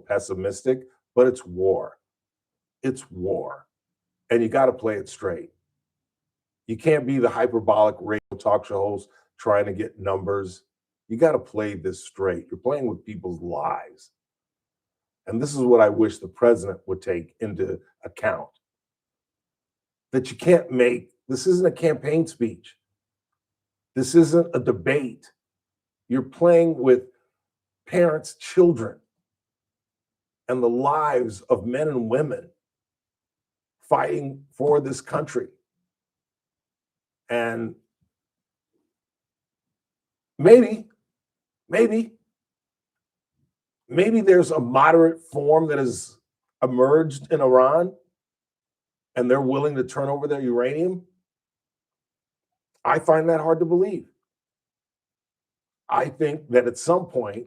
pessimistic, but it's war. It's war. And you got to play it straight. You can't be the hyperbolic radio talk show host trying to get numbers. You got to play this straight. You're playing with people's lives. And this is what I wish the president would take into account. That you can't make, this isn't a campaign speech. This isn't a debate. You're playing with parents' children and the lives of men and women fighting for this country. And maybe there's a moderate form that has emerged in Iran and they're willing to turn over their uranium. I find that hard to believe. I think that at some point,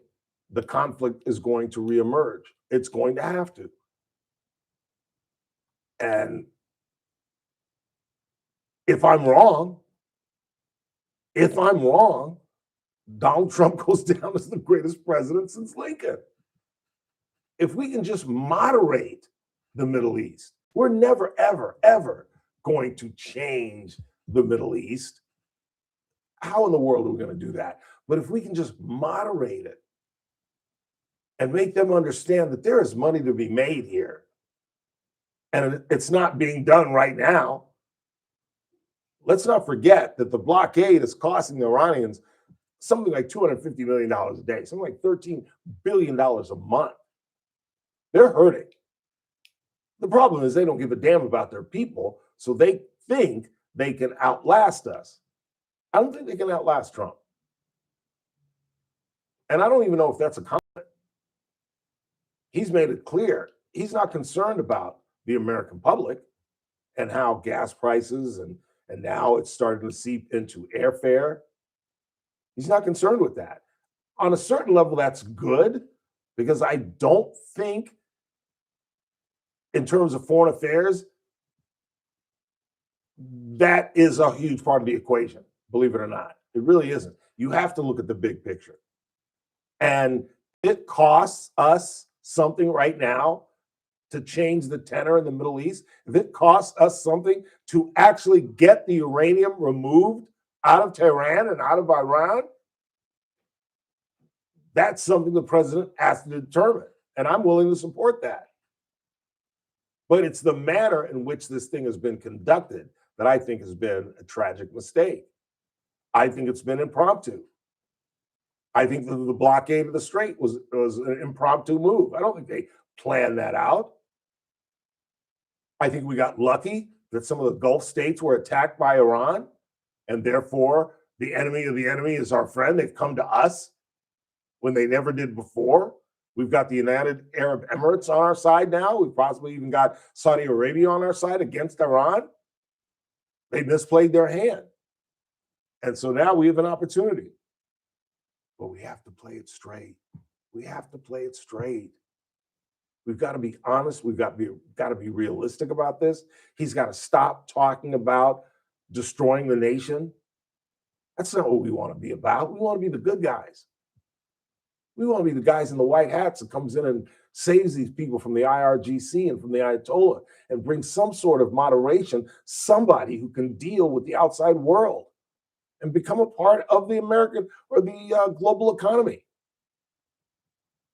the conflict is going to reemerge. It's going to have to. And if I'm wrong, Donald Trump goes down as the greatest president since Lincoln. If we can just moderate the Middle East, we're never, ever, ever going to change the Middle East. How in the world are we going to do that? But if we can just moderate it and make them understand that there is money to be made here, And it's not being done right now. Let's not forget that the blockade is costing the Iranians something like $250 million a day, something like $13 billion a month. They're hurting. The problem is they don't give a damn about their people, so they think they can outlast us. I don't think they can outlast Trump. And I don't even know if that's a compliment. He's made it clear he's not concerned about the American public and how gas prices and now it's starting to seep into airfare. He's not concerned with that. On a certain level, that's good because I don't think, in terms of foreign affairs, that is a huge part of the equation, believe it or not. It really isn't. You have to look at the big picture. And it costs us something right now to change the tenor in the Middle East. If it costs us something to actually get the uranium removed out of Tehran and out of Iran, that's something the president has to determine. And I'm willing to support that. But it's the manner in which this thing has been conducted that I think has been a tragic mistake. I think it's been impromptu. I think the blockade of the Strait was an impromptu move. I don't think they planned that out. I think we got lucky that some of the Gulf states were attacked by Iran, and therefore the enemy of the enemy is our friend. They've come to us when they never did before. We've got the United Arab Emirates on our side now. We've possibly even got Saudi Arabia on our side against Iran. They misplayed their hand. And so now we have an opportunity. But we have to play it straight. We have to play it straight. We've got to be honest. We've got to be realistic about this. He's got to stop talking about destroying the nation. That's not what we want to be about. We want to be the good guys. We want to be the guys in the white hats that comes in and saves these people from the IRGC and from the Ayatollah and brings some sort of moderation, somebody who can deal with the outside world and become a part of the American or the global economy.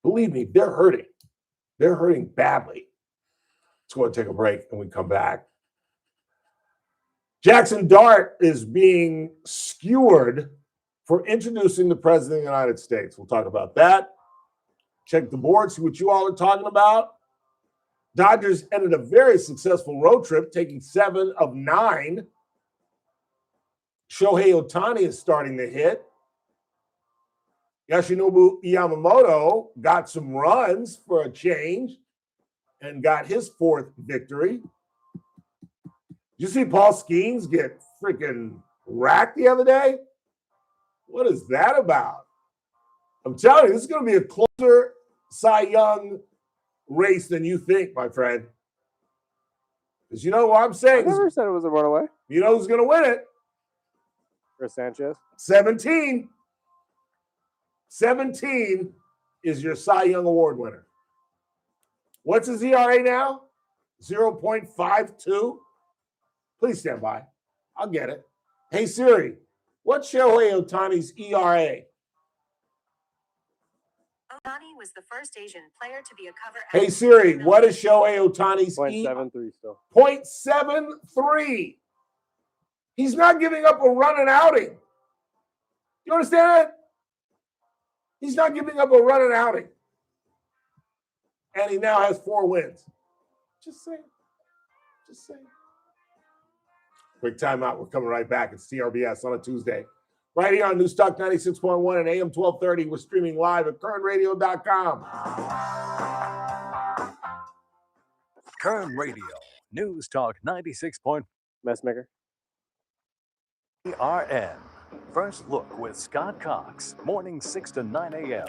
Believe me, they're hurting. They're hurting badly. Let's go and take a break and we come back. Jackson Dart is being skewered for introducing the President of the United States. We'll talk about that. Check the board, see what you all are talking about. Dodgers ended a very successful road trip, taking 7 of 9. Shohei Ohtani is starting to hit. Yoshinobu Yamamoto got some runs for a change and got his 4th victory. Did you see Paul Skeens get freaking racked the other day? What is that about? I'm telling you, this is going to be a closer Cy Young race than you think, my friend. Because you know what I'm saying? I never said it was a runaway. You know who's going to win it? Chris Sanchez. 17. 17 is your Cy Young Award winner. What's his ERA now? 0.52. Please stand by. I'll get it. Hey, Siri, what's Shohei Ohtani's ERA? Ohtani was the first Asian player to be a cover. Hey, Siri, what is Shohei Ohtani's 0.73 still. 0.73. He's not giving up a run and outing. You understand that? He's not giving up a run and outing. And he now has 4 wins. Just saying. Just saying. Quick timeout. We're coming right back. It's TRBS on a Tuesday. Right here on News Talk 96.1 and AM 1230. We're streaming live at currentradio.com. Current Radio, News Talk 96. Messmaker. ERN. First Look with Scott Cox. Morning 6 to 9 a.m.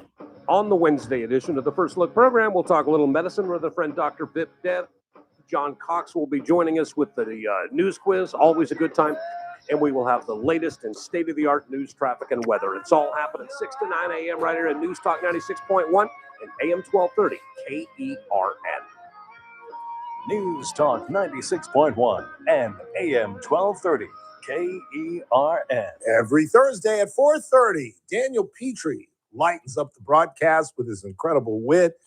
On the Wednesday edition of the First Look program, we'll talk a little medicine with our friend Dr. Vip Dev. John Cox will be joining us with the news quiz. Always a good time. And we will have the latest and state-of-the-art news, traffic, and weather. It's all happening 6 to 9 a.m. right here at News Talk 96.1 and AM 1230 KERN. News Talk 96.1 and AM 1230 KERN. Every Thursday at 4:30, Daniel Petrie lightens up the broadcast with his incredible wit,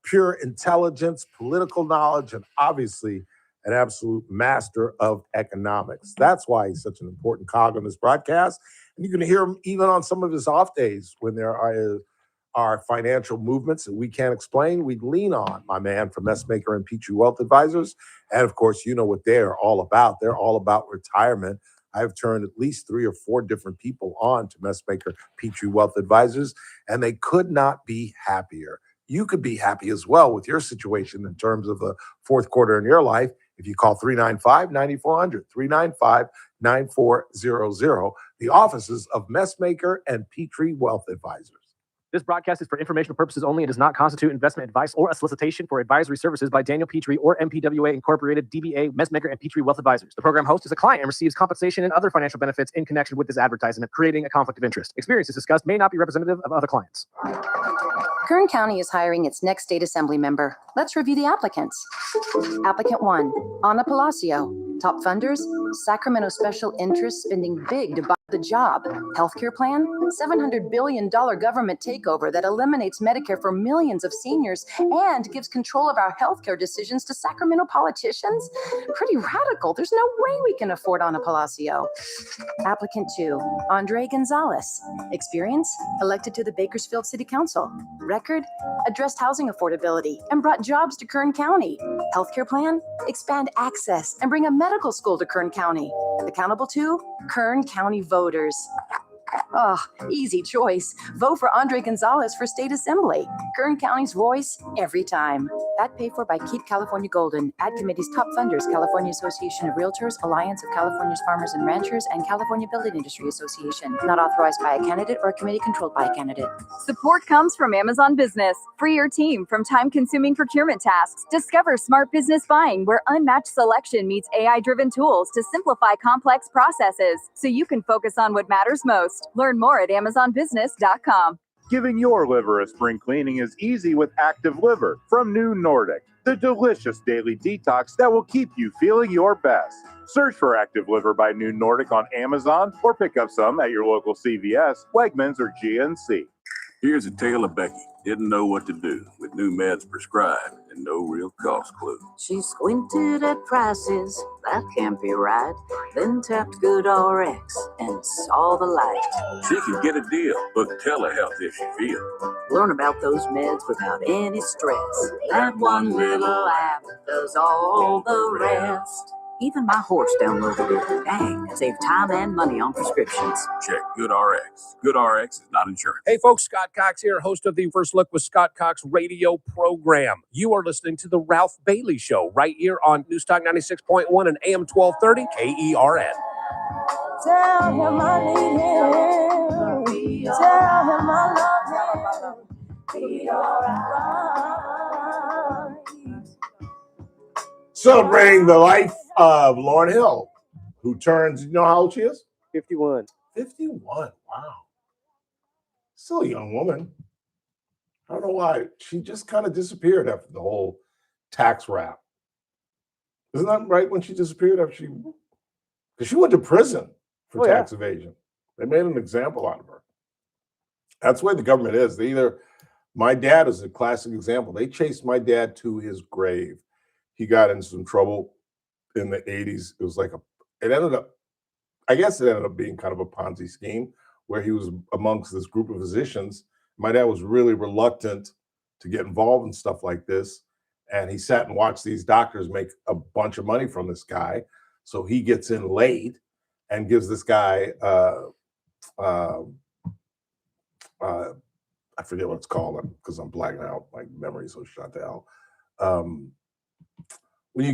pure intelligence, political knowledge, and obviously an absolute master of economics. That's why he's such an important cog on this broadcast. And you can hear him even on some of his off days when there are financial movements that we can't explain. We lean on my man from Messmaker and Petrie Wealth Advisors. And of course, you know what they're all about. They're all about retirement. I've turned at least 3 or 4 different people on to Messmaker Petrie Wealth Advisors, and they could not be happier. You could be happy as well with your situation in terms of the fourth quarter in your life if you call 395-9400, 395-9400, the offices of Messmaker and Petrie Wealth Advisors. This broadcast is for informational purposes only and does not constitute investment advice or a solicitation for advisory services by Daniel Petrie or MPWA Incorporated, DBA, Messmaker, and Petrie Wealth Advisors. The program host is a client and receives compensation and other financial benefits in connection with this advertisement, creating a conflict of interest. Experiences discussed may not be representative of other clients. Kern County is hiring its next state assembly member. Let's review the applicants. Applicant 1, Ana Palacio. Top funders, Sacramento Special Interests spending big to buy the job. Healthcare plan, $700 billion government takeover that eliminates Medicare for millions of seniors and gives control of our healthcare decisions to Sacramento politicians. Pretty radical. There's no way we can afford Ana Palacio. Applicant 2, Andre Gonzalez. Experience, elected to the Bakersfield City Council. Record, addressed housing affordability and brought jobs to Kern County. Healthcare plan, expand access and bring a medical school to Kern County. Accountable to Kern County voters. Oh, easy choice. Vote for Andre Gonzalez for state assembly. Kern County's voice every time. Ad paid for by Keep California Golden. Ad committee's top funders: California Association of Realtors, Alliance of California's Farmers and Ranchers, and California Building Industry Association. Not authorized by a candidate or a committee controlled by a candidate. Support comes from Amazon Business. Free your team from time-consuming procurement tasks. Discover smart business buying, where unmatched selection meets AI-driven tools to simplify complex processes, so you can focus on what matters most. Learn more at amazonbusiness.com. Giving your liver a spring cleaning is easy with Active Liver from New Nordic, the delicious daily detox that will keep you feeling your best. Search for Active Liver by New Nordic on Amazon or pick up some at your local CVS, Wegmans, or GNC. Here's a tale of Becky. Didn't know what to do with new meds prescribed and no real cost clue. She squinted at prices, that can't be right. Then tapped GoodRx and saw the light. She could get a deal, book telehealth if she feels. Learn about those meds without any stress. That one little app does all the rest. Even my horse downloaded it. Dang, it saved time and money on prescriptions. Check GoodRx. GoodRx is not insurance. Hey folks, Scott Cox here, host of the First Look with Scott Cox radio program. You are listening to the Ralph Bailey Show right here on Newstalk 96.1 and AM 1230 KERN. Tell him I need him. Tell him I love him. Be alright. Celebrating the life of Lauryn Hill, who turns, you know how old she is? 51. 51, wow. Still a young woman. I don't know why. She just kind of disappeared after the whole tax rap. Isn't that right when she disappeared after because she went to prison for tax evasion. They made an example out of her. That's the way the government is. My dad is a classic example. They chased my dad to his grave. He got into some trouble in the 80s. It was like it ended up being kind of a Ponzi scheme where he was amongst this group of physicians. My dad was really reluctant to get involved in stuff like this. And he sat and watched these doctors make a bunch of money from this guy. So he gets in late and gives this guy, I forget what it's called because I'm blacking out. My memory's so shut to hell. When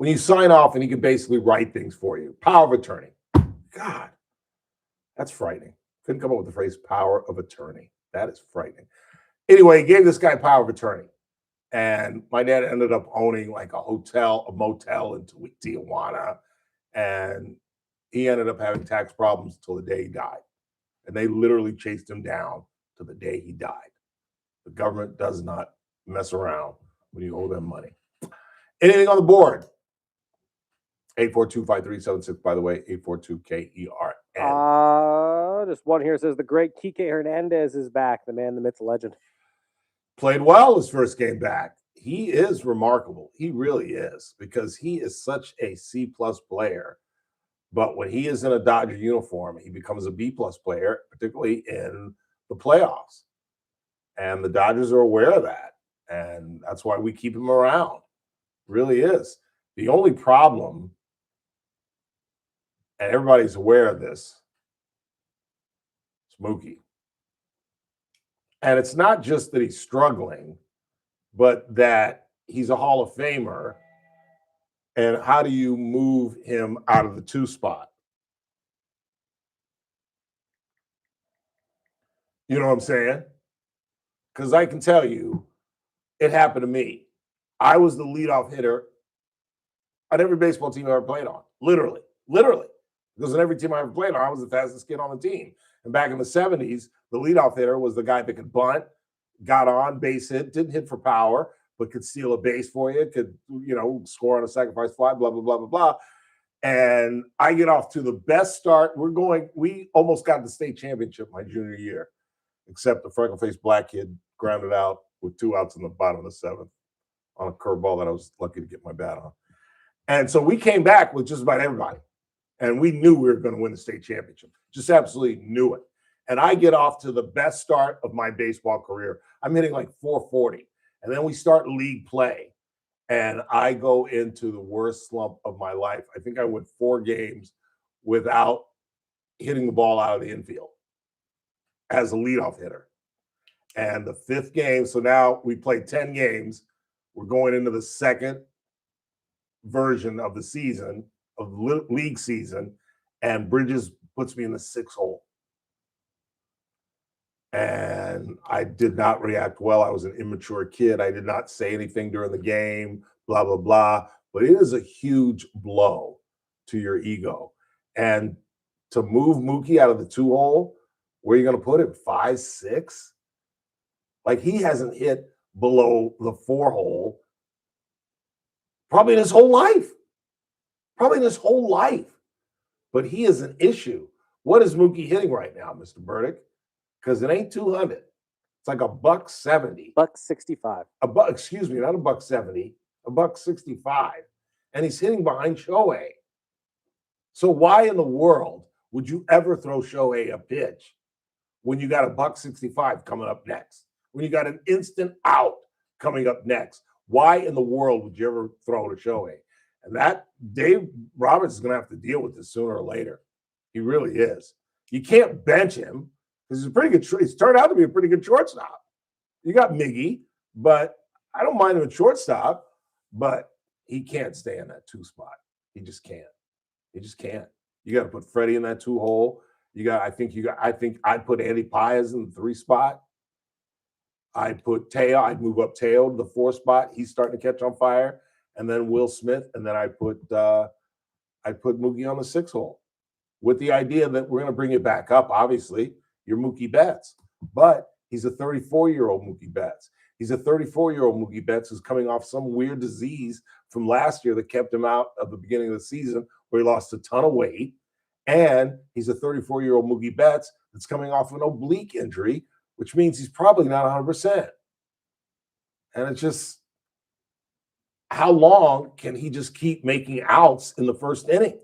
you sign off and he can basically write things for you. Power of attorney. God, that's frightening. Couldn't come up with the phrase power of attorney. That is frightening. Anyway, he gave this guy power of attorney. And my dad ended up owning like a motel in Tijuana. And he ended up having tax problems until the day he died. And they literally chased him down to the day he died. The government does not mess around when you owe them money. Anything on the board? 842-5376, by the way, 842-KERN. Just one here says the great Kike Hernandez is back, the man, the myth, the legend. Played well his first game back. he is remarkable. He really is, because he is such a C-plus player. But when he is in a Dodger uniform, he becomes a B-plus player, particularly in the playoffs. And the Dodgers are aware of that. And that's why we keep him around. Really is. The only problem, and everybody's aware of this, is Mookie. And it's not just that he's struggling, but that he's a Hall of Famer. And how do you move him out of the 2 spot? You know what I'm saying? Because I can tell you, it happened to me. I was the leadoff hitter on every baseball team I ever played on. Literally. Because on every team I ever played on, I was the fastest kid on the team. And back in the 70s, the leadoff hitter was the guy that could bunt, got on, base hit, didn't hit for power, but could steal a base for you, could, score on a sacrifice fly, blah, blah, blah, blah, blah. And I get off to the best start. We almost got the state championship my junior year, except the freckle-faced black kid grounded out with 2 outs in the bottom of the 7th on a curveball that I was lucky to get my bat on. And so we came back with just about everybody. And we knew we were going to win the state championship. Just absolutely knew it. And I get off to the best start of my baseball career. I'm hitting like 440. And then we start league play. And I go into the worst slump of my life. I think I went 4 games without hitting the ball out of the infield as a leadoff hitter. And the 5th game, so now we played 10 games. We're going into the 2nd version of the season, of league season, and Bridges puts me in the 6th hole. And I did not react well. I was an immature kid. I did not say anything during the game, blah, blah, blah. But it is a huge blow to your ego. And to move Mookie out of the 2 hole, where are you going to put him? 5, 6? Like, he hasn't hit below the 4 hole probably in his whole life. But he is an issue. What is Mookie hitting right now, Mr. Burdick? Because it ain't 200. It's like $170. $165. Excuse me, not $170, $165. And he's hitting behind Shohei. So why in the world would you ever throw Shohei a pitch when you got $165 coming up next? When you got an instant out coming up next? Why in the world would you ever throw to Shohei? And that Dave Roberts is going to have to deal with this sooner or later. He really is. You can't bench him because he's a pretty good. He's turned out to be a pretty good shortstop. You got Miggy, but I don't mind him at shortstop. But he can't stay in that 2 spot. He just can't. You got to put Freddie in that 2 hole. I think I'd put Andy Paez in the 3 spot. I'd move up Teo to the 4 spot. He's starting to catch on fire. And then Will Smith, and then I put Mookie on the 6 hole, with the idea that we're going to bring it back up. Obviously, you're Mookie Betts, but he's a 34-year-old Mookie Betts. He's a 34-year-old Mookie Betts who's coming off some weird disease from last year that kept him out of the beginning of the season, where he lost a ton of weight. And he's a 34-year-old Mookie Betts that's coming off an oblique injury, which means he's probably not 100%. And it's just, how long can he just keep making outs in the 1st inning?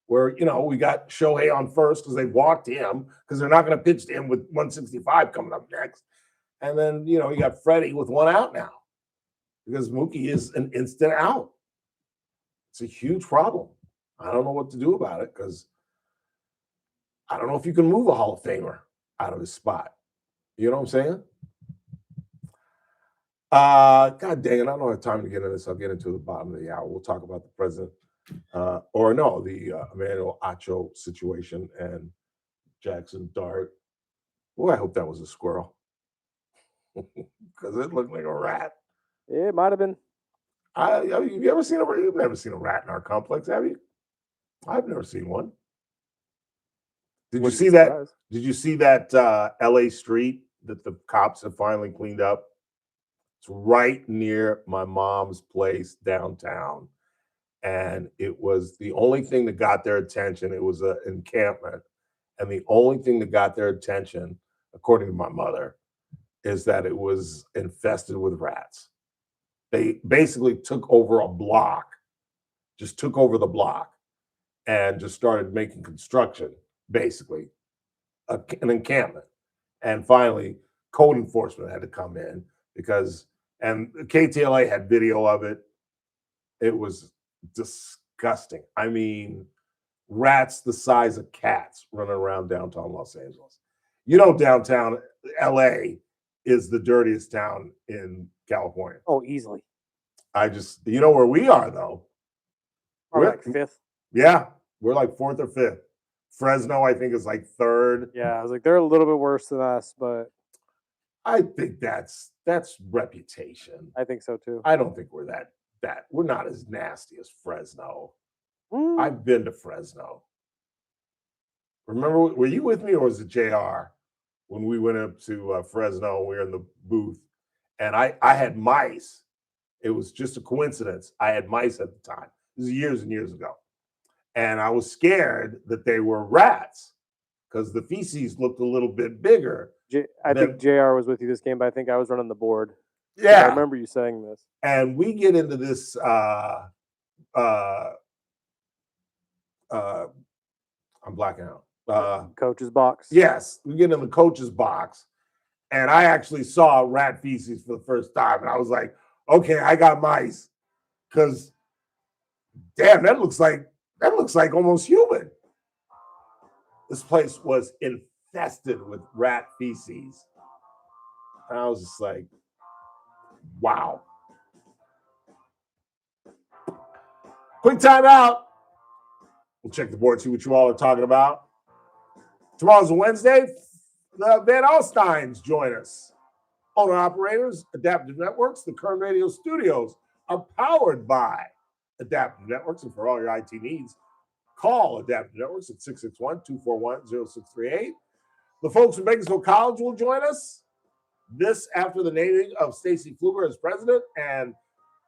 Where, we got Shohei on first because they walked him because they're not going to pitch to him with 165 coming up next. And then, you got Freddie with 1 out now because Mookie is an instant out. It's a huge problem. I don't know what to do about it because I don't know if you can move a Hall of Famer out of his spot. You know what I'm saying? God dang it, I don't have time to get into this. I'll get into the bottom of the hour. We'll talk about the president, the Emmanuel Acho situation and Jackson Dart. Oh, I hope that was a squirrel because it looked like a rat. It might have been. You've never seen a rat in our complex, have you? I've never seen one. Did you see that? Did you see that LA street that the cops have finally cleaned up? It's right near my mom's place downtown. And it was the only thing that got their attention. It was an encampment. And the only thing that got their attention, according to my mother, is that it was infested with rats. They basically took over a block, just took over the block and just started making construction, basically, an encampment. And finally, code enforcement had to come in and KTLA had video of it. It was disgusting. I mean, rats the size of cats running around downtown Los Angeles. You know, downtown LA is the dirtiest town in California. Oh, easily. You know where we are, though? We're like fifth. Yeah, we're like fourth or fifth. Fresno, I think, is like third. Yeah, I was like, they're a little bit worse than us, but I think that's reputation. I think so too. I don't think we're that we're not as nasty as Fresno. I've been to Fresno. Remember, were you with me or was it JR when we went up to Fresno? We were in the booth and I had mice. It was just a coincidence. I had mice at the time. This is years and years ago. And I was scared that they were rats because the feces looked a little bit bigger. I think JR was with you this game, but I think I was running the board. Yeah. I remember you saying this. And we get into this I'm blacking out. Coach's box. Yes, we get in the coach's box, and I actually saw rat feces for the first time, and I was like, "Okay, I got mice," because damn, that looks like almost human. This place was infested with rat feces, and I was just like, "Wow." Quick time out. We'll check the board, see what you all are talking about. Tomorrow's a Wednesday. The Van Alstynes join us. Owner-operators, Adaptive Networks. The Kern Radio Studios are powered by Adaptive Networks. And for all your IT needs, call Adaptive Networks at 661-241-0638. The folks from Bakersfield College will join us. This after the naming of Stacey Fluger as president and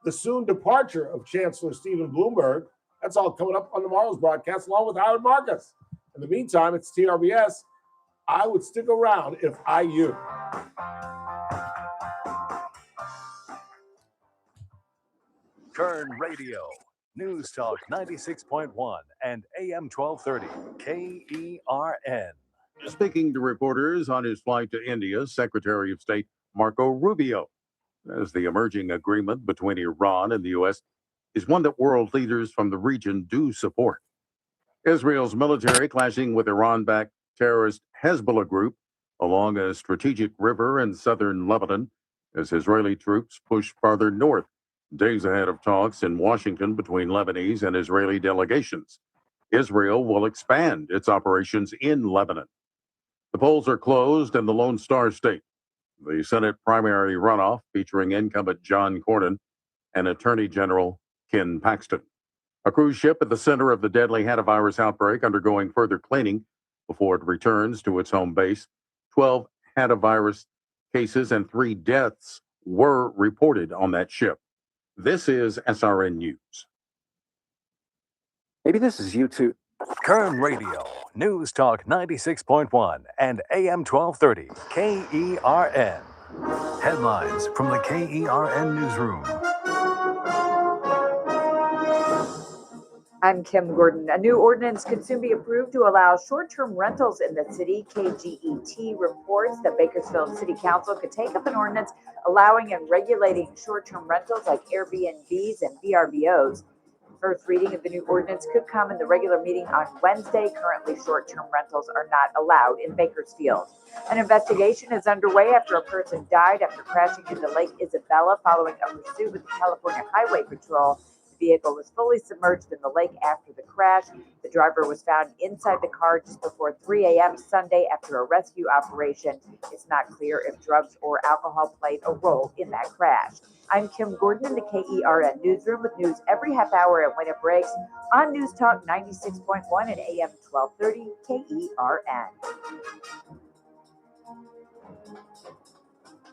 the soon departure of Chancellor Stephen Bloomberg. That's all coming up on tomorrow's broadcast, along with Howard Marcus. In the meantime, it's TRBS. I would stick around if I you. Kern Radio, News Talk 96.1 and AM 1230, KERN. Speaking to reporters on his flight to India, Secretary of State Marco Rubio says the emerging agreement between Iran and the U.S. is one that world leaders from the region do support. Israel's military clashing with Iran-backed terrorist Hezbollah group along a strategic river in southern Lebanon as Israeli troops push farther north, days ahead of talks in Washington between Lebanese and Israeli delegations. Israel will expand its operations in Lebanon. The polls are closed in the Lone Star State. The Senate primary runoff featuring incumbent John Cornyn and Attorney General Ken Paxton. A cruise ship at the center of the deadly hantavirus outbreak undergoing further cleaning before it returns to its home base. 12 hantavirus cases and 3 deaths were reported on that ship. This is SRN News. Maybe this is YouTube. Kern Radio, News Talk 96.1 and AM 1230, KERN. Headlines from the KERN Newsroom. I'm Kim Gordon. A new ordinance could soon be approved to allow short-term rentals in the city. KGET reports that Bakersfield City Council could take up an ordinance allowing and regulating short-term rentals like Airbnbs and VRBOs. First reading of the new ordinance could come in the regular meeting on Wednesday. Currently, short-term rentals are not allowed in Bakersfield. An investigation is underway after a person died after crashing into Lake Isabella following a pursuit with the California Highway Patrol. The vehicle was fully submerged in the lake after the crash. The driver was found inside the car just before 3 a.m. Sunday after a rescue operation. It's not clear if drugs or alcohol played a role in that crash. I'm Kim Gordon in the KERN Newsroom with news every half hour and when it breaks on News Talk 96.1 and AM 1230 KERN.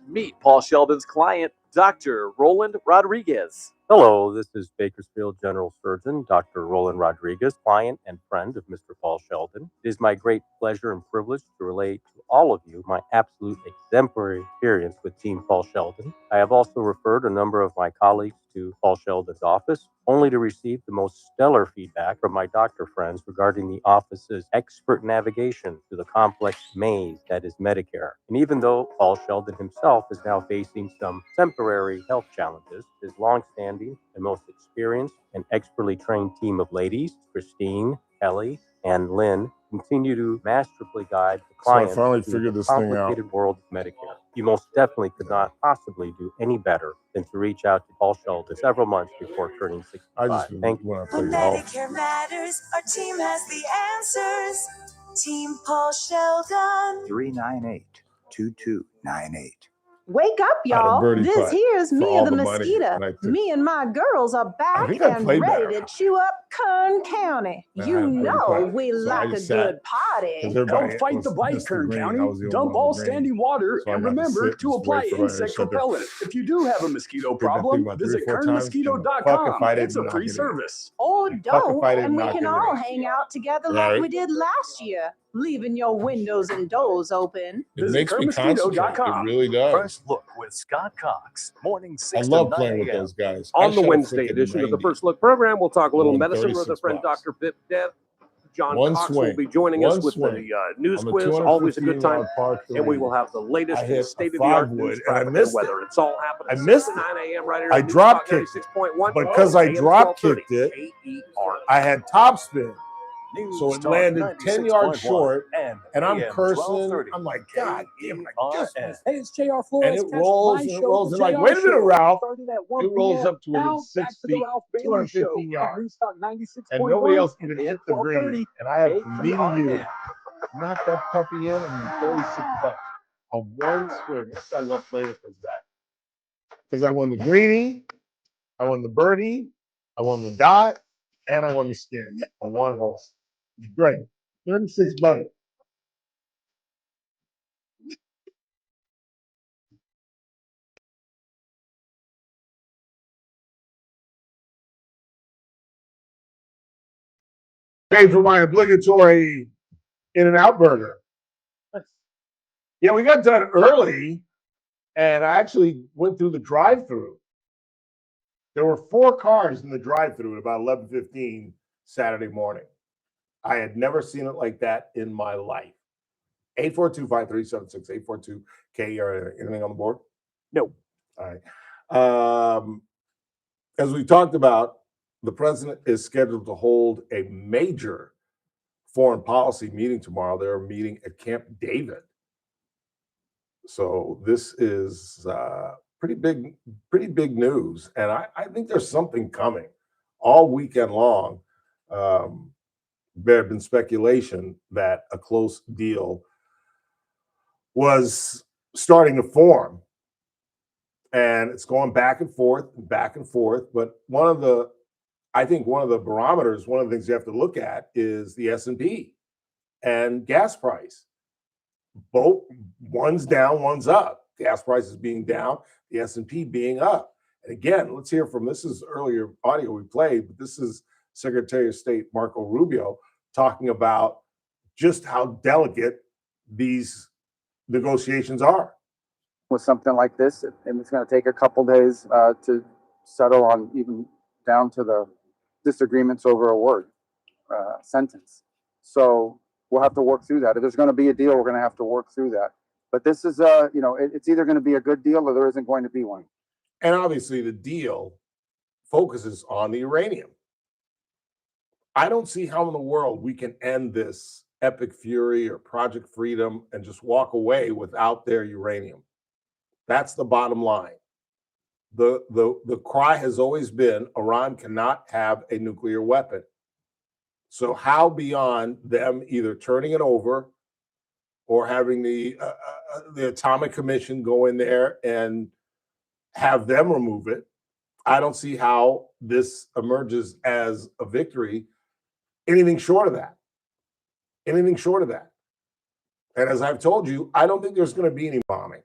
Meet Paul Sheldon's client, Dr. Roland Rodriguez. Hello, this is Bakersfield General Surgeon Dr. Roland Rodriguez, client and friend of Mr. Paul Sheldon. It is my great pleasure and privilege to relate to all of you my absolute exemplary experience with Team Paul Sheldon. I have also referred a number of my colleagues to Paul Sheldon's office, only to receive the most stellar feedback from my doctor friends regarding the office's expert navigation through the complex maze that is Medicare. And even though Paul Sheldon himself is now facing some temporary health challenges, his longstanding and most experienced and expertly trained team of ladies, Christine, Kelly, and Lynn, continue to masterfully guide the So I client finally through figured the this thing out. complicated world of Medicare. You most definitely could not possibly do any better than to reach out to Paul Sheldon several months before turning 65. Thank you. When Medicare matters, our team has the answers. Team Paul Sheldon. 398-2298. Wake up, Had a y'all. birdie This putt here's for me all the the money, mosquito. and I took- Me and my girls are back think I and played ready better. to chew up Kern County. And I You had a birdie know putt. we So I like a just sat, good party. 'cause everybody Help fight was the bite, missed the Kern green. County. I was the only Dump one all with green. standing water So I and got to remember sit to and apply wait for everybody to insect shut their- repellent. If you do have a mosquito Did that thing problem, about 3 or visit 4 times, and fuck if kernmosquito.com. I It's a didn't free knock it in. service. Or Fuck if don't, I didn't and we knock can it all in. hang out together Right. like we did last year, leaving your windows and doors open. It makes me concentrate. It really does. First Look with Scott Cox, morning 6 I to love 9 playing with a.m. those guys. On I the shot a Wednesday freaking edition of the 90. First Look program, we'll talk a little Won medicine with our 36 friend bucks. Dr. Bip Dev. John One Cox swing. will be joining One us with swing. the news On the quiz. Always a good time. 215-yard par And we three. will have the latest I and hit a state-of-the-art 5-wood, news, and I traffic, and missed it. weather. It's all happening I 6 missed to it. 9 a.m. right here I on News drop Talk kicked it. 96.1. Because I AM drop 1230 kicked it, KER. I had topspin. News So it Talk landed 10 yards 96.1 short, and I'm AM cursing. 1230 I'm like, God damn it, I just missed Hey, it's JR Flores. And it Catch rolls my and it show, rolls. The And like, JR wait a minute, Show, Ralph. starting at 1 It rolls p.m. up to within Now, 6 back to the feet, Ralph Bailey 215 Show on yards. News Talk 96.1. And nobody else can hit the 12:30 green. And I have me and you KER. knock that puppy in and 36 bucks on one swing. I love playing with that. Because I won the greenie, I won the birdie, I won the dot, and I won the skin on one hole. Great. 36 bucks. Paid for my obligatory In-N-Out burger. Yeah, we got done early, and I actually went through the drive-through. There were 4 cars in the drive-through at about 11:15 Saturday morning. I had never seen it like that in my life. 842-5376, 842-KER. Anything on the board? No. All right. As we talked about, the president is scheduled to hold a major foreign policy meeting tomorrow. They're meeting at Camp David. So this is pretty big news. And I think there's something coming. All weekend long, there had been speculation that a close deal was starting to form. And it's going back and forth, back and forth. But I think one of the barometers, one of the things you have to look at is the S&P and gas price. Both, one's down, one's up. Gas prices being down, the S&P being up. And again, let's hear from, this is earlier audio we played, but this is Secretary of State Marco Rubio talking about just how delicate these negotiations are. With something like this, and it's going to take a couple days to settle on, even down to the disagreements over a word sentence. So we'll have to work through that. If there's going to be a deal, we're going to have to work through that. But this is it's either going to be a good deal or there isn't going to be one. And obviously the deal focuses on the uranium. I don't see how in the world we can end this Epic Fury or Project Freedom and just walk away without their uranium. That's the bottom line. The cry has always been Iran cannot have a nuclear weapon. So how beyond them either turning it over or having the Atomic Commission go in there and have them remove it, I don't see how this emerges as a victory. Anything short of that. Anything short of that. And as I've told you, I don't think there's going to be any bombing.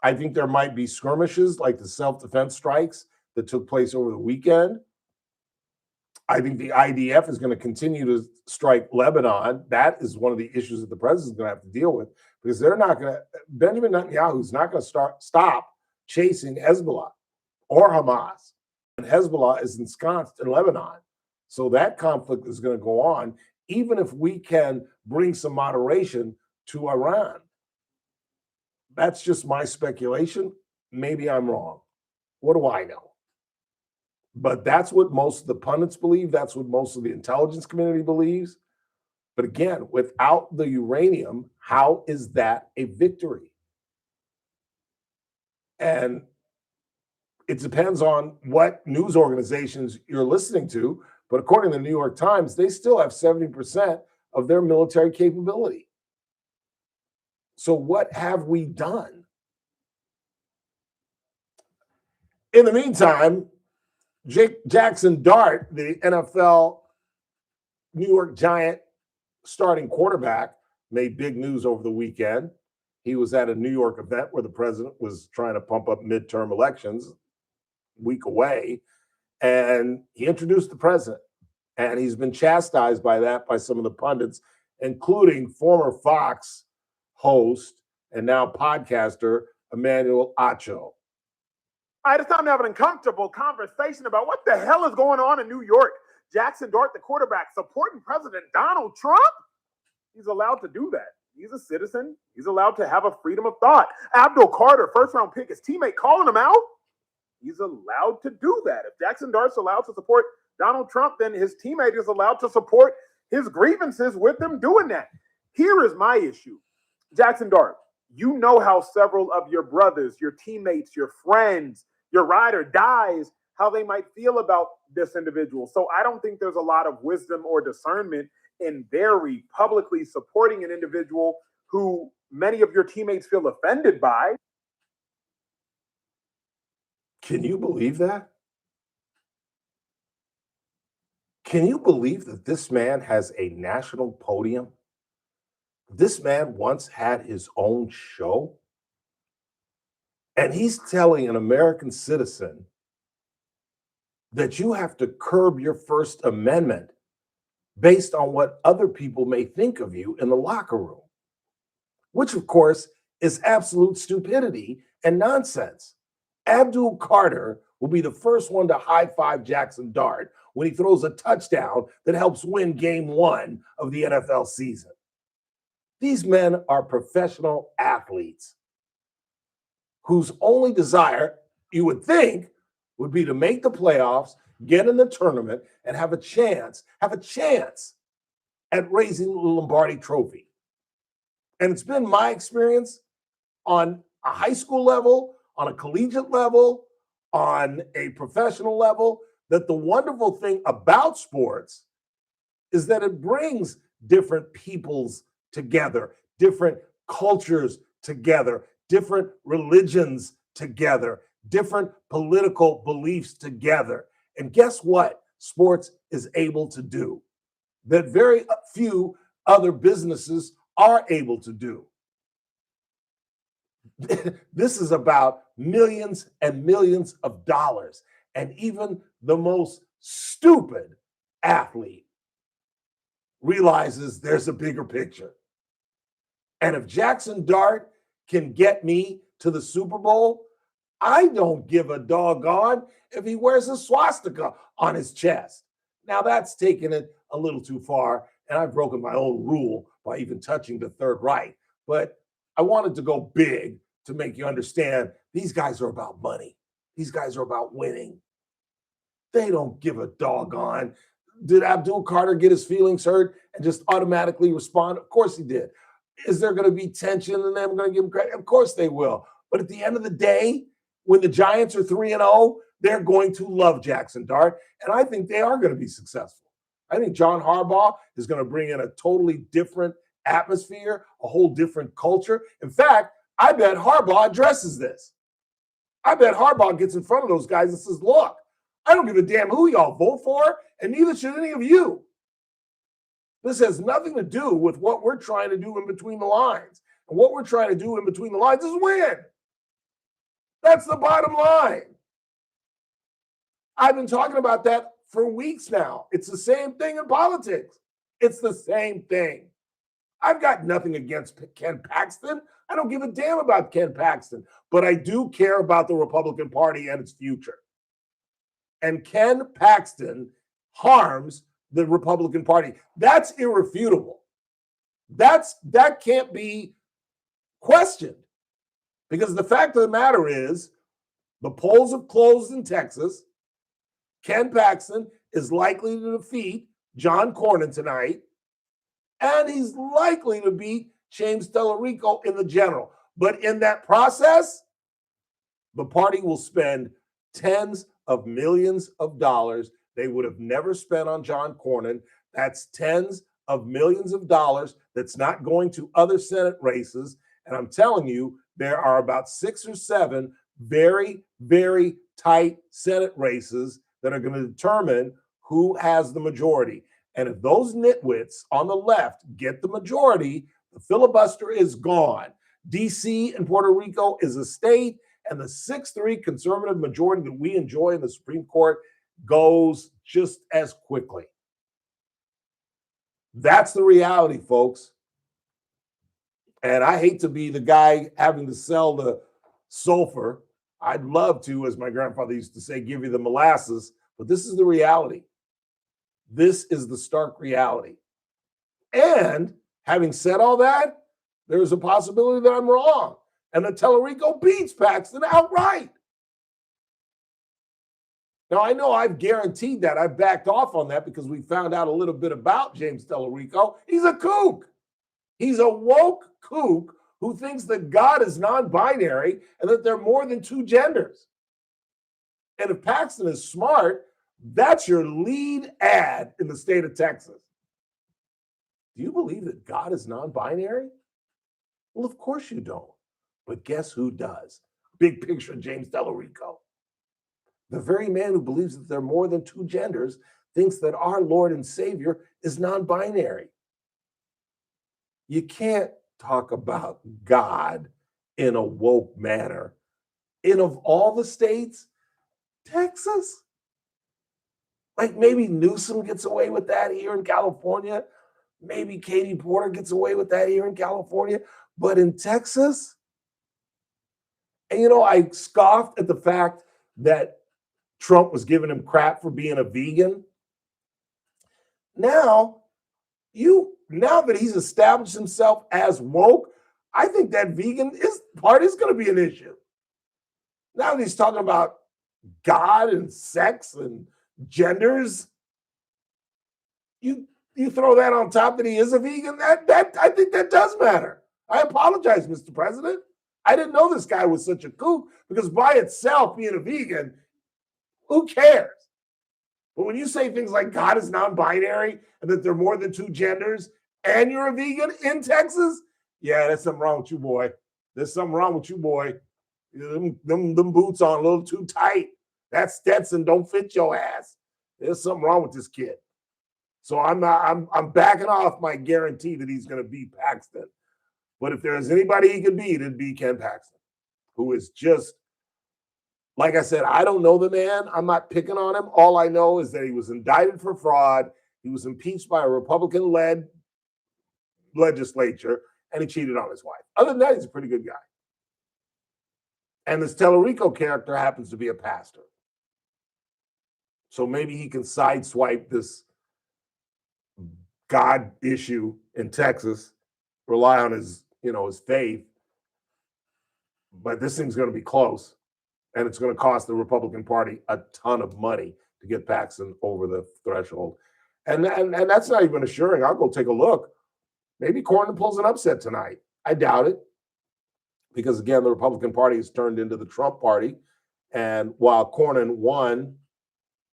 I think there might be skirmishes like the self-defense strikes that took place over the weekend. I think the IDF is going to continue to strike Lebanon. That is one of the issues that the president is going to have to deal with, because they're not going to, Benjamin Netanyahu is not going to stop chasing Hezbollah or Hamas. And Hezbollah is ensconced in Lebanon. So that conflict is going to go on, even if we can bring some moderation to Iran. That's just my speculation. Maybe I'm wrong. What do I know? But that's what most of the pundits believe. That's what most of the intelligence community believes. But again, without the uranium, how is that a victory? And it depends on what news organizations you're listening to. But according to the New York Times, they still have 70% of their military capability. So what have we done? In the meantime, Jackson Dart, the NFL New York Giant starting quarterback, made big news over the weekend. He was at a New York event where the president was trying to pump up midterm elections, a week away, and he introduced the president. And he's been chastised by that by some of the pundits, including former Fox host and now podcaster Emmanuel Acho. All right, it's time to have an uncomfortable conversation about what the hell is going on in New York. Jackson Dart, the quarterback, supporting President Donald Trump? He's allowed to do that. He's a citizen. He's allowed to have a freedom of thought. Abdul Carter, first-round pick, his teammate calling him out? He's allowed to do that. If Jackson Dart's allowed to support Donald Trump, then his teammate is allowed to support his grievances with him doing that. Here is my issue. Jackson Dart, you know how several of your brothers, your teammates, your friends, your ride or dies, how they might feel about this individual. So I don't think there's a lot of wisdom or discernment in very publicly supporting an individual who many of your teammates feel offended by. Can you believe that? Can you believe that this man has a national podium? This man once had his own show. And he's telling an American citizen that you have to curb your First Amendment based on what other people may think of you in the locker room, which, of course, is absolute stupidity and nonsense. Abdul Carter will be the first one to high-five Jackson Dart when he throws a touchdown that helps win game 1 of the NFL season. These men are professional athletes whose only desire, you would think, would be to make the playoffs, get in the tournament, and have a chance at raising the Lombardi Trophy. And it's been my experience on a high school level, on a collegiate level, on a professional level, that the wonderful thing about sports is that it brings different peoples together, different cultures together, different religions together, different political beliefs together. And guess what sports is able to do that very few other businesses are able to do? This is about millions and millions of dollars. And even the most stupid athlete realizes there's a bigger picture. And if Jackson Dart can get me to the Super Bowl, I don't give a doggone if he wears a swastika on his chest. Now, that's taking it a little too far, and I've broken my own rule by even touching the Third Reich. But I wanted to go big to make you understand these guys are about money. These guys are about winning. They don't give a doggone. Did Abdul Carter get his feelings hurt and just automatically respond? Of course he did. Is there going to be tension and them going to give him credit? Of course they will. But at the end of the day, when the Giants are 3-0, they're going to love Jackson Dart. And I think they are going to be successful. I think John Harbaugh is going to bring in a totally different atmosphere, a whole different culture. In fact, I bet Harbaugh addresses this. I bet Harbaugh gets in front of those guys and says, look, I don't give a damn who y'all vote for, and neither should any of you. This has nothing to do with what we're trying to do in between the lines. And what we're trying to do in between the lines is win. That's the bottom line. I've been talking about that for weeks now. It's the same thing in politics. It's the same thing. I've got nothing against Ken Paxton. I don't give a damn about Ken Paxton, but I do care about the Republican Party and its future. And Ken Paxton harms the Republican Party. That's irrefutable. That can't be questioned, because the fact of the matter is the polls have closed in Texas. Ken Paxton is likely to defeat John Cornyn tonight, and he's likely to beat James Tellerico in the general. But in that process, the party will spend tens of millions of dollars they would have never spent on John Cornyn. That's tens of millions of dollars that's not going to other Senate races. And I'm telling you, there are about 6 or 7 very, very tight Senate races that are going to determine who has the majority. And if those nitwits on the left get the majority, the filibuster is gone. DC and Puerto Rico is a state, and the 6-3 conservative majority that we enjoy in the Supreme Court goes just as quickly. That's the reality, folks. And I hate to be the guy having to sell the sulfur. I'd love to, as my grandfather used to say, give you the molasses, but this is the reality. This is the stark reality. And having said all that, there's a possibility that I'm wrong and that Tellerico beats Paxton outright. Now, I know I've guaranteed that. I've backed off on that because we found out a little bit about James Tellerico. He's a kook. He's a woke kook who thinks that God is non-binary and that there are more than 2 genders. And if Paxton is smart, that's your lead ad in the state of Texas. Do you believe that God is non-binary? Well, of course you don't. But guess who does? Big picture, James Tellerico. The very man who believes that there are more than 2 genders thinks that our Lord and Savior is non-binary. You can't talk about God in a woke manner. And of all the states, Texas? Like maybe Newsom gets away with that here in California. Maybe Katie Porter gets away with that here in California. But in Texas? And you know, I scoffed at the fact that Trump was giving him crap for being a vegan. Now that he's established himself as woke, I think that vegan part is going to be an issue. Now that he's talking about God and sex and genders, you throw that on top that he is a vegan, that I think that does matter. I apologize, Mr. President. I didn't know this guy was such a kook, because by itself, being a vegan, who cares? But when you say things like God is non-binary and that there are more than 2 genders and you're a vegan in Texas, yeah, there's something wrong with you, boy. There's something wrong with you, boy. Them boots on a little too tight. That Stetson don't fit your ass. There's something wrong with this kid. So I'm backing off my guarantee that he's going to beat Paxton. But if there's anybody he can beat, it'd be Ken Paxton, who is just, like I said, I don't know the man. I'm not picking on him. All I know is that he was indicted for fraud. He was impeached by a Republican-led legislature, and he cheated on his wife. Other than that, he's a pretty good guy. And this Tellerico character happens to be a pastor. So maybe he can sideswipe this God issue in Texas, rely on his faith. But this thing's going to be close. And it's going to cost the Republican Party a ton of money to get Paxton over the threshold. And that's not even assuring. I'll go take a look. Maybe Cornyn pulls an upset tonight. I doubt it. Because, again, the Republican Party has turned into the Trump Party. And while Cornyn won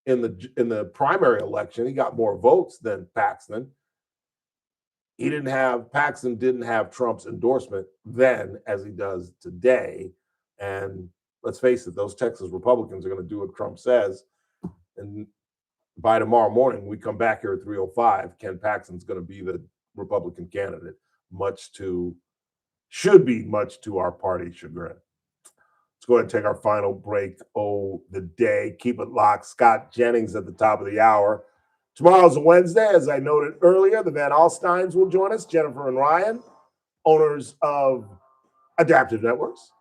in the primary election, he got more votes than Paxton. Paxton didn't have Trump's endorsement then as he does today. And let's face it, those Texas Republicans are going to do what Trump says. And by tomorrow morning, we come back here at 3:05, Ken Paxton's going to be the Republican candidate, should be much to our party's chagrin. Let's Let's go ahead and take our final break of the day. Keep it locked. Scott Jennings at the top of the hour. Tomorrow's a Wednesday. As I noted earlier, the Van Alstynes will join us. Jennifer and Ryan, owners of Adaptive Networks.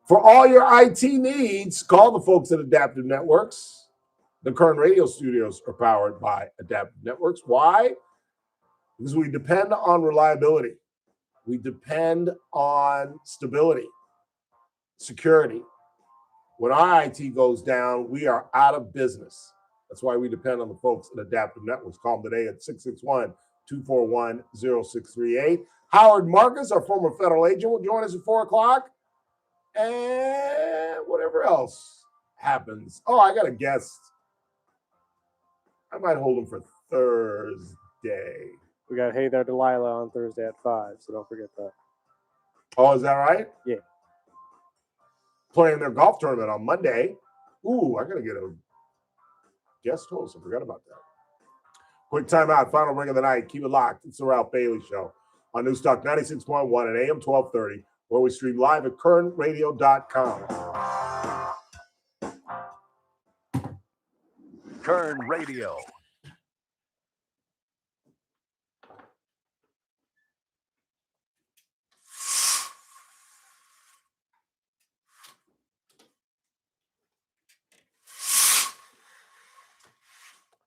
For all your IT needs, call the folks at Adaptive Networks. The current radio studios are powered by Adaptive Networks. Why? Because we depend on reliability. We depend on stability, security. When our IT goes down, we are out of business. That's why we depend on the folks at Adaptive Networks. Call them today at 661-241-0638. Howard Marcus, our former federal agent, will join us at 4 o'clock. And whatever else happens. Oh, I got a guest. I might hold him for Thursday. We got Hey There Delilah on Thursday at 5, so don't forget that. Oh, is that right? Yeah. Playing their golf tournament on Monday. Ooh, I got to get a guest host. I forgot about that. Quick timeout. Final ring of the night. Keep it locked. It's the Ralph Bailey Show on Newstalk 96.1 and AM 1230, where we stream live at KernRadio.com. Kern Radio.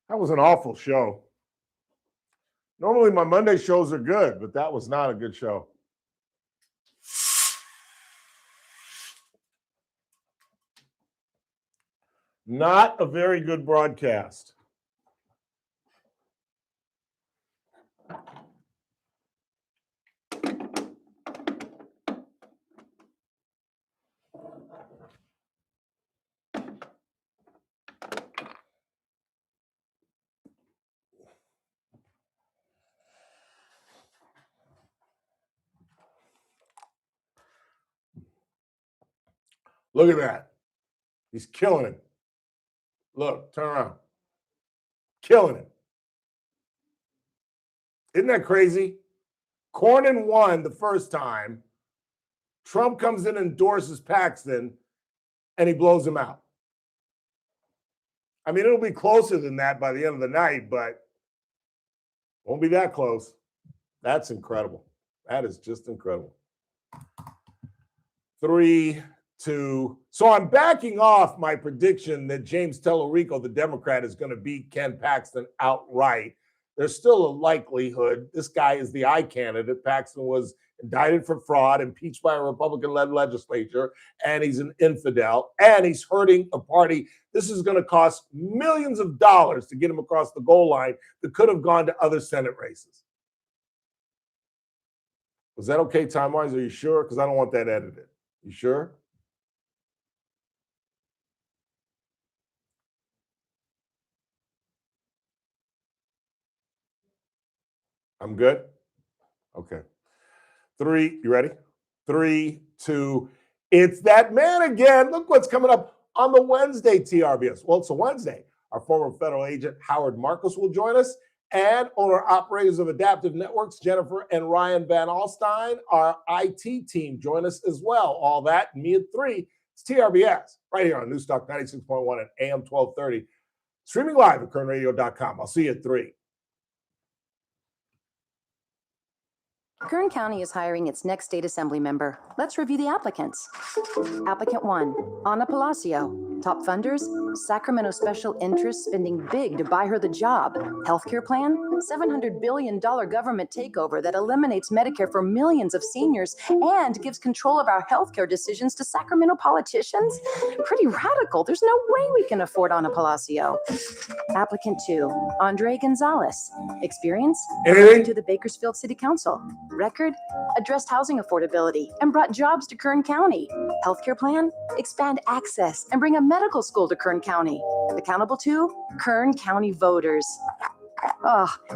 That was an awful show. Normally my Monday shows are good, but that was not a good show. Not a very good broadcast. Look at that. He's killing him. Look, turn around. Killing him. Isn't that crazy? Cornyn won the first time. Trump comes in and endorses Paxton, and he blows him out. I mean, it'll be closer than that by the end of the night, but won't be that close. That's incredible. That is just incredible. 3-2. So I'm backing off my prediction that James Tellerico, the Democrat, is going to beat Ken Paxton outright. There's still a likelihood. This guy is the I candidate. Paxton was indicted for fraud, impeached by a Republican-led legislature, and he's an infidel, and he's hurting a party. This is going to cost millions of dollars to get him across the goal line that could have gone to other Senate races. Was that okay time-wise? Are you sure? Because I don't want that edited. You sure? I'm good? Okay. 3, you ready? 3, 2. It's that man again. Look what's coming up on the Wednesday TRBS. Well, it's a Wednesday. Our former federal agent, Howard Marcus, will join us, and owner-operators of Adaptive Networks, Jennifer and Ryan Van Alstyne, our IT team, join us as well. All that and me at 3. It's TRBS right here on Newstalk 96.1 and AM 1230. Streaming live at KernRadio.com. I'll see you at 3. Kern County is hiring its next state assembly member. Let's review the applicants. Applicant 1, Ana Palacio. Top funders, Sacramento Special Interests spending big to buy her the job. Healthcare plan, $700 billion government takeover that eliminates Medicare for millions of seniors and gives control of our healthcare decisions to Sacramento politicians. Pretty radical. There's no way we can afford Ana Palacio. Applicant 2, Andre Gonzalez. Experience, to the Bakersfield City Council. Record, addressed housing affordability and brought jobs to Kern County. Healthcare plan, expand access and bring a medical school to Kern County. Accountable to Kern County voters.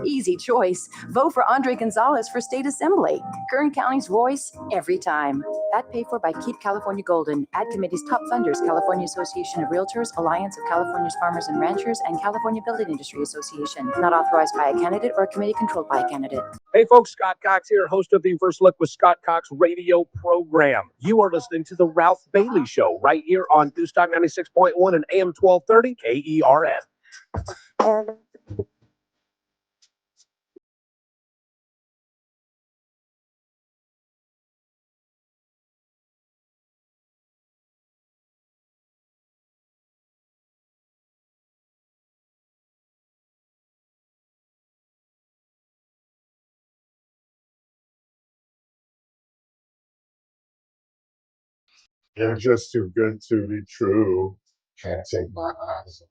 Easy choice. Vote for Andre Gonzalez for state assembly. Kern County's voice every time. Ad paid for by Keep California Golden. Ad committee's top funders: California Association of Realtors, Alliance of California's Farmers and Ranchers, and California Building Industry Association. Not authorized by a candidate or a committee controlled by a candidate. Hey folks, Scott Cox here, host of the First Look with Scott Cox radio program. You are listening to the Ralph Bailey Show right here on Newstock 96.1 and AM 1230 KERN. You're just too good to be true. Can't take my eyes.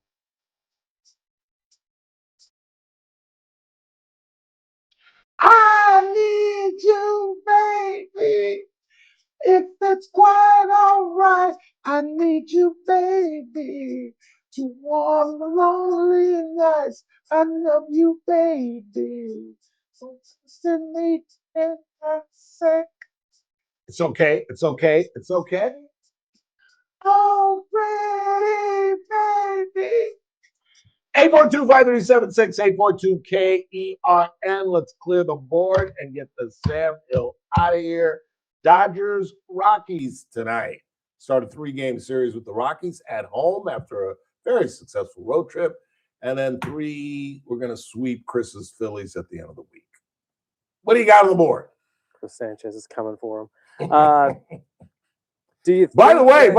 I need you, baby. If it's quite all right, I need you, baby. To warm the lonely nights. I love you, baby. So send me in a sec. It's okay. It's okay. It's okay. Oh, pretty baby. 842-537-6842 KERN. Let's clear the board and get the Sam Hill out of here. Dodgers Rockies tonight. Start a 3-game series with the Rockies at home after a very successful road trip. And then 3, we're going to sweep Chris's Phillies at the end of the week. What do you got on the board? Chris Sanchez is coming for him. Do you? By the way,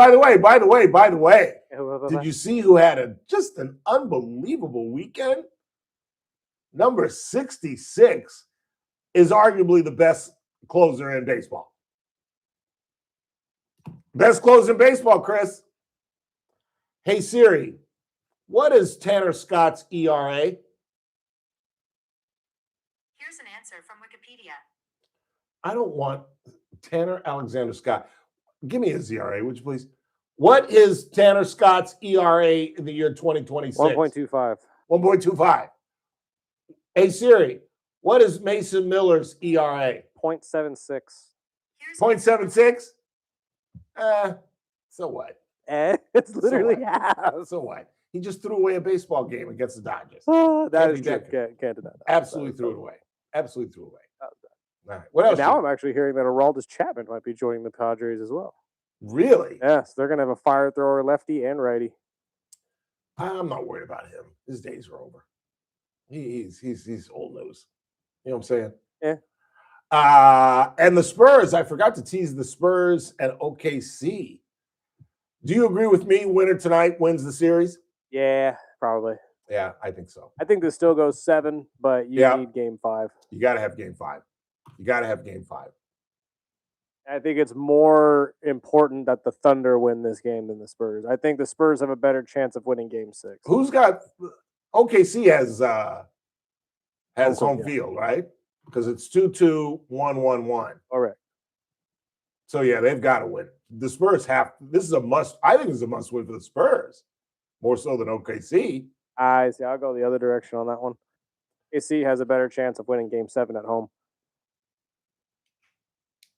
did you see who had just an unbelievable weekend? Number 66 is arguably the best closer in baseball. Best closer in baseball, Chris. Hey, Siri, what is Tanner Scott's ERA? Here's an answer from Wikipedia. I don't want Tanner Alexander Scott. Give me his ERA, would you please? What is Tanner Scott's ERA in the year 2026? 1.25. 1.25. Hey, Siri, what is Mason Miller's ERA? 0.76. 0.76? So what? It's literally half. So what? He just threw away a baseball game against the Dodgers. That is true. Can't deny that. Absolutely threw it away. Absolutely threw it away. All right. What else? And now I'm actually hearing that Aroldis Chapman might be joining the Padres as well. Really? Yes, they're going to have a fire thrower lefty and righty. I'm not worried about him. His days are over. He's old news. You know what I'm saying? Yeah. And the Spurs, I forgot to tease the Spurs and OKC. Do you agree with me? Winner tonight wins the series? Yeah, probably. Yeah, I think so. I think this still goes 7, but you need game 5. You got to have game 5. You got to have game 5. I think it's more important that the Thunder win this game than the Spurs. I think the Spurs have a better chance of winning game 6. Who's got OKC has home field, right? Because it's 2-2, 1-1-1. All right. So yeah, they've got to win. The Spurs have. This is a must. I think it's a must win for the Spurs, more so than OKC. I see. I'll go the other direction on that one. OKC has a better chance of winning game 7 at home.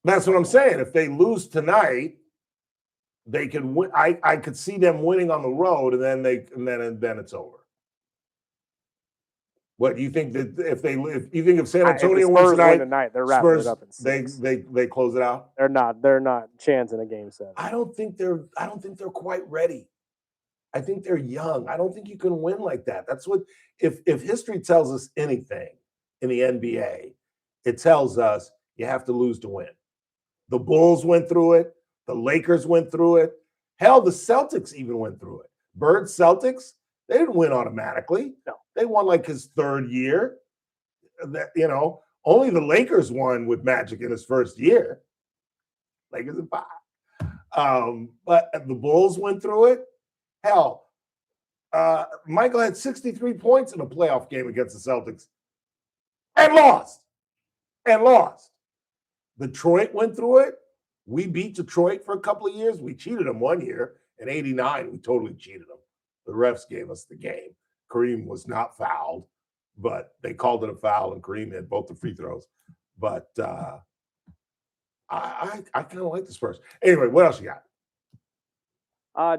That's what I'm saying. If they lose tonight, they can win. I could see them winning on the road, and then it's over. What do you think that if San Antonio wins tonight, they're wrapping it up in 6. They close it out? They're not chancing a game 7. I don't think they're quite ready. I think they're young. I don't think you can win like that. That's what if history tells us anything in the NBA, it tells us you have to lose to win. The Bulls went through it. The Lakers went through it. Hell, the Celtics even went through it. Bird Celtics, they didn't win automatically. No. They won like his 3rd year. Only the Lakers won with Magic in his 1st year. Lakers in 5. But the Bulls went through it. Hell, Michael had 63 points in a playoff game against the Celtics and lost. Detroit went through it. We beat Detroit for a couple of years. We cheated them 1 year. In 89, we totally cheated them. The refs gave us the game. Kareem was not fouled, but they called it a foul, and Kareem had both the free throws. But I kind of like this person. Anyway, what else you got?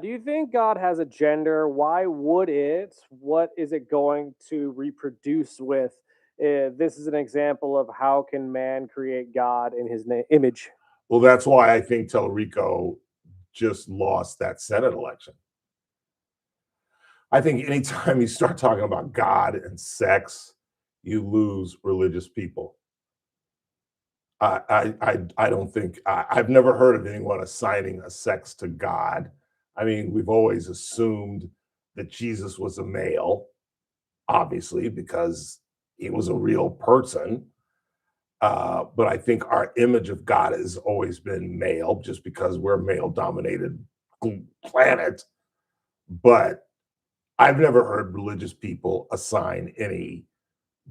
Do you think God has a gender? Why would it? What is it going to reproduce with? This is an example of how can man create God in his image. Well, that's why I think Teresa just lost that Senate election. I think anytime you start talking about God and sex, you lose religious people. I don't think I've never heard of anyone assigning a sex to God. I mean, we've always assumed that Jesus was a male, obviously, because he was a real person. But I think our image of God has always been male, just because we're a male-dominated planet. But I've never heard religious people assign any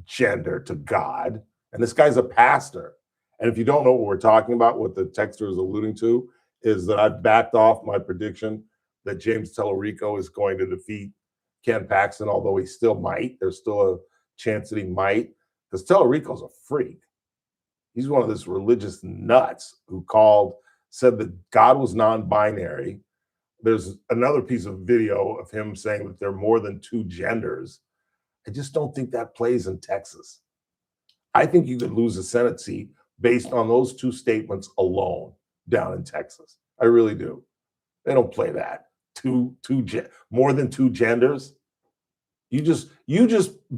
gender to God. And this guy's a pastor. And if you don't know what we're talking about, what the texter is alluding to is that I've backed off my prediction that James Teresa is going to defeat Ken Paxton, although he still might. There's still a chance that he might, because Teresa's a freak. He's one of those religious nuts who said that God was non-binary. There's another piece of video of him saying that there are more than two genders. I just don't think that plays in Texas. I think you could lose a Senate seat based on those two statements alone down in Texas. I really do. They don't play that. More than two genders. You just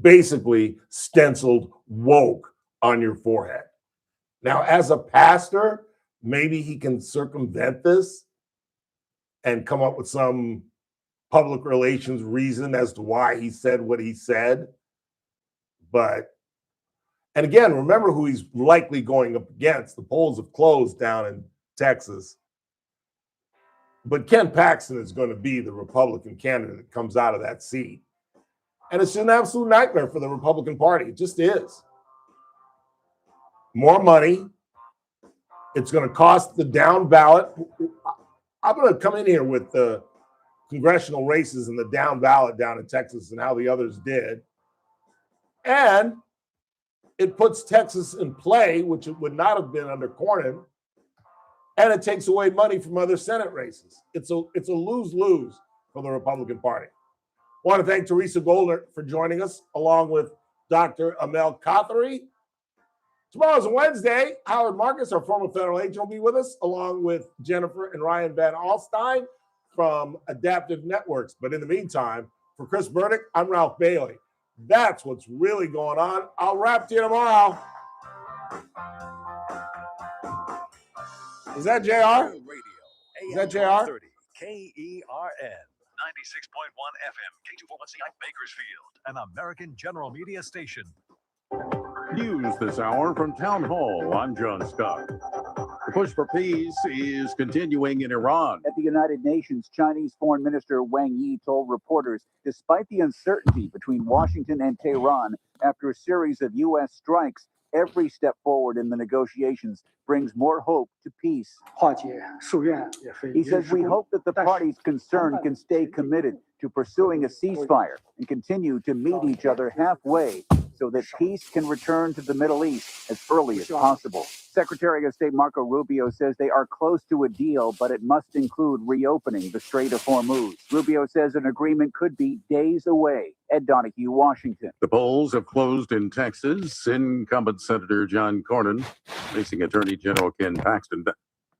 basically stenciled woke on your forehead. Now, as a pastor, maybe he can circumvent this and come up with some public relations reason as to why he said what he said. And again, remember who he's likely going up against. The polls have closed down in Texas. But Ken Paxton is going to be the Republican candidate that comes out of that seat. And it's an absolute nightmare for the Republican Party. It just is. More money. It's going to cost the down ballot. I'm going to come in here with the congressional races and the down ballot down in Texas and how the others did. And it puts Texas in play, which it would not have been under Cornyn, and it takes away money from other Senate races. It's a lose-lose for the Republican Party. I want to thank Teresa Goldner for joining us, along with Dr. Amel Kathari. Tomorrow's Wednesday. Howard Marcus, our former federal agent, will be with us, along with Jennifer and Ryan Van Alstyne from Adaptive Networks. But in the meantime, for Chris Burdick, I'm Ralph Bailey. That's what's really going on. I'll wrap to you tomorrow. Is that JR? Is that JR? KERN 96.1 FM, K241CI Bakersfield, an American General Media station. News this hour from Town Hall. I'm John Scott. The push for peace is continuing in Iran. At the United Nations, Chinese Foreign Minister Wang Yi told reporters, despite the uncertainty between Washington and Tehran after a series of U.S. strikes, every step forward in the negotiations brings more hope to peace. He says, we hope that the parties concerned can stay committed to pursuing a ceasefire and continue to meet each other halfway so that peace can return to the Middle East as early as possible. Secretary of State Marco Rubio says they are close to a deal, but it must include reopening the Strait of Hormuz. Rubio says an agreement could be days away. Ed Donahue, Washington. The polls have closed in Texas. Incumbent Senator John Cornyn facing Attorney General Ken Paxton.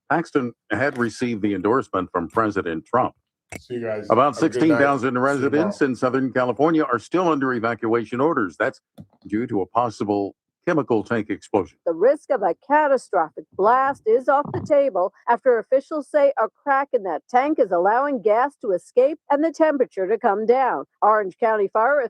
Paxton had received the endorsement from President Trump. See you guys. About 16,000 residents in Southern California are still under evacuation orders. That's due to a possible chemical tank explosion. The risk of a catastrophic blast is off the table after officials say a crack in that tank is allowing gas to escape and the temperature to come down. Orange County Fire